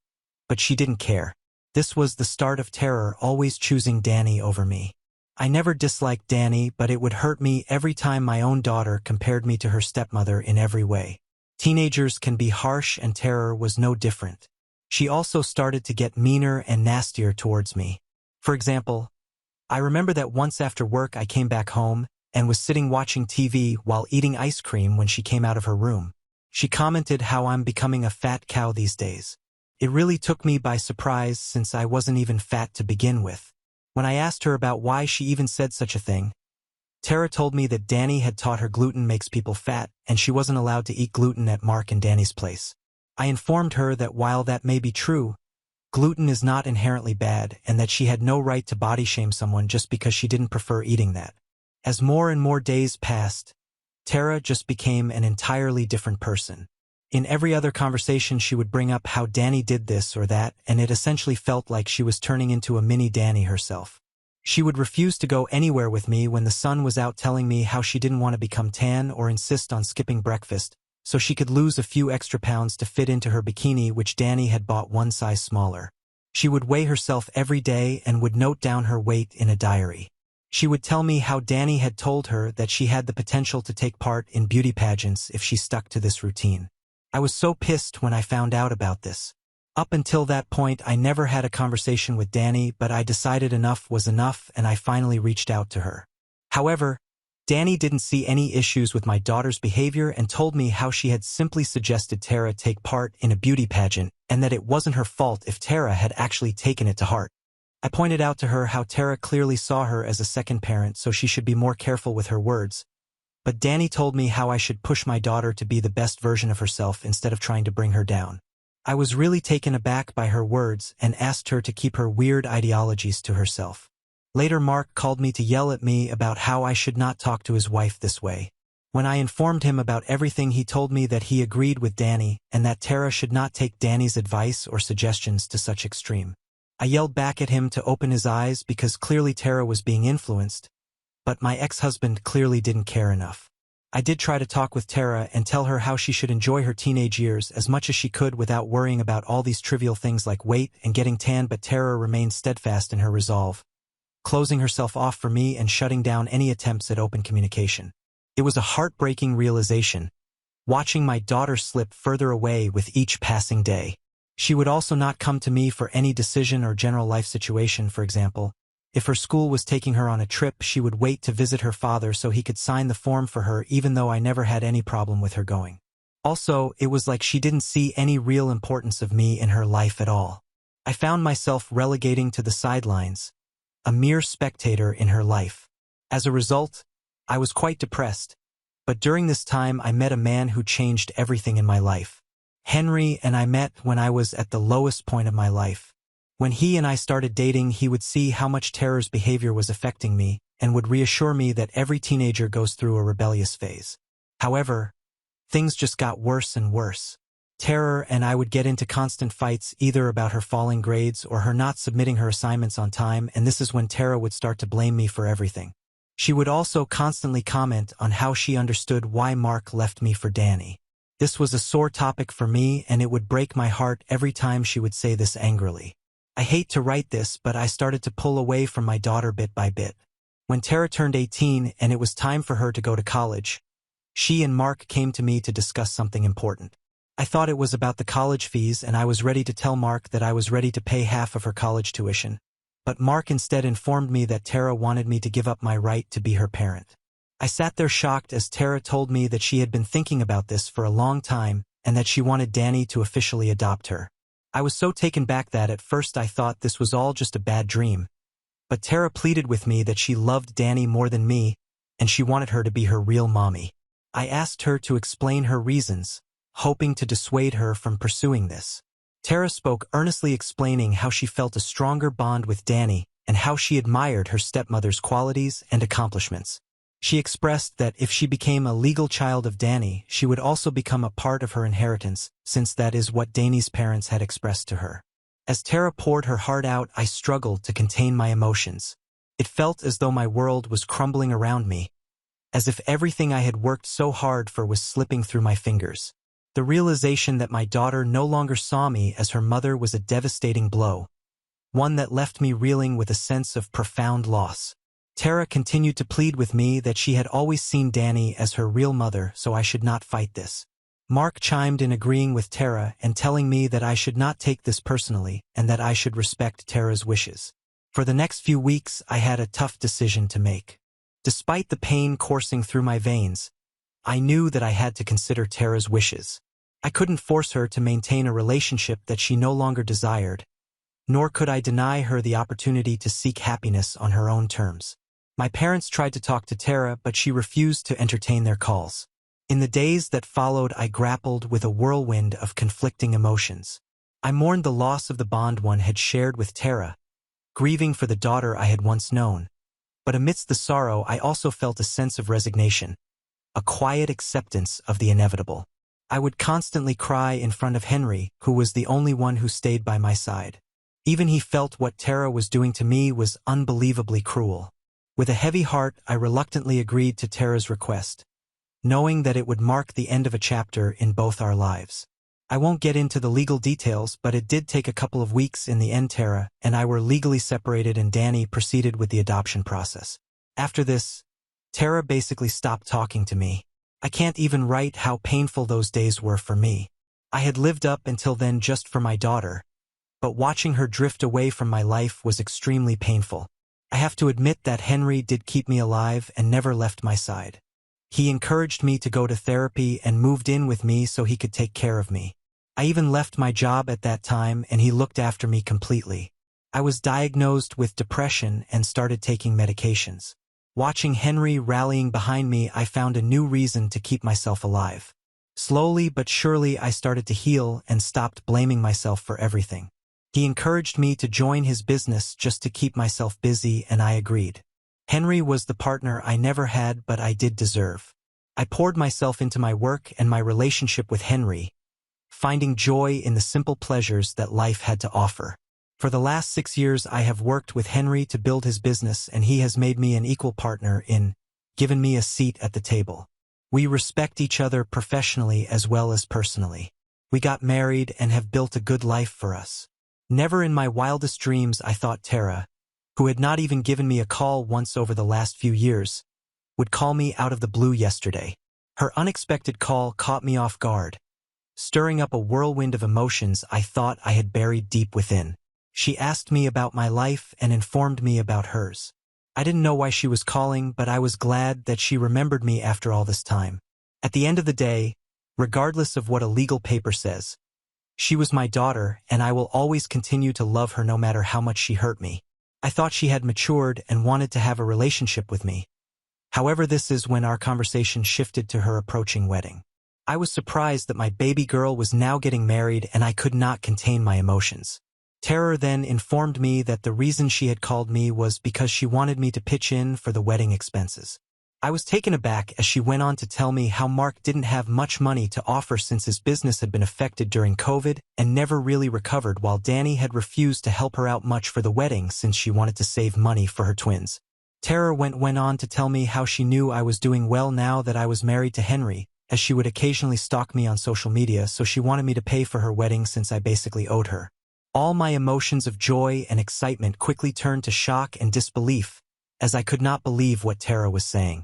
[SPEAKER 1] But she didn't care. This was the start of Tara always choosing Danny over me. I never disliked Danny, but it would hurt me every time my own daughter compared me to her stepmother in every way. Teenagers can be harsh, and Tara was no different. She also started to get meaner and nastier towards me. For example, I remember that once after work I came back home and was sitting watching TV while eating ice cream when she came out of her room. She commented how I'm becoming a fat cow these days. It really took me by surprise since I wasn't even fat to begin with. When I asked her about why she even said such a thing, Tara told me that Danny had taught her gluten makes people fat and she wasn't allowed to eat gluten at Mark and Danny's place. I informed her that while that may be true, gluten is not inherently bad and that she had no right to body shame someone just because she didn't prefer eating that. As more and more days passed, Tara just became an entirely different person. In every other conversation she would bring up how Danny did this or that, and it essentially felt like she was turning into a mini Danny herself. She would refuse to go anywhere with me when the sun was out, telling me how she didn't want to become tan or insist on skipping breakfast so she could lose a few extra pounds to fit into her bikini, which Danny had bought one size smaller. She would weigh herself every day and would note down her weight in a diary. She would tell me how Danny had told her that she had the potential to take part in beauty pageants if she stuck to this routine. I was so pissed when I found out about this. Up until that point, I never had a conversation with Danny, but I decided enough was enough and I finally reached out to her. However, Danny didn't see any issues with my daughter's behavior and told me how she had simply suggested Tara take part in a beauty pageant and that it wasn't her fault if Tara had actually taken it to heart. I pointed out to her how Tara clearly saw her as a second parent, so she should be more careful with her words. But Danny told me how I should push my daughter to be the best version of herself instead of trying to bring her down. I was really taken aback by her words and asked her to keep her weird ideologies to herself. Later, Mark called me to yell at me about how I should not talk to his wife this way. When I informed him about everything, he told me that he agreed with Danny and that Tara should not take Danny's advice or suggestions to such extreme. I yelled back at him to open his eyes because clearly Tara was being influenced, but my ex-husband clearly didn't care enough. I did try to talk with Tara and tell her how she should enjoy her teenage years as much as she could without worrying about all these trivial things like weight and getting tan, but Tara remained steadfast in her resolve, closing herself off for me and shutting down any attempts at open communication. It was a heartbreaking realization, watching my daughter slip further away with each passing day. She would also not come to me for any decision or general life situation. For example, if her school was taking her on a trip, she would wait to visit her father so he could sign the form for her, even though I never had any problem with her going. Also, it was like she didn't see any real importance of me in her life at all. I found myself relegating to the sidelines, a mere spectator in her life. As a result, I was quite depressed, But during this time I met a man who changed everything in my life. Henry and I met when I was at the lowest point of my life. When he and I started dating, he would see how much Tara's behavior was affecting me and would reassure me that every teenager goes through a rebellious phase. However, things just got worse and worse. Tara and I would get into constant fights, either about her falling grades or her not submitting her assignments on time, and this is when Tara would start to blame me for everything. She would also constantly comment on how she understood why Mark left me for Danny. This was a sore topic for me, and it would break my heart every time she would say this angrily. I hate to write this, but I started to pull away from my daughter bit by bit. When Tara turned 18 and it was time for her to go to college, she and Mark came to me to discuss something important. I thought it was about the college fees, and I was ready to tell Mark that I was ready to pay half of her college tuition. But Mark instead informed me that Tara wanted me to give up my right to be her parent. I sat there shocked as Tara told me that she had been thinking about this for a long time and that she wanted Danny to officially adopt her. I was so taken back that at first I thought this was all just a bad dream. But Tara pleaded with me that she loved Danny more than me and she wanted her to be her real mommy. I asked her to explain her reasons, hoping to dissuade her from pursuing this. Tara spoke earnestly, explaining how she felt a stronger bond with Danny and how she admired her stepmother's qualities and accomplishments. She expressed that if she became a legal child of Danny, she would also become a part of her inheritance, since that is what Danny's parents had expressed to her. As Tara poured her heart out, I struggled to contain my emotions. It felt as though my world was crumbling around me, as if everything I had worked so hard for was slipping through my fingers. The realization that my daughter no longer saw me as her mother was a devastating blow, one that left me reeling with a sense of profound loss. Tara continued to plead with me that she had always seen Danny as her real mother, so I should not fight this. Mark chimed in, agreeing with Tara and telling me that I should not take this personally and that I should respect Tara's wishes. For the next few weeks, I had a tough decision to make. Despite the pain coursing through my veins, I knew that I had to consider Tara's wishes. I couldn't force her to maintain a relationship that she no longer desired, nor could I deny her the opportunity to seek happiness on her own terms. My parents tried to talk to Tara, but she refused to entertain their calls. In the days that followed, I grappled with a whirlwind of conflicting emotions. I mourned the loss of the bond one had shared with Tara, grieving for the daughter I had once known. But amidst the sorrow, I also felt a sense of resignation, a quiet acceptance of the inevitable. I would constantly cry in front of Henry, who was the only one who stayed by my side. Even he felt what Tara was doing to me was unbelievably cruel. With a heavy heart, I reluctantly agreed to Tara's request, knowing that it would mark the end of a chapter in both our lives. I won't get into the legal details, but it did take a couple of weeks. In the end, Tara and I were legally separated, and Danny proceeded with the adoption process. After this, Tara basically stopped talking to me. I can't even write how painful those days were for me. I had lived up until then just for my daughter, but watching her drift away from my life was extremely painful. I have to admit that Henry did keep me alive and never left my side. He encouraged me to go to therapy and moved in with me so he could take care of me. I even left my job at that time, and he looked after me completely. I was diagnosed with depression and started taking medications. Watching Henry rallying behind me, I found a new reason to keep myself alive. Slowly but surely, I started to heal and stopped blaming myself for everything. He encouraged me to join his business just to keep myself busy, and I agreed. Henry was the partner I never had, but I did deserve. I poured myself into my work and my relationship with Henry, finding joy in the simple pleasures that life had to offer. For the last 6 years, I have worked with Henry to build his business, and he has made me an equal partner given me a seat at the table. We respect each other professionally as well as personally. We got married and have built a good life for us. Never in my wildest dreams I thought Tara, who had not even given me a call once over the last few years, would call me out of the blue yesterday. Her unexpected call caught me off guard, stirring up a whirlwind of emotions I thought I had buried deep within. She asked me about my life and informed me about hers. I didn't know why she was calling, but I was glad that she remembered me after all this time. At the end of the day, regardless of what a legal paper says, she was my daughter, and I will always continue to love her no matter how much she hurt me. I thought she had matured and wanted to have a relationship with me. However, this is when our conversation shifted to her approaching wedding. I was surprised that my baby girl was now getting married and I could not contain my emotions. Tara then informed me that the reason she had called me was because she wanted me to pitch in for the wedding expenses. I was taken aback as she went on to tell me how Mark didn't have much money to offer since his business had been affected during COVID and never really recovered, while Danny had refused to help her out much for the wedding since she wanted to save money for her twins. Tara went on to tell me how she knew I was doing well now that I was married to Henry, as she would occasionally stalk me on social media, so she wanted me to pay for her wedding since I basically owed her. All my emotions of joy and excitement quickly turned to shock and disbelief, as I could not believe what Tara was saying.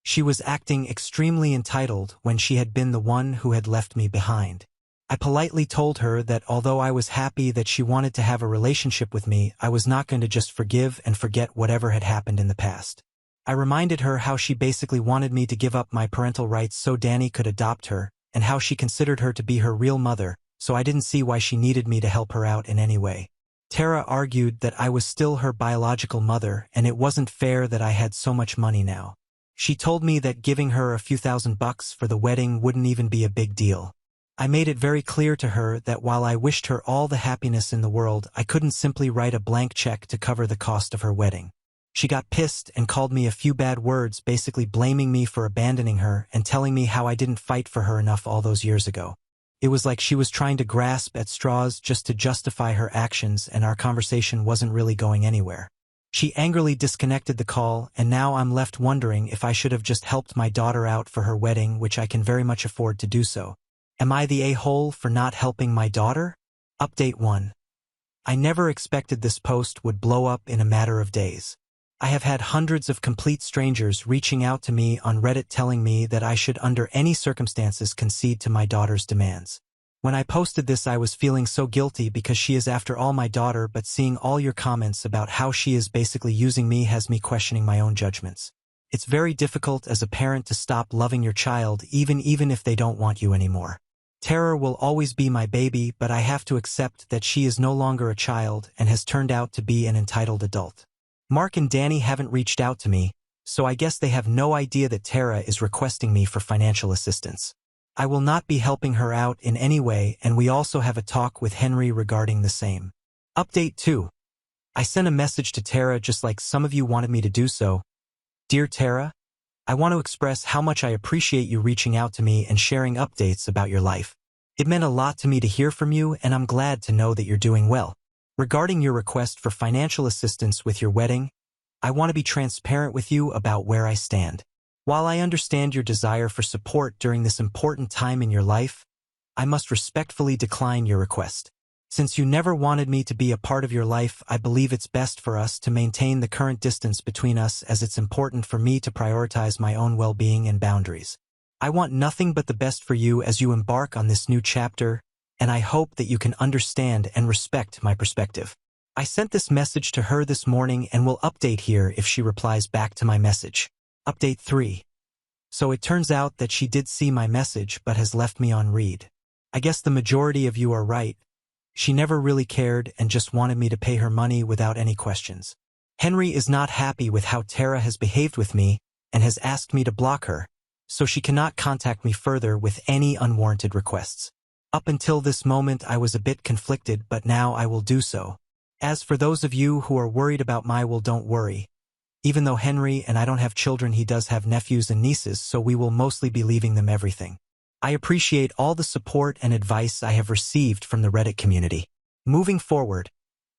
[SPEAKER 1] She was acting extremely entitled when she had been the one who had left me behind. I politely told her that although I was happy that she wanted to have a relationship with me, I was not going to just forgive and forget whatever had happened in the past. I reminded her how she basically wanted me to give up my parental rights so Danny could adopt her, and how she considered her to be her real mother, so I didn't see why she needed me to help her out in any way. Tara argued that I was still her biological mother and it wasn't fair that I had so much money now. She told me that giving her a few $1,000s for the wedding wouldn't even be a big deal. I made it very clear to her that while I wished her all the happiness in the world, I couldn't simply write a blank check to cover the cost of her wedding. She got pissed and called me a few bad words, basically blaming me for abandoning her and telling me how I didn't fight for her enough all those years ago. It was like she was trying to grasp at straws just to justify her actions, and our conversation wasn't really going anywhere. She angrily disconnected the call, and now I'm left wondering if I should have just helped my daughter out for her wedding, which I can very much afford to do so. Am I the a-hole for not helping my daughter? Update 1. I never expected this post would blow up in a matter of days. I have had hundreds of complete strangers reaching out to me on Reddit telling me that I should under any circumstances concede to my daughter's demands. When I posted this, I was feeling so guilty because she is after all my daughter, but seeing all your comments about how she is basically using me has me questioning my own judgments. It's very difficult as a parent to stop loving your child even if they don't want you anymore. Tara will always be my baby, but I have to accept that she is no longer a child and has turned out to be an entitled adult. Mark and Danny haven't reached out to me, so I guess they have no idea that Tara is requesting me for financial assistance. I will not be helping her out in any way, and we also have a talk with Henry regarding the same. Update 2. I sent a message to Tara just like some of you wanted me to do so. Dear Tara, I want to express how much I appreciate you reaching out to me and sharing updates about your life. It meant a lot to me to hear from you, and I'm glad to know that you're doing well. Regarding your request for financial assistance with your wedding, I want to be transparent with you about where I stand. While I understand your desire for support during this important time in your life, I must respectfully decline your request. Since you never wanted me to be a part of your life, I believe it's best for us to maintain the current distance between us, as it's important for me to prioritize my own well-being and boundaries. I want nothing but the best for you as you embark on this new chapter, and I hope that you can understand and respect my perspective. I sent this message to her this morning and will update here if she replies back to my message. Update 3. So it turns out that she did see my message but has left me on read. I guess the majority of you are right. She never really cared and just wanted me to pay her money without any questions. Henry is not happy with how Tara has behaved with me and has asked me to block her, so she cannot contact me further with any unwarranted requests. Up until this moment I was a bit conflicted, but now I will do so. As for those of you who are worried about my will, don't worry. Even though Henry and I don't have children, he does have nephews and nieces, so we will mostly be leaving them everything. I appreciate all the support and advice I have received from the Reddit community. Moving forward,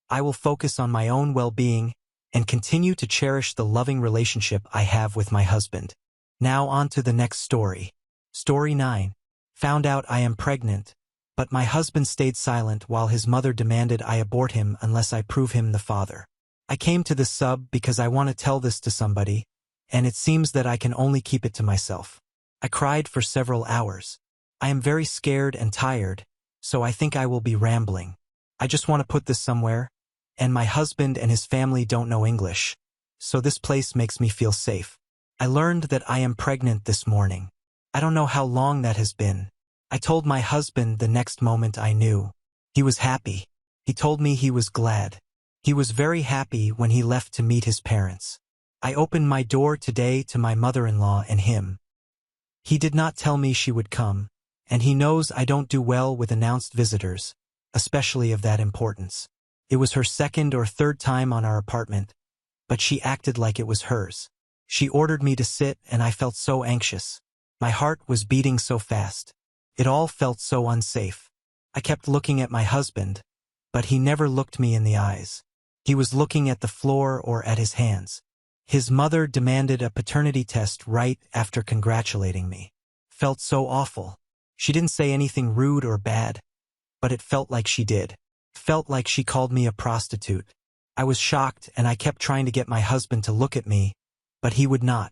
[SPEAKER 1] I will focus on my own well-being and continue to cherish the loving relationship I have with my husband. Now on to the next story. Story 9. Found out I am pregnant, but my husband stayed silent while his mother demanded I abort him unless I prove him the father. I came to this sub because I want to tell this to somebody, and it seems that I can only keep it to myself. I cried for several hours. I am very scared and tired, so I think I will be rambling. I just want to put this somewhere, and my husband and his family don't know English, so this place makes me feel safe. I learned that I am pregnant this morning. I don't know how long that has been. I told my husband the next moment I knew. He was happy. He told me he was glad. He was very happy when he left to meet his parents. I opened my door today to my mother-in-law and him. He did not tell me she would come, and he knows I don't do well with announced visitors, especially of that importance. It was her second or third time on our apartment, but she acted like it was hers. She ordered me to sit and I felt so anxious. My heart was beating so fast. It all felt so unsafe. I kept looking at my husband, but he never looked me in the eyes. He was looking at the floor or at his hands. His mother demanded a paternity test right after congratulating me. Felt so awful. She didn't say anything rude or bad, but it felt like she did. Felt like she called me a prostitute. I was shocked and I kept trying to get my husband to look at me, but he would not.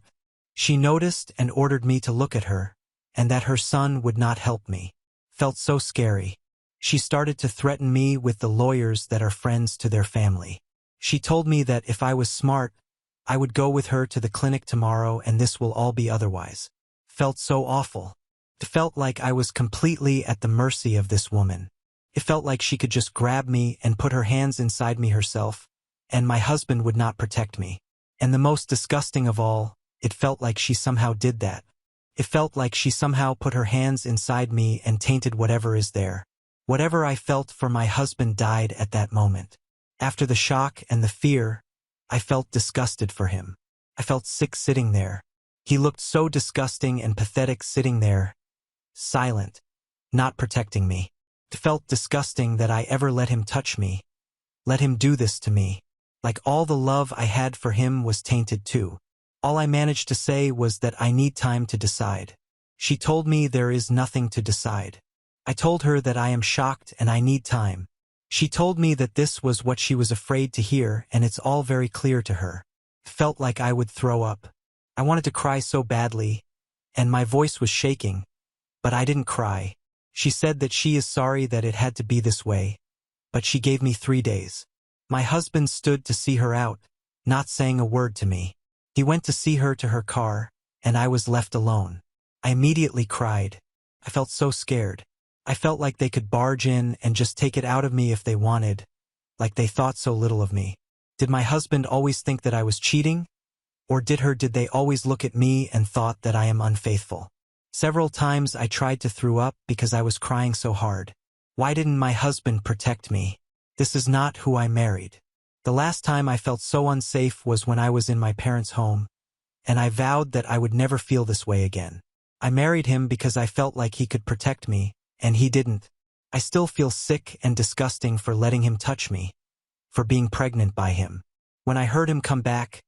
[SPEAKER 1] She noticed and ordered me to look at her, and that her son would not help me. Felt so scary. She started to threaten me with the lawyers that are friends to their family. She told me that if I was smart, I would go with her to the clinic tomorrow and this will all be otherwise. Felt so awful. It felt like I was completely at the mercy of this woman. It felt like she could just grab me and put her hands inside me herself, and my husband would not protect me. And the most disgusting of all, it felt like she somehow did that. It felt like she somehow put her hands inside me and tainted whatever is there. Whatever I felt for my husband died at that moment. After the shock and the fear, I felt disgusted for him. I felt sick sitting there. He looked so disgusting and pathetic sitting there, silent, not protecting me. It felt disgusting that I ever let him touch me, let him do this to me. Like all the love I had for him was tainted too. All I managed to say was that I need time to decide. She told me there is nothing to decide. I told her that I am shocked and I need time. She told me that this was what she was afraid to hear and it's all very clear to her. Felt like I would throw up. I wanted to cry so badly, and my voice was shaking, but I didn't cry. She said that she is sorry that it had to be this way, but she gave me 3 days. My husband stood to see her out, not saying a word to me. He went to see her to her car, and I was left alone. I immediately cried. I felt so scared. I felt like they could barge in and just take it out of me if they wanted, like they thought so little of me. Did my husband always think that I was cheating? Or did they always look at me and thought that I am unfaithful? Several times I tried to throw up because I was crying so hard. Why didn't my husband protect me? This is not who I married. The last time I felt so unsafe was when I was in my parents' home, and I vowed that I would never feel this way again. I married him because I felt like he could protect me, and he didn't. I still feel sick and disgusting for letting him touch me, for being pregnant by him. When I heard him come back,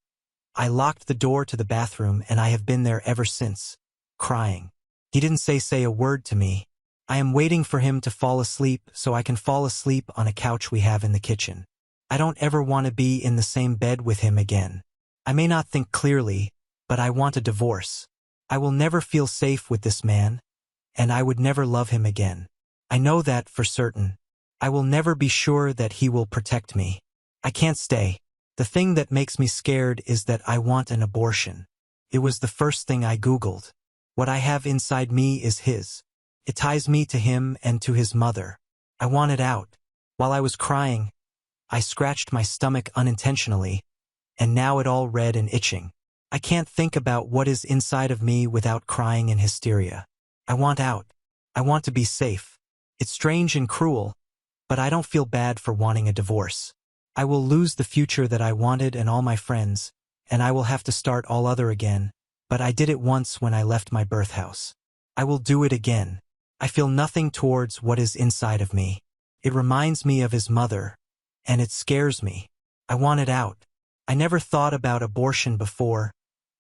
[SPEAKER 1] I locked the door to the bathroom and I have been there ever since, crying. He didn't say a word to me. I am waiting for him to fall asleep so I can fall asleep on a couch we have in the kitchen. I don't ever want to be in the same bed with him again. I may not think clearly, but I want a divorce. I will never feel safe with this man, and I would never love him again. I know that for certain. I will never be sure that he will protect me. I can't stay. The thing that makes me scared is that I want an abortion. It was the first thing I Googled. What I have inside me is his. It ties me to him and to his mother. I want it out. While I was crying, I scratched my stomach unintentionally, and now it all red and itching. I can't think about what is inside of me without crying in hysteria. I want out. I want to be safe. It's strange and cruel, but I don't feel bad for wanting a divorce. I will lose the future that I wanted and all my friends, and I will have to start all over again, but I did it once when I left my birth house. I will do it again. I feel nothing towards what is inside of me. It reminds me of his mother, and it scares me. I want it out. I never thought about abortion before,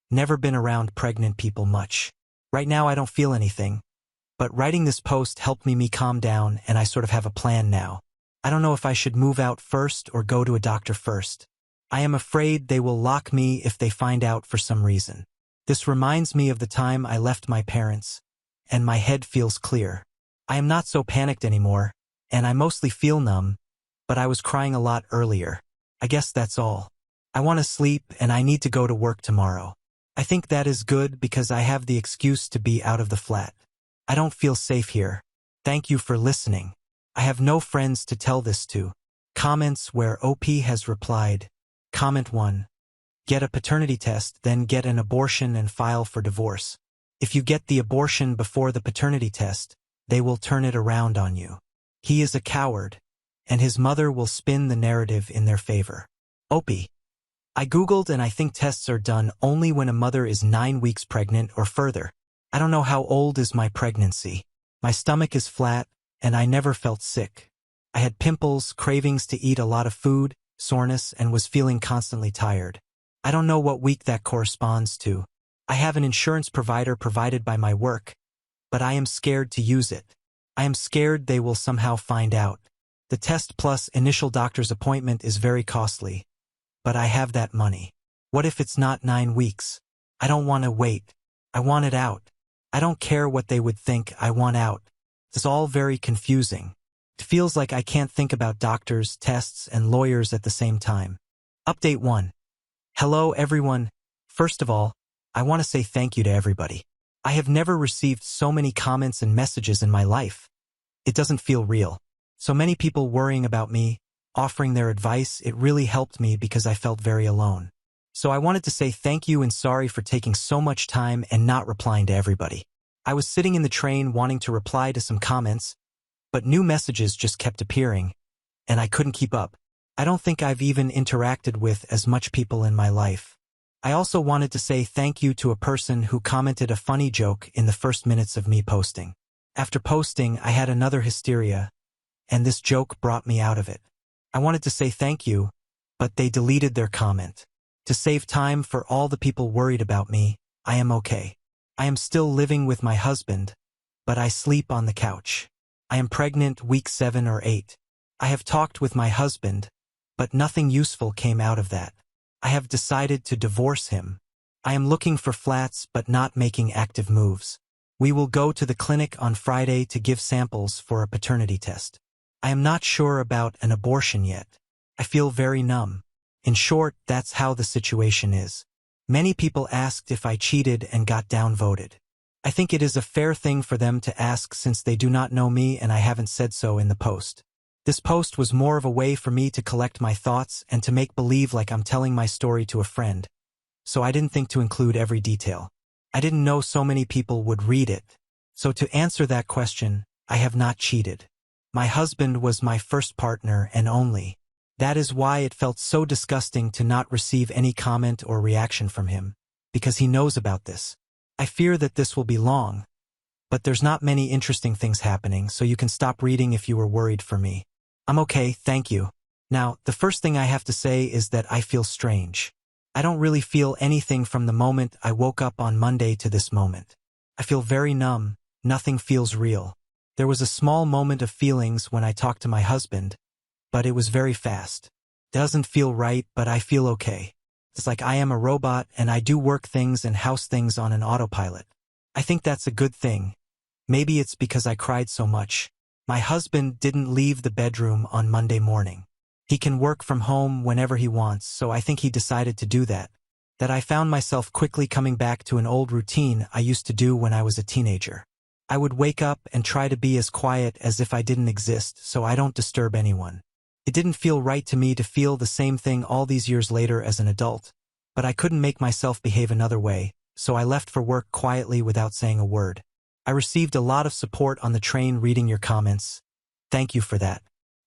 [SPEAKER 1] never been around pregnant people much. Right now I don't feel anything, but writing this post helped me calm down and I sort of have a plan now. I don't know if I should move out first or go to a doctor first. I am afraid they will lock me if they find out for some reason. This reminds me of the time I left my parents, and my head feels clear. I am not so panicked anymore, and I mostly feel numb, but I was crying a lot earlier. I guess that's all. I want to sleep and I need to go to work tomorrow. I think that is good because I have the excuse to be out of the flat. I don't feel safe here. Thank you for listening. I have no friends to tell this to. Comments where OP has replied. Comment 1. Get a paternity test, then get an abortion and file for divorce. If you get the abortion before the paternity test, they will turn it around on you. He is a coward, and his mother will spin the narrative in their favor. Opie. I googled and I think tests are done only when a mother is 9 weeks pregnant or further. I don't know how old is my pregnancy. My stomach is flat, and I never felt sick. I had pimples, cravings to eat a lot of food, soreness, and was feeling constantly tired. I don't know what week that corresponds to. I have an insurance provider provided by my work, but I am scared to use it. I am scared they will somehow find out. The test plus initial doctor's appointment is very costly, but I have that money. What if it's not 9 weeks? I don't want to wait. I want it out. I don't care what they would think. I want out. It's all very confusing. It feels like I can't think about doctors, tests, and lawyers at the same time. Update 1. Hello everyone. First of all, I want to say thank you to everybody. I have never received so many comments and messages in my life. It doesn't feel real. So many people worrying about me, offering their advice. It really helped me because I felt very alone. So I wanted to say thank you and sorry for taking so much time and not replying to everybody. I was sitting in the train wanting to reply to some comments, but new messages just kept appearing, and I couldn't keep up. I don't think I've even interacted with as much people in my life. I also wanted to say thank you to a person who commented a funny joke in the first minutes of me posting. After posting, I had another hysteria, and this joke brought me out of it. I wanted to say thank you, but they deleted their comment. To save time for all the people worried about me, I am okay. I am still living with my husband, but I sleep on the couch. I am pregnant week 7 or 8. I have talked with my husband, but nothing useful came out of that. I have decided to divorce him. I am looking for flats but not making active moves. We will go to the clinic on Friday to give samples for a paternity test. I am not sure about an abortion yet. I feel very numb. In short, that's how the situation is. Many people asked if I cheated and got downvoted. I think it is a fair thing for them to ask since they do not know me and I haven't said so in the post. This post was more of a way for me to collect my thoughts and to make believe like I'm telling my story to a friend. So I didn't think to include every detail. I didn't know so many people would read it. So to answer that question, I have not cheated. My husband was my first partner and only. That is why it felt so disgusting to not receive any comment or reaction from him, because he knows about this. I fear that this will be long, but there's not many interesting things happening, so you can stop reading if you were worried for me. I'm okay, thank you. Now, the first thing I have to say is that I feel strange. I don't really feel anything from the moment I woke up on Monday to this moment. I feel very numb, nothing feels real. There was a small moment of feelings when I talked to my husband, but it was very fast. Doesn't feel right, but I feel okay. It's like I am a robot and I do work things and house things on an autopilot. I think that's a good thing. Maybe it's because I cried so much. My husband didn't leave the bedroom on Monday morning. He can work from home whenever he wants, so I think he decided to do that. That I found myself quickly coming back to an old routine I used to do when I was a teenager. I would wake up and try to be as quiet as if I didn't exist so I don't disturb anyone. It didn't feel right to me to feel the same thing all these years later as an adult, but I couldn't make myself behave another way, so I left for work quietly without saying a word. I received a lot of support on the train reading your comments. Thank you for that.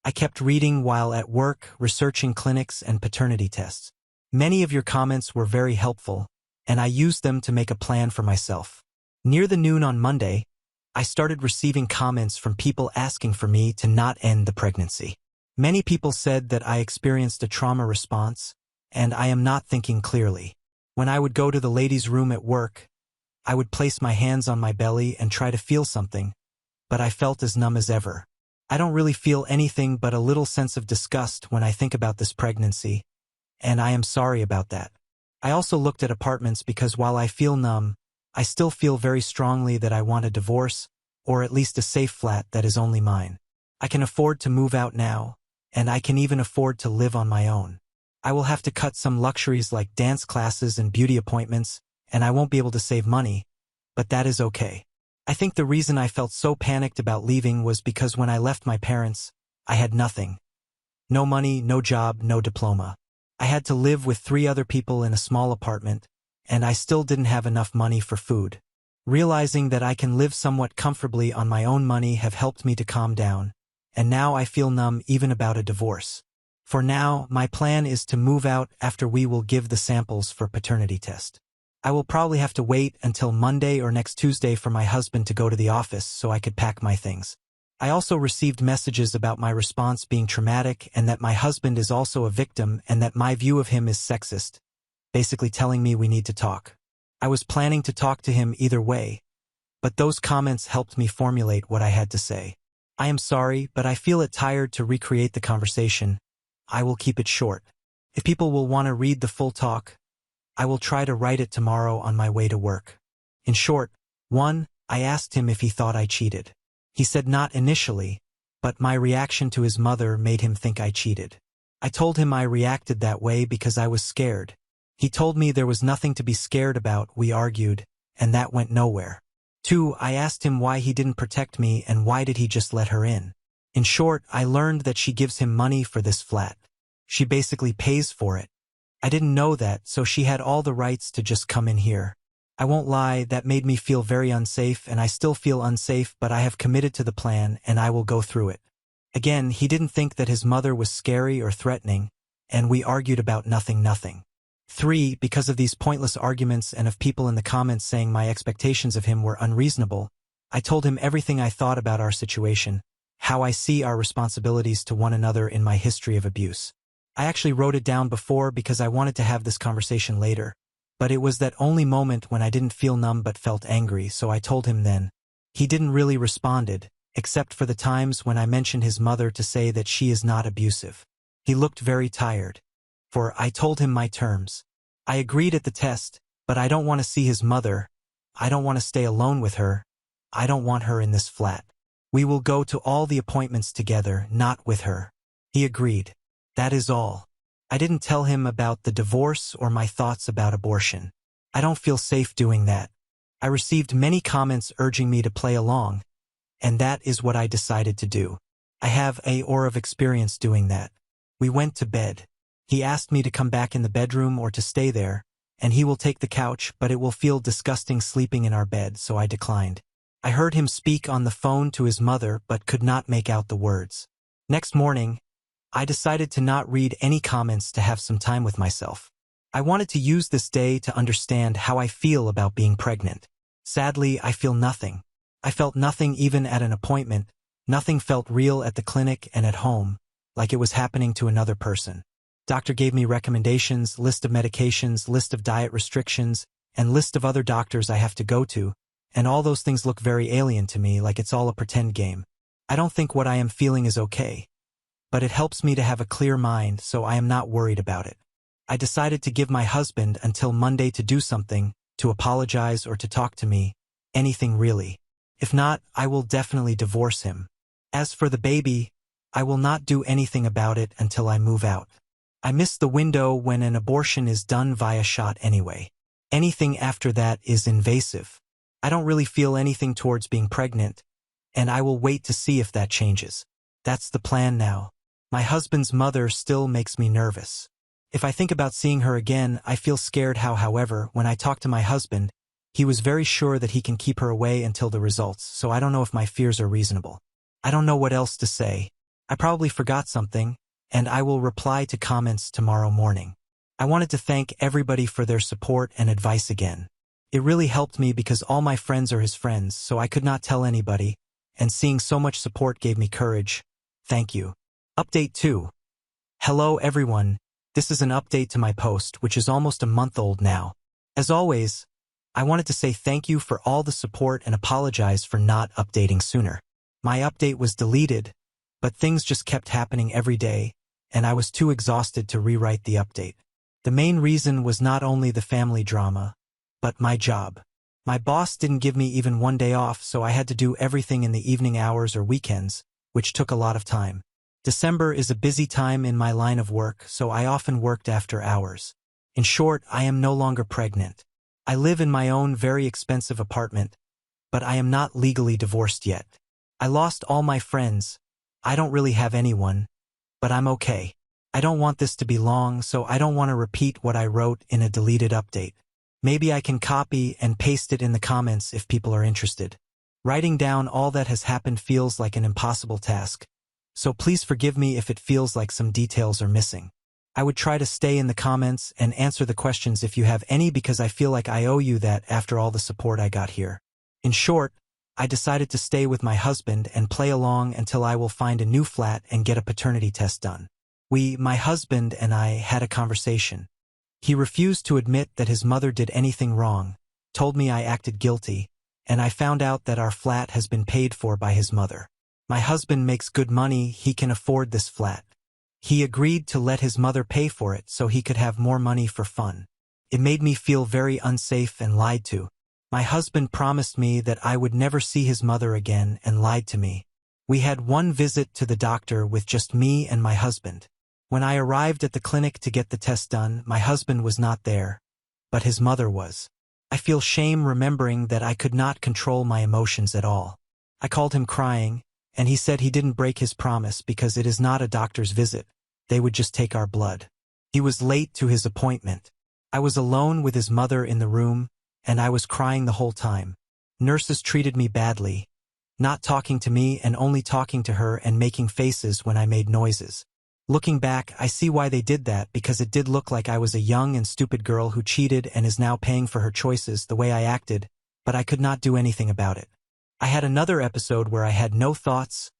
[SPEAKER 1] I kept reading while at work, researching clinics and paternity tests. Many of your comments were very helpful, and I used them to make a plan for myself. Near the noon on Monday, I started receiving comments from people asking for me to not end the pregnancy. Many people said that I experienced a trauma response, and I am not thinking clearly. When I would go to the ladies' room at work, I would place my hands on my belly and try to feel something, but I felt as numb as ever. I don't really feel anything but a little sense of disgust when I think about this pregnancy, and I am sorry about that. I also looked at apartments because while I feel numb, I still feel very strongly that I want a divorce, or at least a safe flat that is only mine. I can afford to move out now, and I can even afford to live on my own. I will have to cut some luxuries like dance classes and beauty appointments, and I won't be able to save money, but that is okay. I think the reason I felt so panicked about leaving was because when I left my parents, I had nothing. No money, no job, no diploma. I had to live with 3 other people in a small apartment, and I still didn't have enough money for food. Realizing that I can live somewhat comfortably on my own money have helped me to calm down, and now I feel numb even about a divorce. For now, my plan is to move out after we will give the samples for paternity test. I will probably have to wait until Monday or next Tuesday for my husband to go to the office so I could pack my things. I also received messages about my response being traumatic and that my husband is also a victim and that my view of him is sexist, basically telling me we need to talk. I was planning to talk to him either way, but those comments helped me formulate what I had to say. I am sorry, but I feel it tired to recreate the conversation. I will keep it short. If people will want to read the full talk, I will try to write it tomorrow on my way to work. In short, 1. I asked him if he thought I cheated. He said not initially, but my reaction to his mother made him think I cheated. I told him I reacted that way because I was scared. He told me there was nothing to be scared about. We argued, and that went nowhere. 2. I asked him why he didn't protect me and why did he just let her in. In short, I learned that she gives him money for this flat. She basically pays for it. I didn't know that, so she had all the rights to just come in here. I won't lie, that made me feel very unsafe, and I still feel unsafe, but I have committed to the plan and I will go through it. Again, he didn't think that his mother was scary or threatening, and we argued about nothing. 3. Because of these pointless arguments and of people in the comments saying my expectations of him were unreasonable, I told him everything I thought about our situation, how I see our responsibilities to one another in my history of abuse. I actually wrote it down before because I wanted to have this conversation later, but it was that only moment when I didn't feel numb but felt angry, so I told him then. He didn't really responded, except for the times when I mentioned his mother to say that she is not abusive. He looked very tired. For I told him my terms. I agreed at the test, but I don't want to see his mother. I don't want to stay alone with her. I don't want her in this flat. We will go to all the appointments together, not with her. He agreed. That is all. I didn't tell him about the divorce or my thoughts about abortion. I don't feel safe doing that. I received many comments urging me to play along, and that is what I decided to do. I have a or of experience doing that. We went to bed. He asked me to come back in the bedroom or to stay there, and he will take the couch, but it will feel disgusting sleeping in our bed, so I declined. I heard him speak on the phone to his mother but could not make out the words. Next morning, I decided to not read any comments to have some time with myself. I wanted to use this day to understand how I feel about being pregnant. Sadly, I feel nothing. I felt nothing even at an appointment. Nothing felt real at the clinic and at home, like it was happening to another person. Doctor gave me recommendations, list of medications, list of diet restrictions, and list of other doctors I have to go to, and all those things look very alien to me, like it's all a pretend game. I don't think what I am feeling is okay, but it helps me to have a clear mind, so I am not worried about it. I decided to give my husband until Monday to do something, to apologize or to talk to me, anything really. If not, I will definitely divorce him. As for the baby, I will not do anything about it until I move out. I miss the window when an abortion is done via shot anyway. Anything after that is invasive. I don't really feel anything towards being pregnant, and I will wait to see if that changes. That's the plan now. My husband's mother still makes me nervous. If I think about seeing her again, I feel scared however, when I talk to my husband, he was very sure that he can keep her away until the results, so I don't know if my fears are reasonable. I don't know what else to say. I probably forgot something, and I will reply to comments tomorrow morning. I wanted to thank everybody for their support and advice again. It really helped me because all my friends are his friends, so I could not tell anybody, and seeing so much support gave me courage. Thank you. Update 2. Hello everyone, this is an update to my post, which is almost a month old now. As always, I wanted to say thank you for all the support and apologize for not updating sooner. My update was deleted, but things just kept happening every day, and I was too exhausted to rewrite the update. The main reason was not only the family drama, but my job. My boss didn't give me even one day off, so I had to do everything in the evening hours or weekends, which took a lot of time. December is a busy time in my line of work, so I often worked after hours. In short, I am no longer pregnant. I live in my own very expensive apartment, but I am not legally divorced yet. I lost all my friends. I don't really have anyone, but I'm okay. I don't want this to be long, so I don't want to repeat what I wrote in a deleted update. Maybe I can copy and paste it in the comments if people are interested. Writing down all that has happened feels like an impossible task, so please forgive me if it feels like some details are missing. I would try to stay in the comments and answer the questions if you have any, because I feel like I owe you that after all the support I got here. In short, I decided to stay with my husband and play along until I will find a new flat and get a paternity test done. My husband and I had a conversation. He refused to admit that his mother did anything wrong, told me I acted guilty, and I found out that our flat has been paid for by his mother. My husband makes good money, he can afford this flat. He agreed to let his mother pay for it so he could have more money for fun. It made me feel very unsafe and lied to. My husband promised me that I would never see his mother again and lied to me. We had one visit to the doctor with just me and my husband. When I arrived at the clinic to get the test done, my husband was not there, but his mother was. I feel shame remembering that I could not control my emotions at all. I called him crying, and he said he didn't break his promise because it is not a doctor's visit. They would just take our blood. He was late to his appointment. I was alone with his mother in the room, and I was crying the whole time. Nurses treated me badly, not talking to me and only talking to her and making faces when I made noises. Looking back, I see why they did that, because it did look like I was a young and stupid girl who cheated and is now paying for her choices the way I acted, but I could not do anything about it. I had another episode where I had no thoughts,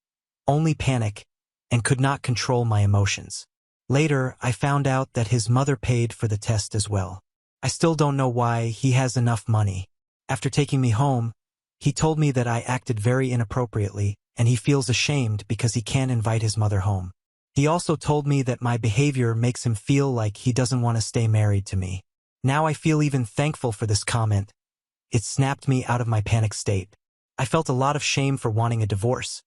[SPEAKER 1] only panic, and could not control my emotions. Later, I found out that his mother paid for the test as well. I still don't know why. He has enough money. After taking me home, he told me that I acted very inappropriately, and he feels ashamed because he can't invite his mother home. He also told me that my behavior makes him feel like he doesn't want to stay married to me. Now I feel even thankful for this comment. It snapped me out of my panic state. I felt a lot of shame for wanting a divorce,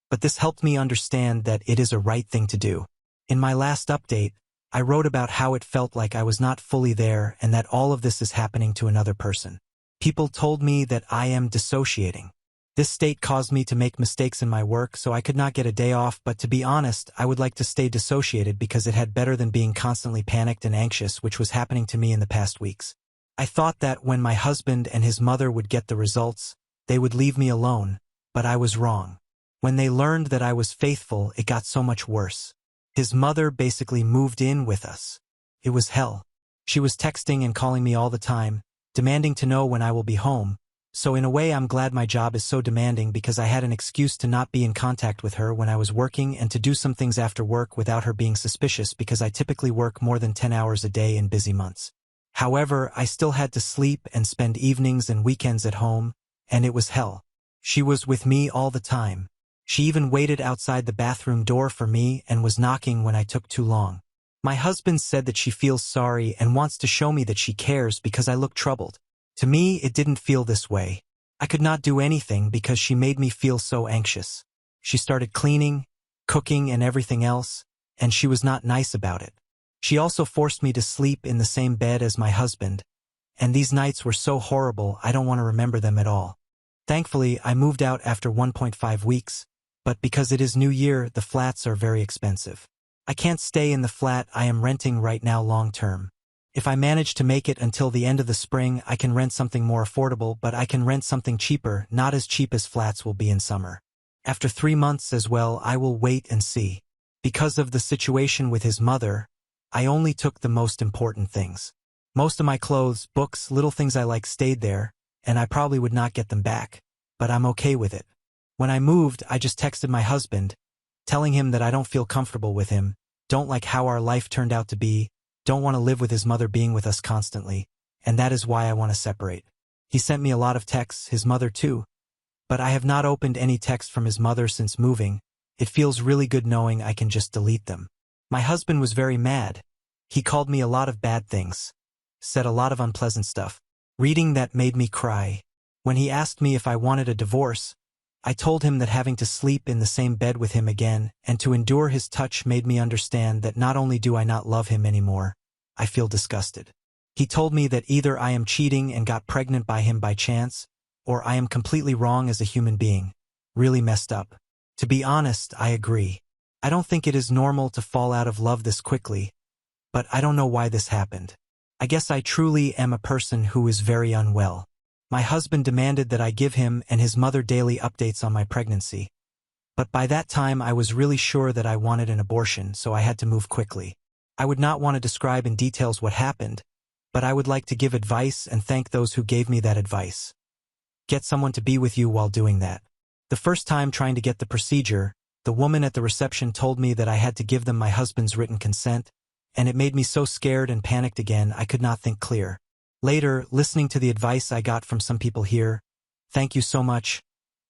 [SPEAKER 1] but this helped me understand that it is a right thing to do. In my last update, I wrote about how it felt like I was not fully there and that all of this is happening to another person. People told me that I am dissociating. This state caused me to make mistakes in my work, so I could not get a day off, but to be honest, I would like to stay dissociated because it had better than being constantly panicked and anxious, which was happening to me in the past weeks. I thought that when my husband and his mother would get the results, they would leave me alone, but I was wrong. When they learned that I was faithful, it got so much worse. His mother basically moved in with us. It was hell. She was texting and calling me all the time, demanding to know when I will be home. So in a way, I'm glad my job is so demanding because I had an excuse to not be in contact with her when I was working and to do some things after work without her being suspicious, because I typically work more than 10 hours a day in busy months. However, I still had to sleep and spend evenings and weekends at home, and it was hell. She was with me all the time. She even waited outside the bathroom door for me and was knocking when I took too long. My husband said that she feels sorry and wants to show me that she cares because I look troubled. To me, it didn't feel this way. I could not do anything because she made me feel so anxious. She started cleaning, cooking, and everything else, and she was not nice about it. She also forced me to sleep in the same bed as my husband, and these nights were so horrible I don't want to remember them at all. Thankfully, I moved out after 1.5 weeks, but because it is New Year, the flats are very expensive. I can't stay in the flat I am renting right now long term. If I manage to make it until the end of the spring, I can rent something more affordable, but I can rent something cheaper, not as cheap as flats will be in summer. After 3 months as well, I will wait and see. Because of the situation with his mother, I only took the most important things. Most of my clothes, books, little things I like stayed there, and I probably would not get them back, but I'm okay with it. When I moved, I just texted my husband, telling him that I don't feel comfortable with him, don't like how our life turned out to be, don't want to live with his mother being with us constantly, and that is why I want to separate. He sent me a lot of texts, his mother too, but I have not opened any text from his mother since moving. It feels really good knowing I can just delete them. My husband was very mad. He called me a lot of bad things, said a lot of unpleasant stuff. Reading that made me cry. When he asked me if I wanted a divorce, I told him that having to sleep in the same bed with him again and to endure his touch made me understand that not only do I not love him anymore, I feel disgusted. He told me that either I am cheating and got pregnant by him by chance, or I am completely wrong as a human being. Really messed up. To be honest, I agree. I don't think it is normal to fall out of love this quickly, but I don't know why this happened. I guess I truly am a person who is very unwell. My husband demanded that I give him and his mother daily updates on my pregnancy. But by that time I was really sure that I wanted an abortion, so I had to move quickly. I would not want to describe in details what happened, but I would like to give advice and thank those who gave me that advice. Get someone to be with you while doing that. The first time trying to get the procedure, the woman at the reception told me that I had to give them my husband's written consent, and it made me so scared and panicked again I could not think clear. Later, listening to the advice I got from some people here, thank you so much,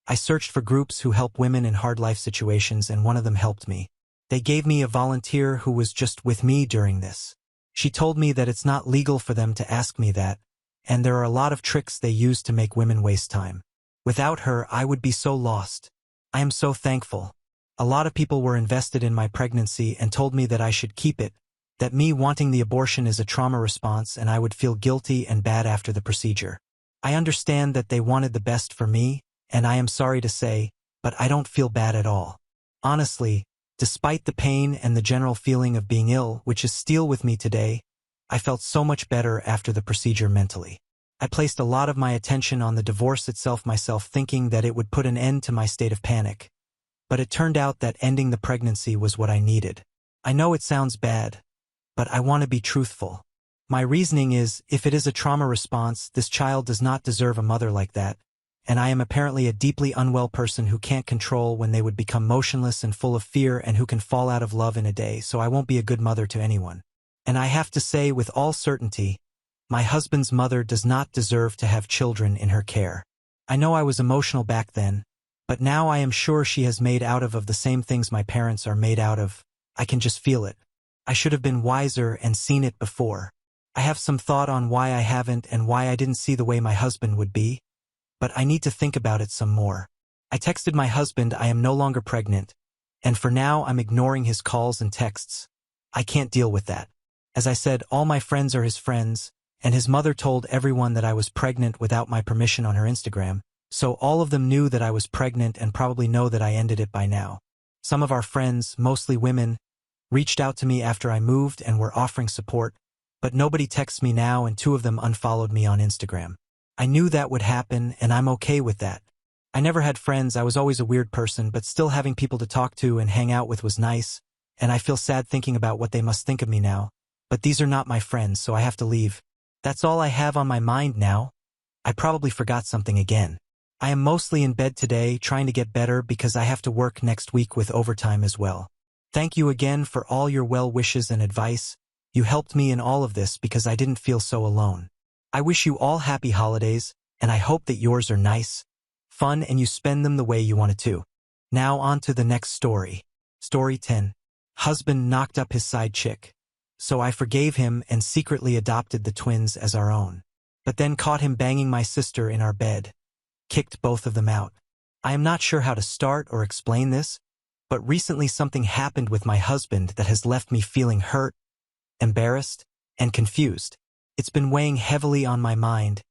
[SPEAKER 1] I searched for groups who help women in hard life situations and one of them helped me. They gave me a volunteer who was just with me during this. She told me that it's not legal for them to ask me that, and there are a lot of tricks they use to make women waste time. Without her, I would be so lost. I am so thankful. A lot of people were invested in my pregnancy and told me that I should keep it, that me wanting the abortion is a trauma response and I would feel guilty and bad after the procedure. I understand that they wanted the best for me, and I am sorry to say, but I don't feel bad at all. Honestly, despite the pain and the general feeling of being ill, which is still with me today, I felt so much better after the procedure mentally. I placed a lot of my attention on the divorce itself myself, thinking that it would put an end to my state of panic. But it turned out that ending the pregnancy was what I needed. I know it sounds bad, but I want to be truthful. My reasoning is, if it is a trauma response, this child does not deserve a mother like that, and I am apparently a deeply unwell person who can't control when they would become motionless and full of fear and who can fall out of love in a day, so I won't be a good mother to anyone. And I have to say with all certainty, my husband's mother does not deserve to have children in her care. I know I was emotional back then, but now I am sure she has made out of the same things my parents are made out of. I can just feel it. I should have been wiser and seen it before. I have some thought on why I haven't and why I didn't see the way my husband would be, but I need to think about it some more. I texted my husband I am no longer pregnant, and for now I'm ignoring his calls and texts. I can't deal with that. As I said, all my friends are his friends, and his mother told everyone that I was pregnant without my permission on her Instagram, so all of them knew that I was pregnant and probably know that I ended it by now. Some of our friends, mostly women, reached out to me after I moved and were offering support, but nobody texts me now and 2 of them unfollowed me on Instagram. I knew that would happen and I'm okay with that. I never had friends, I was always a weird person, but still having people to talk to and hang out with was nice, and I feel sad thinking about what they must think of me now, but these are not my friends, so I have to leave. That's all I have on my mind now. I probably forgot something again. I am mostly in bed today trying to get better because I have to work next week with overtime as well. Thank you again for all your well wishes and advice. You helped me in all of this because I didn't feel so alone. I wish you all happy holidays, and I hope that yours are nice, fun, and you spend them the way you wanted to. Now on to the next story. Story 10. Husband knocked up his side chick. So I forgave him and secretly adopted the twins as our own. But then caught him banging my sister in our bed. Kicked both of them out. I am not sure how to start or explain this, but recently something happened with my husband that has left me feeling hurt, embarrassed, and confused. It's been weighing heavily on my mind,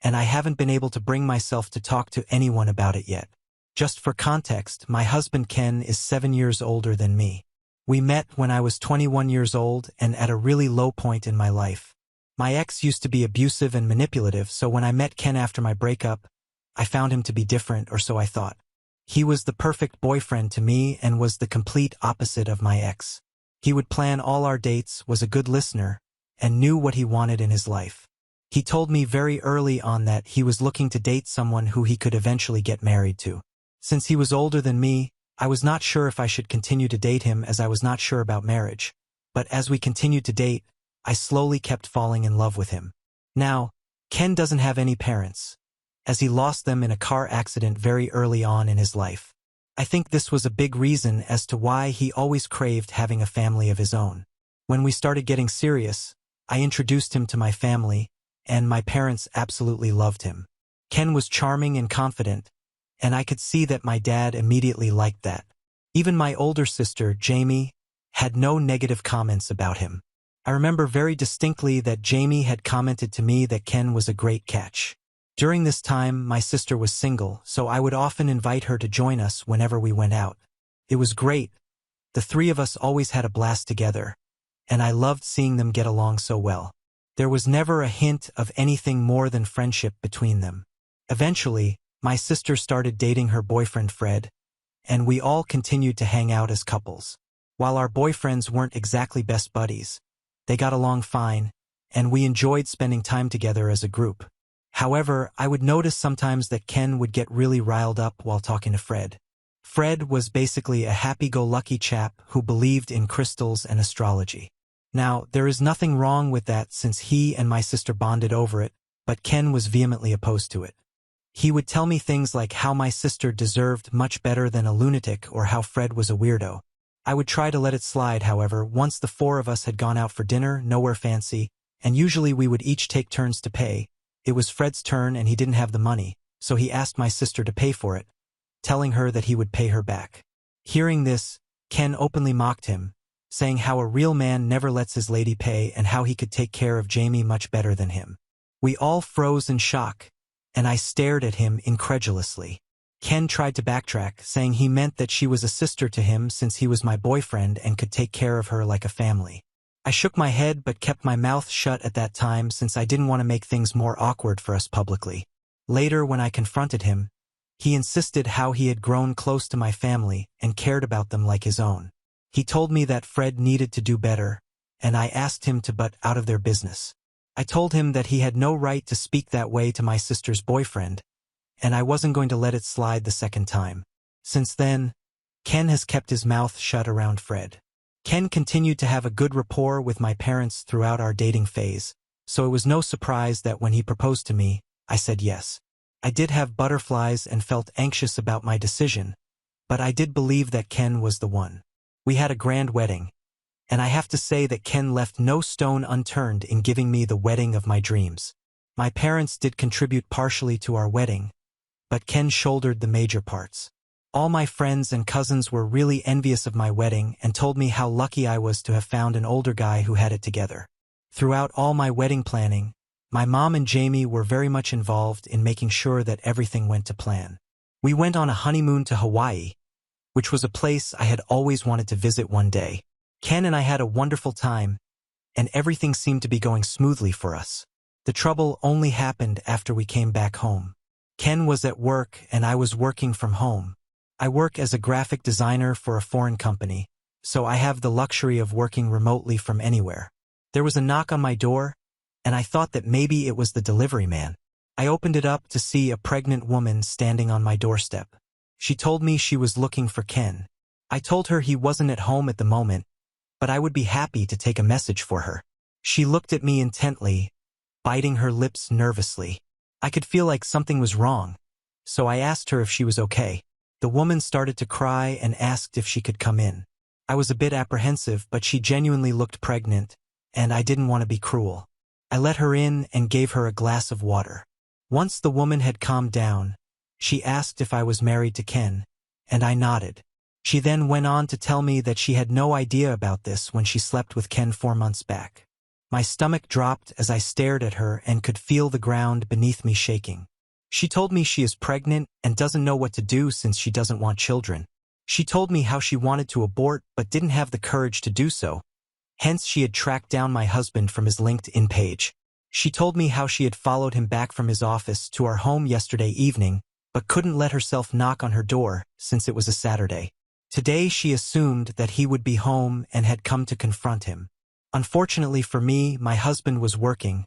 [SPEAKER 1] and I haven't been able to bring myself to talk to anyone about it yet. Just for context, my husband Ken is 7 years older than me. We met when I was 21 years old and at a really low point in my life. My ex used to be abusive and manipulative, so when I met Ken after my breakup, I found him to be different, or so I thought. He was the perfect boyfriend to me and was the complete opposite of my ex. He would plan all our dates, was a good listener, and knew what he wanted in his life. He told me very early on that he was looking to date someone who he could eventually get married to. Since he was older than me, I was not sure if I should continue to date him as I was not sure about marriage. But as we continued to date, I slowly kept falling in love with him. Now, Ken doesn't have any parents, as he lost them in a car accident very early on in his life. I think this was a big reason as to why he always craved having a family of his own. When we started getting serious, I introduced him to my family, and my parents absolutely loved him. Ken was charming and confident, and I could see that my dad immediately liked that. Even my older sister, Jamie, had no negative comments about him. I remember very distinctly that Jamie had commented to me that Ken was a great catch. During this time, my sister was single, so I would often invite her to join us whenever we went out. It was great, The three of us always had a blast together, and I loved seeing them get along so well. There was never a hint of anything more than friendship between them. Eventually, my sister started dating her boyfriend Fred, and we all continued to hang out as couples. While our boyfriends weren't exactly best buddies, they got along fine, and we enjoyed spending time together as a group. However, I would notice sometimes that Ken would get really riled up while talking to Fred. Fred was basically a happy-go-lucky chap who believed in crystals and astrology. Now, there is nothing wrong with that since he and my sister bonded over it, but Ken was vehemently opposed to it. He would tell me things like how my sister deserved much better than a lunatic or how Fred was a weirdo. I would try to let it slide, however, once the four of us had gone out for dinner, nowhere fancy, and usually we would each take turns to pay. It was Fred's turn and he didn't have the money, so he asked my sister to pay for it, telling her that he would pay her back. Hearing this, Ken openly mocked him, saying how a real man never lets his lady pay and how he could take care of Jamie much better than him. We all froze in shock, and I stared at him incredulously. Ken tried to backtrack, saying he meant that she was a sister to him since he was my boyfriend and could take care of her like a family. I shook my head but kept my mouth shut at that time since I didn't want to make things more awkward for us publicly. Later, when I confronted him, he insisted how he had grown close to my family and cared about them like his own. He told me that Fred needed to do better, and I asked him to butt out of their business. I told him that he had no right to speak that way to my sister's boyfriend, and I wasn't going to let it slide the second time. Since then, Ken has kept his mouth shut around Fred. Ken continued to have a good rapport with my parents throughout our dating phase, so it was no surprise that when he proposed to me, I said yes. I did have butterflies and felt anxious about my decision, but I did believe that Ken was the one. We had a grand wedding, and I have to say that Ken left no stone unturned in giving me the wedding of my dreams. My parents did contribute partially to our wedding, but Ken shouldered the major parts. All my friends and cousins were really envious of my wedding and told me how lucky I was to have found an older guy who had it together. Throughout all my wedding planning, my mom and Jamie were very much involved in making sure that everything went to plan. We went on a honeymoon to Hawaii, which was a place I had always wanted to visit one day. Ken and I had a wonderful time, and everything seemed to be going smoothly for us. The trouble only happened after we came back home. Ken was at work and I was working from home. I work as a graphic designer for a foreign company, so I have the luxury of working remotely from anywhere. There was a knock on my door, and I thought that maybe it was the delivery man. I opened it up to see a pregnant woman standing on my doorstep. She told me she was looking for Ken. I told her he wasn't at home at the moment, but I would be happy to take a message for her. She looked at me intently, biting her lips nervously. I could feel like something was wrong, so I asked her if she was okay. The woman started to cry and asked if she could come in. I was a bit apprehensive, but she genuinely looked pregnant, and I didn't want to be cruel. I let her in and gave her a glass of water. Once the woman had calmed down, she asked if I was married to Ken, and I nodded. She then went on to tell me that she had no idea about this when she slept with Ken 4 months back. My stomach dropped as I stared at her and could feel the ground beneath me shaking. She told me she is pregnant and doesn't know what to do since she doesn't want children. She told me how she wanted to abort but didn't have the courage to do so. Hence she had tracked down my husband from his LinkedIn page. She told me how she had followed him back from his office to our home yesterday evening, but couldn't let herself knock on her door since it was a Saturday. Today she assumed that he would be home and had come to confront him. Unfortunately for me, my husband was working.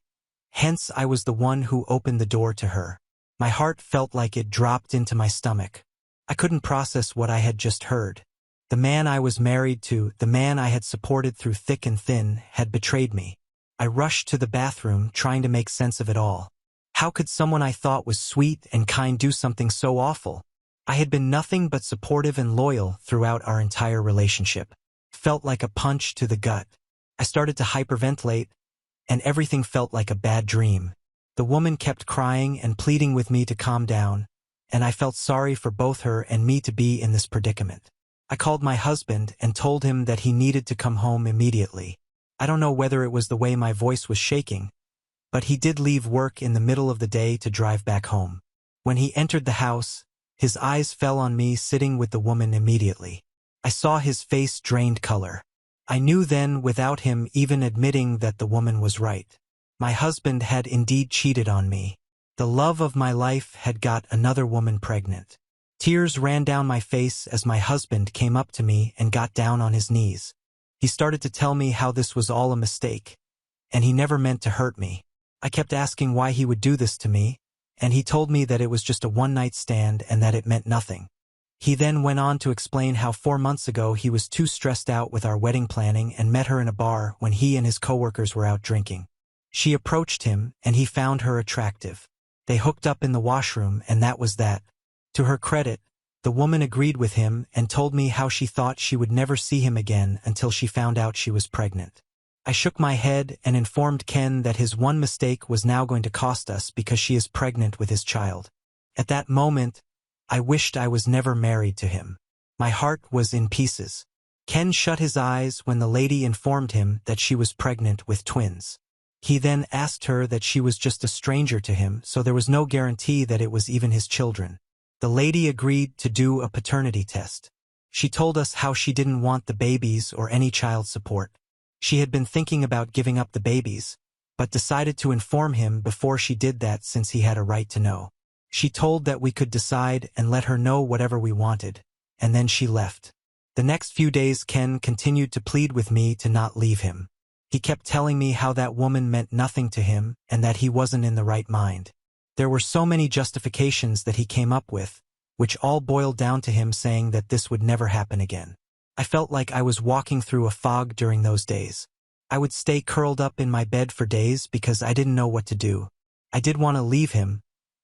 [SPEAKER 1] Hence I was the one who opened the door to her. My heart felt like it dropped into my stomach. I couldn't process what I had just heard. The man I was married to, the man I had supported through thick and thin, had betrayed me. I rushed to the bathroom, trying to make sense of it all. How could someone I thought was sweet and kind do something so awful? I had been nothing but supportive and loyal throughout our entire relationship. Felt like a punch to the gut. I started to hyperventilate, and everything felt like a bad dream. The woman kept crying and pleading with me to calm down, and I felt sorry for both her and me to be in this predicament. I called my husband and told him that he needed to come home immediately. I don't know whether it was the way my voice was shaking, but he did leave work in the middle of the day to drive back home. When he entered the house, his eyes fell on me sitting with the woman immediately. I saw his face drained color. I knew then, without him even admitting, that the woman was right. My husband had indeed cheated on me. The love of my life had got another woman pregnant. Tears ran down my face as my husband came up to me and got down on his knees. He started to tell me how this was all a mistake, and he never meant to hurt me. I kept asking why he would do this to me, and he told me that it was just a one-night stand and that it meant nothing. He then went on to explain how 4 months ago he was too stressed out with our wedding planning and met her in a bar when he and his coworkers were out drinking. She approached him, and he found her attractive. They hooked up in the washroom, and that was that. To her credit, the woman agreed with him and told me how she thought she would never see him again until she found out she was pregnant. I shook my head and informed Ken that his one mistake was now going to cost us because she is pregnant with his child. At that moment, I wished I was never married to him. My heart was in pieces. Ken shut his eyes when the lady informed him that she was pregnant with twins. He then asked her that she was just a stranger to him, so there was no guarantee that it was even his children. The lady agreed to do a paternity test. She told us how she didn't want the babies or any child support. She had been thinking about giving up the babies, but decided to inform him before she did that since he had a right to know. She told that we could decide and let her know whatever we wanted, and then she left. The next few days Ken continued to plead with me to not leave him. He kept telling me how that woman meant nothing to him and that he wasn't in the right mind. There were so many justifications that he came up with, which all boiled down to him saying that this would never happen again. I felt like I was walking through a fog during those days. I would stay curled up in my bed for days because I didn't know what to do. I did want to leave him,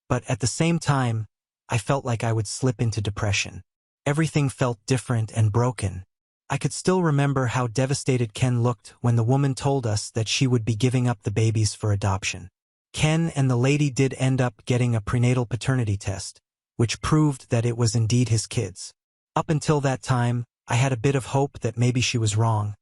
[SPEAKER 1] but at the same time, I felt like I would slip into depression. Everything felt different and broken. I could still remember how devastated Ken looked when the woman told us that she would be giving up the babies for adoption. Ken and the lady did end up getting a prenatal paternity test, which proved that it was indeed his kids. Up until that time, I had a bit of hope that maybe she was wrong,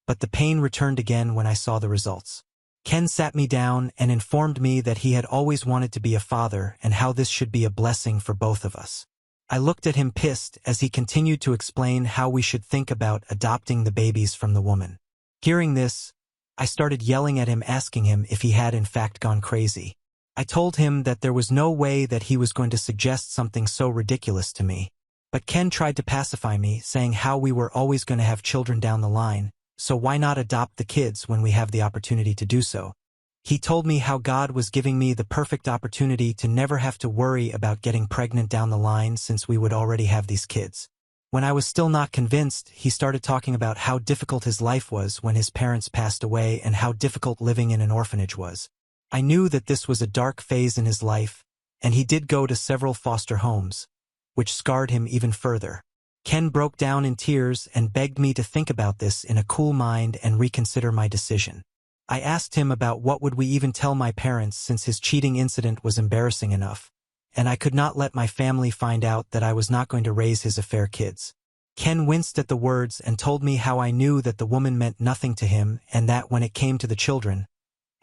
[SPEAKER 1] but the pain returned again when I saw the results. Ken sat me down and informed me that he had always wanted to be a father and how this should be a blessing for both of us. I looked at him pissed as he continued to explain how we should think about adopting the babies from the woman. Hearing this, I started yelling at him, asking him if he had in fact gone crazy. I told him that there was no way that he was going to suggest something so ridiculous to me. But Ken tried to pacify me, saying how we were always going to have children down the line, so why not adopt the kids when we have the opportunity to do so? He told me how God was giving me the perfect opportunity to never have to worry about getting pregnant down the line since we would already have these kids. When I was still not convinced, he started talking about how difficult his life was when his parents passed away and how difficult living in an orphanage was. I knew that this was a dark phase in his life, and he did go to several foster homes, which scarred him even further. Ken broke down in tears and begged me to think about this in a cool mind and reconsider my decision. I asked him about what would we even tell my parents since his cheating incident was embarrassing enough, and I could not let my family find out that I was not going to raise his affair kids. Ken winced at the words and told me how I knew that the woman meant nothing to him and that when it came to the children,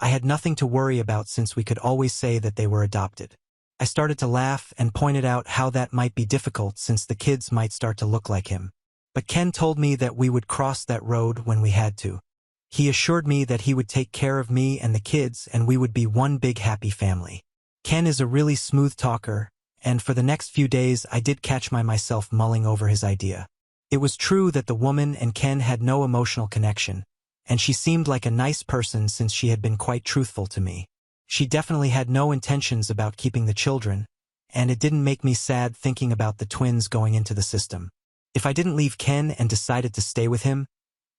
[SPEAKER 1] I had nothing to worry about since we could always say that they were adopted. I started to laugh and pointed out how that might be difficult since the kids might start to look like him. But Ken told me that we would cross that road when we had to. He assured me that he would take care of me and the kids and we would be one big happy family. Ken is a really smooth talker, and for the next few days I did catch myself mulling over his idea. It was true that the woman and Ken had no emotional connection, and she seemed like a nice person since she had been quite truthful to me. She definitely had no intentions about keeping the children, and it didn't make me sad thinking about the twins going into the system. If I didn't leave Ken and decided to stay with him,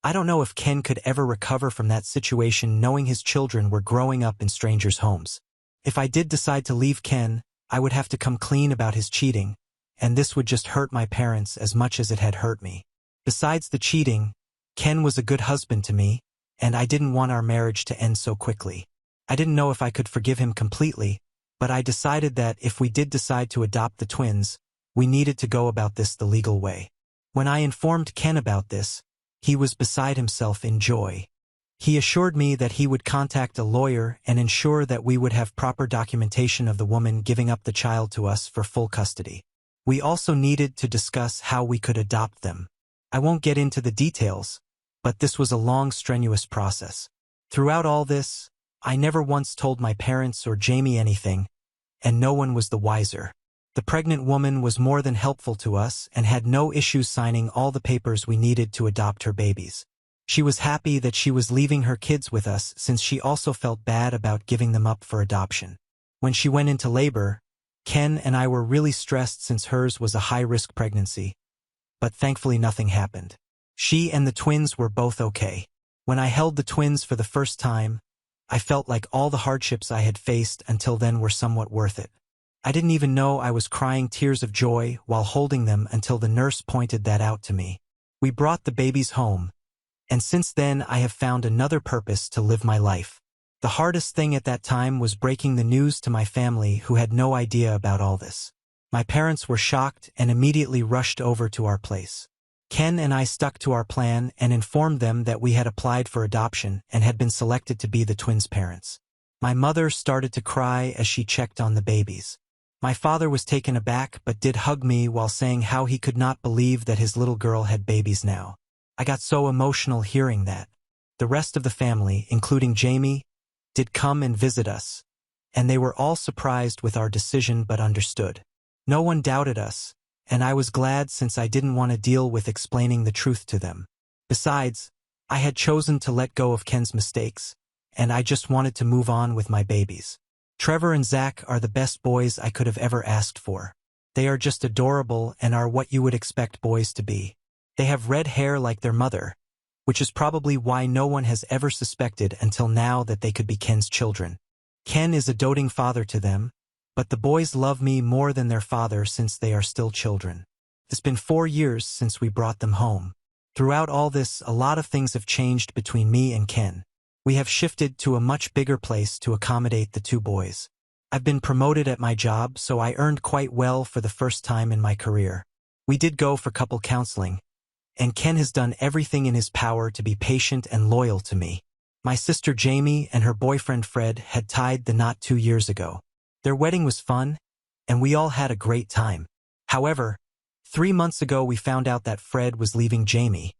[SPEAKER 1] I don't know if Ken could ever recover from that situation knowing his children were growing up in strangers' homes. If I did decide to leave Ken, I would have to come clean about his cheating, and this would just hurt my parents as much as it had hurt me. Besides the cheating, Ken was a good husband to me, and I didn't want our marriage to end so quickly. I didn't know if I could forgive him completely, but I decided that if we did decide to adopt the twins, we needed to go about this the legal way. When I informed Ken about this, he was beside himself in joy. He assured me that he would contact a lawyer and ensure that we would have proper documentation of the woman giving up the child to us for full custody. We also needed to discuss how we could adopt them. I won't get into the details, but this was a long, strenuous process. Throughout all this, I never once told my parents or Jamie anything, and no one was the wiser. The pregnant woman was more than helpful to us and had no issues signing all the papers we needed to adopt her babies. She was happy that she was leaving her kids with us since she also felt bad about giving them up for adoption. When she went into labor, Ken and I were really stressed since hers was a high-risk pregnancy, but thankfully nothing happened. She and the twins were both okay. When I held the twins for the first time, I felt like all the hardships I had faced until then were somewhat worth it. I didn't even know I was crying tears of joy while holding them until the nurse pointed that out to me. We brought the babies home, and since then I have found another purpose to live my life. The hardest thing at that time was breaking the news to my family who had no idea about all this. My parents were shocked and immediately rushed over to our place. Ken and I stuck to our plan and informed them that we had applied for adoption and had been selected to be the twins' parents. My mother started to cry as she checked on the babies. My father was taken aback but did hug me while saying how he could not believe that his little girl had babies now. I got so emotional hearing that. The rest of the family, including Jamie, did come and visit us, and they were all surprised with our decision but understood. No one doubted us, and I was glad since I didn't want to deal with explaining the truth to them. Besides, I had chosen to let go of Ken's mistakes, and I just wanted to move on with my babies. Trevor and Zach are the best boys I could have ever asked for. They are just adorable and are what you would expect boys to be. They have red hair like their mother, which is probably why no one has ever suspected until now that they could be Ken's children. Ken is a doting father to them, but the boys love me more than their father since they are still children. It's been 4 years since we brought them home. Throughout all this, a lot of things have changed between me and Ken. We have shifted to a much bigger place to accommodate the 2 boys. I've been promoted at my job, so I earned quite well for the first time in my career. We did go for couple counseling, and Ken has done everything in his power to be patient and loyal to me. My sister Jamie and her boyfriend Fred had tied the knot 2 years ago. Their wedding was fun, and we all had a great time. However, 3 months ago we found out that Fred was leaving Jamie,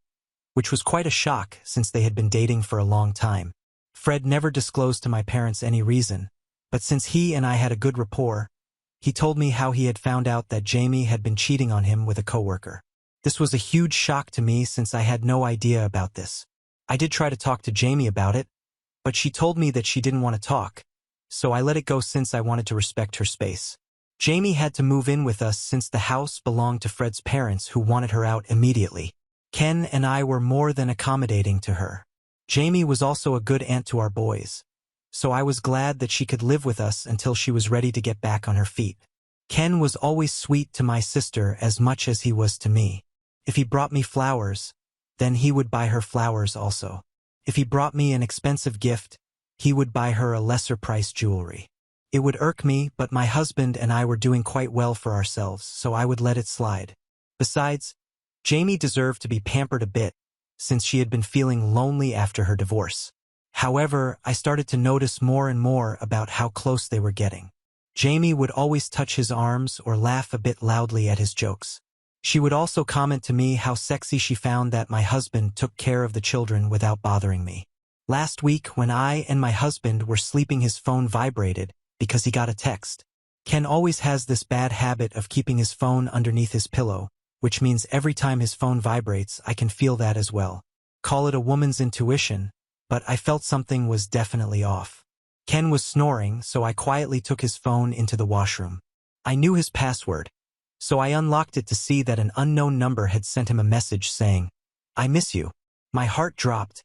[SPEAKER 1] which was quite a shock since they had been dating for a long time. Fred never disclosed to my parents any reason, but since he and I had a good rapport, he told me how he had found out that Jamie had been cheating on him with a coworker. This was a huge shock to me since I had no idea about this. I did try to talk to Jamie about it, but she told me that she didn't want to talk, so I let it go since I wanted to respect her space. Jamie had to move in with us since the house belonged to Fred's parents who wanted her out immediately. Ken and I were more than accommodating to her. Jamie was also a good aunt to our boys, so I was glad that she could live with us until she was ready to get back on her feet. Ken was always sweet to my sister as much as he was to me. If he brought me flowers, then he would buy her flowers also. If he brought me an expensive gift, he would buy her a lesser-priced jewelry. It would irk me, but my husband and I were doing quite well for ourselves, so I would let it slide. Besides, Jamie deserved to be pampered a bit, since she had been feeling lonely after her divorce. However, I started to notice more and more about how close they were getting. Jamie would always touch his arms or laugh a bit loudly at his jokes. She would also comment to me how sexy she found that my husband took care of the children without bothering me. Last week, when I and my husband were sleeping, his phone vibrated because he got a text. Ken always has this bad habit of keeping his phone underneath his pillow, which means every time his phone vibrates, I can feel that as well. Call it a woman's intuition, but I felt something was definitely off. Ken was snoring, so I quietly took his phone into the washroom. I knew his password, so I unlocked it to see that an unknown number had sent him a message saying, "I miss you." My heart dropped,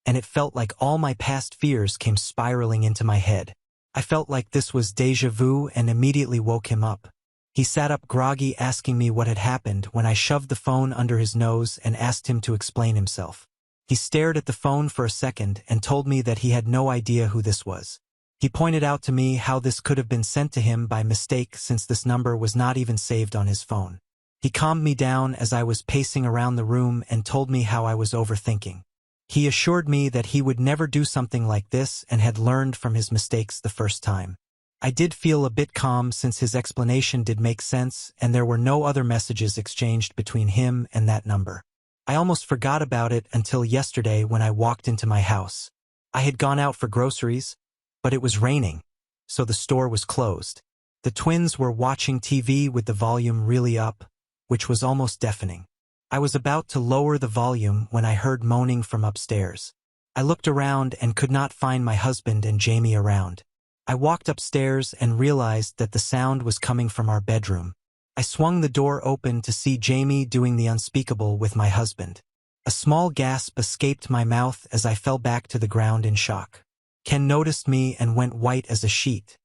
[SPEAKER 1] and it felt like all my past fears came spiraling into my head. I felt like this was déjà vu and immediately woke him up. He sat up groggy, asking me what had happened when I shoved the phone under his nose and asked him to explain himself. He stared at the phone for a second and told me that he had no idea who this was. He pointed out to me how this could have been sent to him by mistake since this number was not even saved on his phone. He calmed me down as I was pacing around the room and told me how I was overthinking. He assured me that he would never do something like this and had learned from his mistakes the first time. I did feel a bit calm since his explanation did make sense and there were no other messages exchanged between him and that number. I almost forgot about it until yesterday when I walked into my house. I had gone out for groceries, but it was raining, so the store was closed. The twins were watching TV with the volume really up, which was almost deafening. I was about to lower the volume when I heard moaning from upstairs. I looked around and could not find my husband and Jamie around. I walked upstairs and realized that the sound was coming from our bedroom. I swung the door open to see Jamie doing the unspeakable with my husband. A small gasp escaped my mouth as I fell back to the ground in shock. Ken noticed me and went white as a sheet.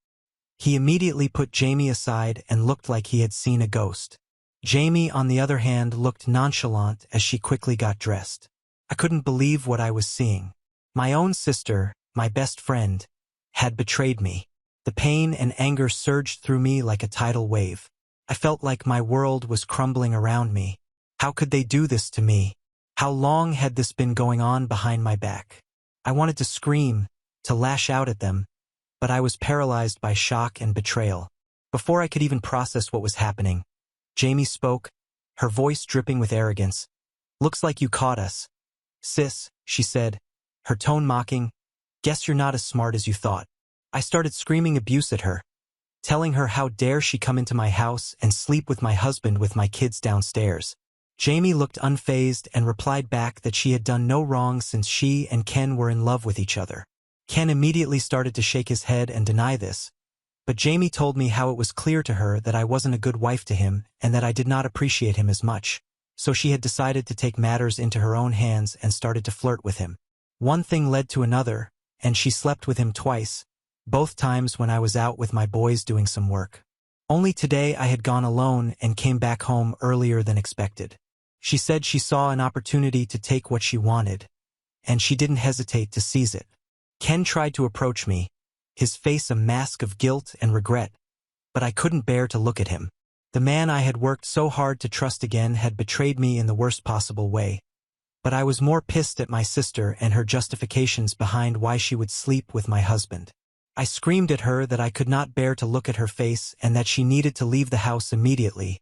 [SPEAKER 1] He immediately put Jamie aside and looked like he had seen a ghost. Jamie, on the other hand, looked nonchalant as she quickly got dressed. I couldn't believe what I was seeing. My own sister, my best friend, had betrayed me. The pain and anger surged through me like a tidal wave. I felt like my world was crumbling around me. How could they do this to me? How long had this been going on behind my back? I wanted to scream, to lash out at them, but I was paralyzed by shock and betrayal. Before I could even process what was happening, Jamie spoke, her voice dripping with arrogance. "Looks like you caught us. Sis," she said, her tone mocking. "Guess you're not as smart as you thought." I started screaming abuse at her, telling her how dare she come into my house and sleep with my husband with my kids downstairs. Jamie looked unfazed and replied back that she had done no wrong since she and Ken were in love with each other. Ken immediately started to shake his head and deny this, but Jamie told me how it was clear to her that I wasn't a good wife to him and that I did not appreciate him as much, so she had decided to take matters into her own hands and started to flirt with him. One thing led to another, and she slept with him twice, both times when I was out with my boys doing some work. Only today I had gone alone and came back home earlier than expected. She said she saw an opportunity to take what she wanted, and she didn't hesitate to seize it. Ken tried to approach me, his face a mask of guilt and regret, but I couldn't bear to look at him. The man I had worked so hard to trust again had betrayed me in the worst possible way. But I was more pissed at my sister and her justifications behind why she would sleep with my husband. I screamed at her that I could not bear to look at her face and that she needed to leave the house immediately,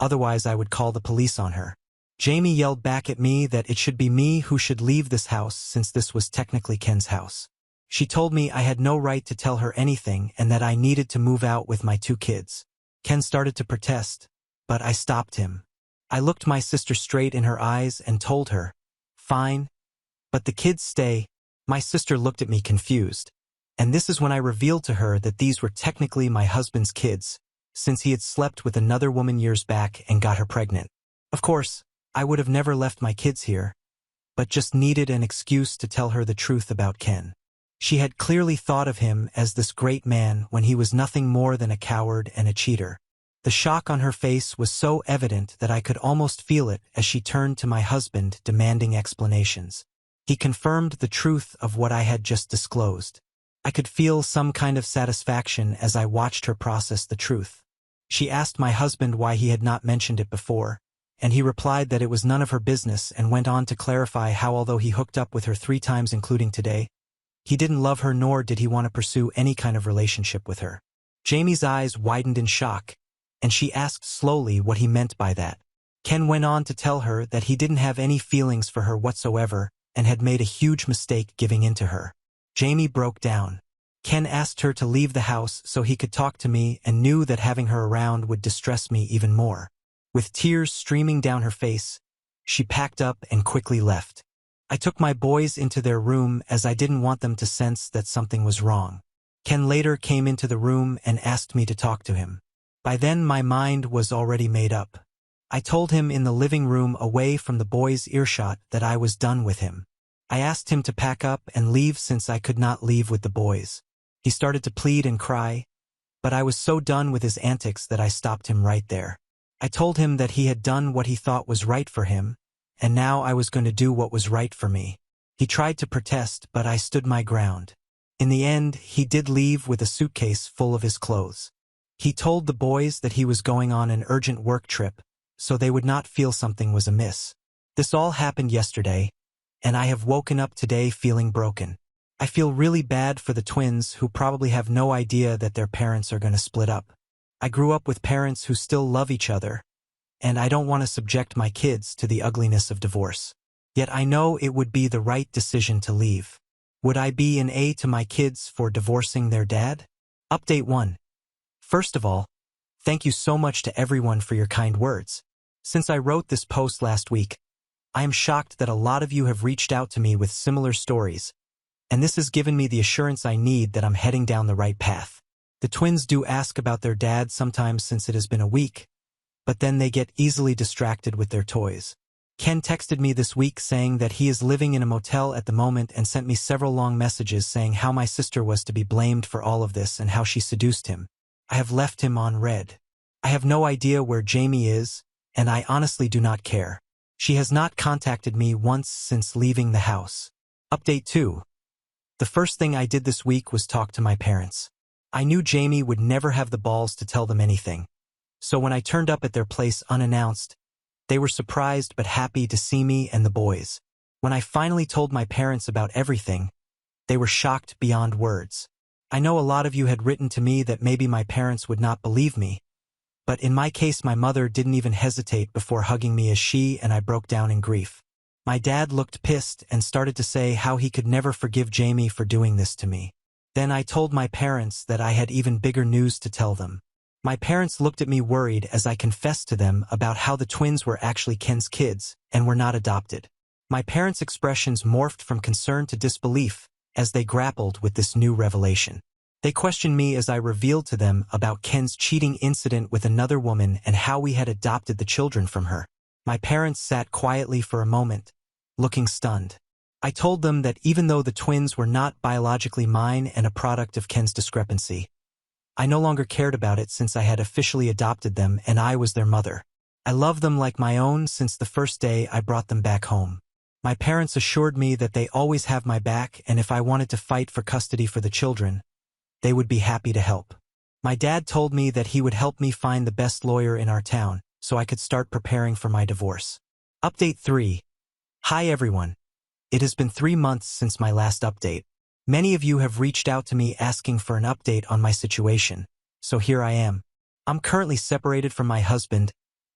[SPEAKER 1] otherwise I would call the police on her. Jamie yelled back at me that it should be me who should leave this house since this was technically Ken's house. She told me I had no right to tell her anything and that I needed to move out with my 2 kids. Ken started to protest, but I stopped him. I looked my sister straight in her eyes and told her, "Fine, but the kids stay." My sister looked at me confused, and this is when I revealed to her that these were technically my husband's kids, since he had slept with another woman years back and got her pregnant. Of course, I would have never left my kids here, but just needed an excuse to tell her the truth about Ken. She had clearly thought of him as this great man when he was nothing more than a coward and a cheater. The shock on her face was so evident that I could almost feel it as she turned to my husband demanding explanations. He confirmed the truth of what I had just disclosed. I could feel some kind of satisfaction as I watched her process the truth. She asked my husband why he had not mentioned it before, and he replied that it was none of her business and went on to clarify how although he hooked up with her 3 times including today, he didn't love her nor did he want to pursue any kind of relationship with her. Jamie's eyes widened in shock, and she asked slowly what he meant by that. Ken went on to tell her that he didn't have any feelings for her whatsoever and had made a huge mistake giving in to her. Jamie broke down. Ken asked her to leave the house so he could talk to me and knew that having her around would distress me even more. With tears streaming down her face, she packed up and quickly left. I took my boys into their room as I didn't want them to sense that something was wrong. Ken later came into the room and asked me to talk to him. By then my mind was already made up. I told him in the living room away from the boys' earshot that I was done with him. I asked him to pack up and leave since I could not leave with the boys. He started to plead and cry, but I was so done with his antics that I stopped him right there. I told him that he had done what he thought was right for him, and now I was going to do what was right for me. He tried to protest, but I stood my ground. In the end, he did leave with a suitcase full of his clothes. He told the boys that he was going on an urgent work trip, so they would not feel something was amiss. This all happened yesterday, and I have woken up today feeling broken. I feel really bad for the twins who probably have no idea that their parents are going to split up. I grew up with parents who still love each other, and I don't want to subject my kids to the ugliness of divorce. Yet I know it would be the right decision to leave. Would I be an A to my kids for divorcing their dad? Update 1. First of all, thank you so much to everyone for your kind words. Since I wrote this post last week, I am shocked that a lot of you have reached out to me with similar stories, and this has given me the assurance I need that I'm heading down the right path. The twins do ask about their dad sometimes since it has been a week, but then they get easily distracted with their toys. Ken texted me this week saying that he is living in a motel at the moment and sent me several long messages saying how my sister was to be blamed for all of this and how she seduced him. I have left him on red. I have no idea where Jamie is, and I honestly do not care. She has not contacted me once since leaving the house. Update 2. The first thing I did this week was talk to my parents. I knew Jamie would never have the balls to tell them anything, so when I turned up at their place unannounced, they were surprised but happy to see me and the boys. When I finally told my parents about everything, they were shocked beyond words. I know a lot of you had written to me that maybe my parents would not believe me, but in my case my mother didn't even hesitate before hugging me as she and I broke down in grief. My dad looked pissed and started to say how he could never forgive Jamie for doing this to me. Then I told my parents that I had even bigger news to tell them. My parents looked at me worried as I confessed to them about how the twins were actually Ken's kids and were not adopted. My parents' expressions morphed from concern to disbelief as they grappled with this new revelation. They questioned me as I revealed to them about Ken's cheating incident with another woman and how we had adopted the children from her. My parents sat quietly for a moment, looking stunned. I told them that even though the twins were not biologically mine and a product of Ken's discrepancy, I no longer cared about it since I had officially adopted them and I was their mother. I loved them like my own since the first day I brought them back home. My parents assured me that they always have my back and if I wanted to fight for custody for the children, they would be happy to help. My dad told me that he would help me find the best lawyer in our town so I could start preparing for my divorce. Update 3. Hi everyone. It has been 3 months since my last update. Many of you have reached out to me asking for an update on my situation, so here I am. I'm currently separated from my husband,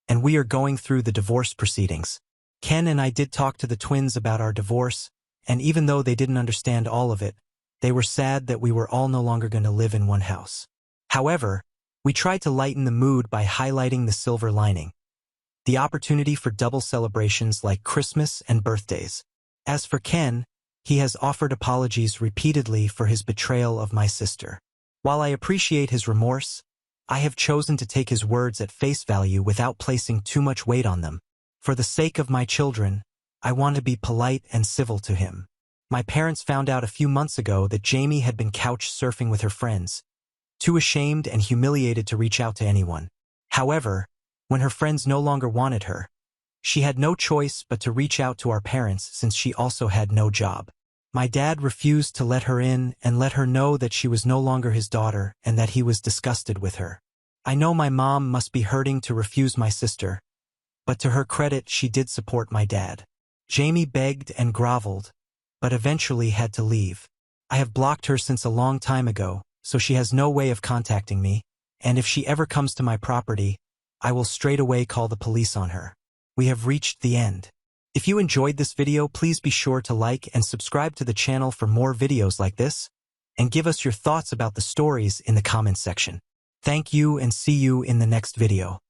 [SPEAKER 1] and we are going through the divorce proceedings. Ken and I did talk to the twins about our divorce, and even though they didn't understand all of it, they were sad that we were all no longer going to live in one house. However, we tried to lighten the mood by highlighting the silver lining, the opportunity for double celebrations like Christmas and birthdays. As for Ken, he has offered apologies repeatedly for his betrayal of my sister. While I appreciate his remorse, I have chosen to take his words at face value without placing too much weight on them. For the sake of my children, I want to be polite and civil to him. My parents found out a few months ago that Jamie had been couch surfing with her friends, too ashamed and humiliated to reach out to anyone. However, when her friends no longer wanted her, she had no choice but to reach out to our parents since she also had no job. My dad refused to let her in and let her know that she was no longer his daughter and that he was disgusted with her. I know my mom must be hurting to refuse my sister, but to her credit she did support my dad. Jamie begged and groveled, but eventually had to leave. I have blocked her since a long time ago, so she has no way of contacting me, and if she ever comes to my property, I will straight away call the police on her. We have reached the end. If you enjoyed this video, please be sure to like and subscribe to the channel for more videos like this, and give us your thoughts about the stories in the comments section. Thank you and see you in the next video.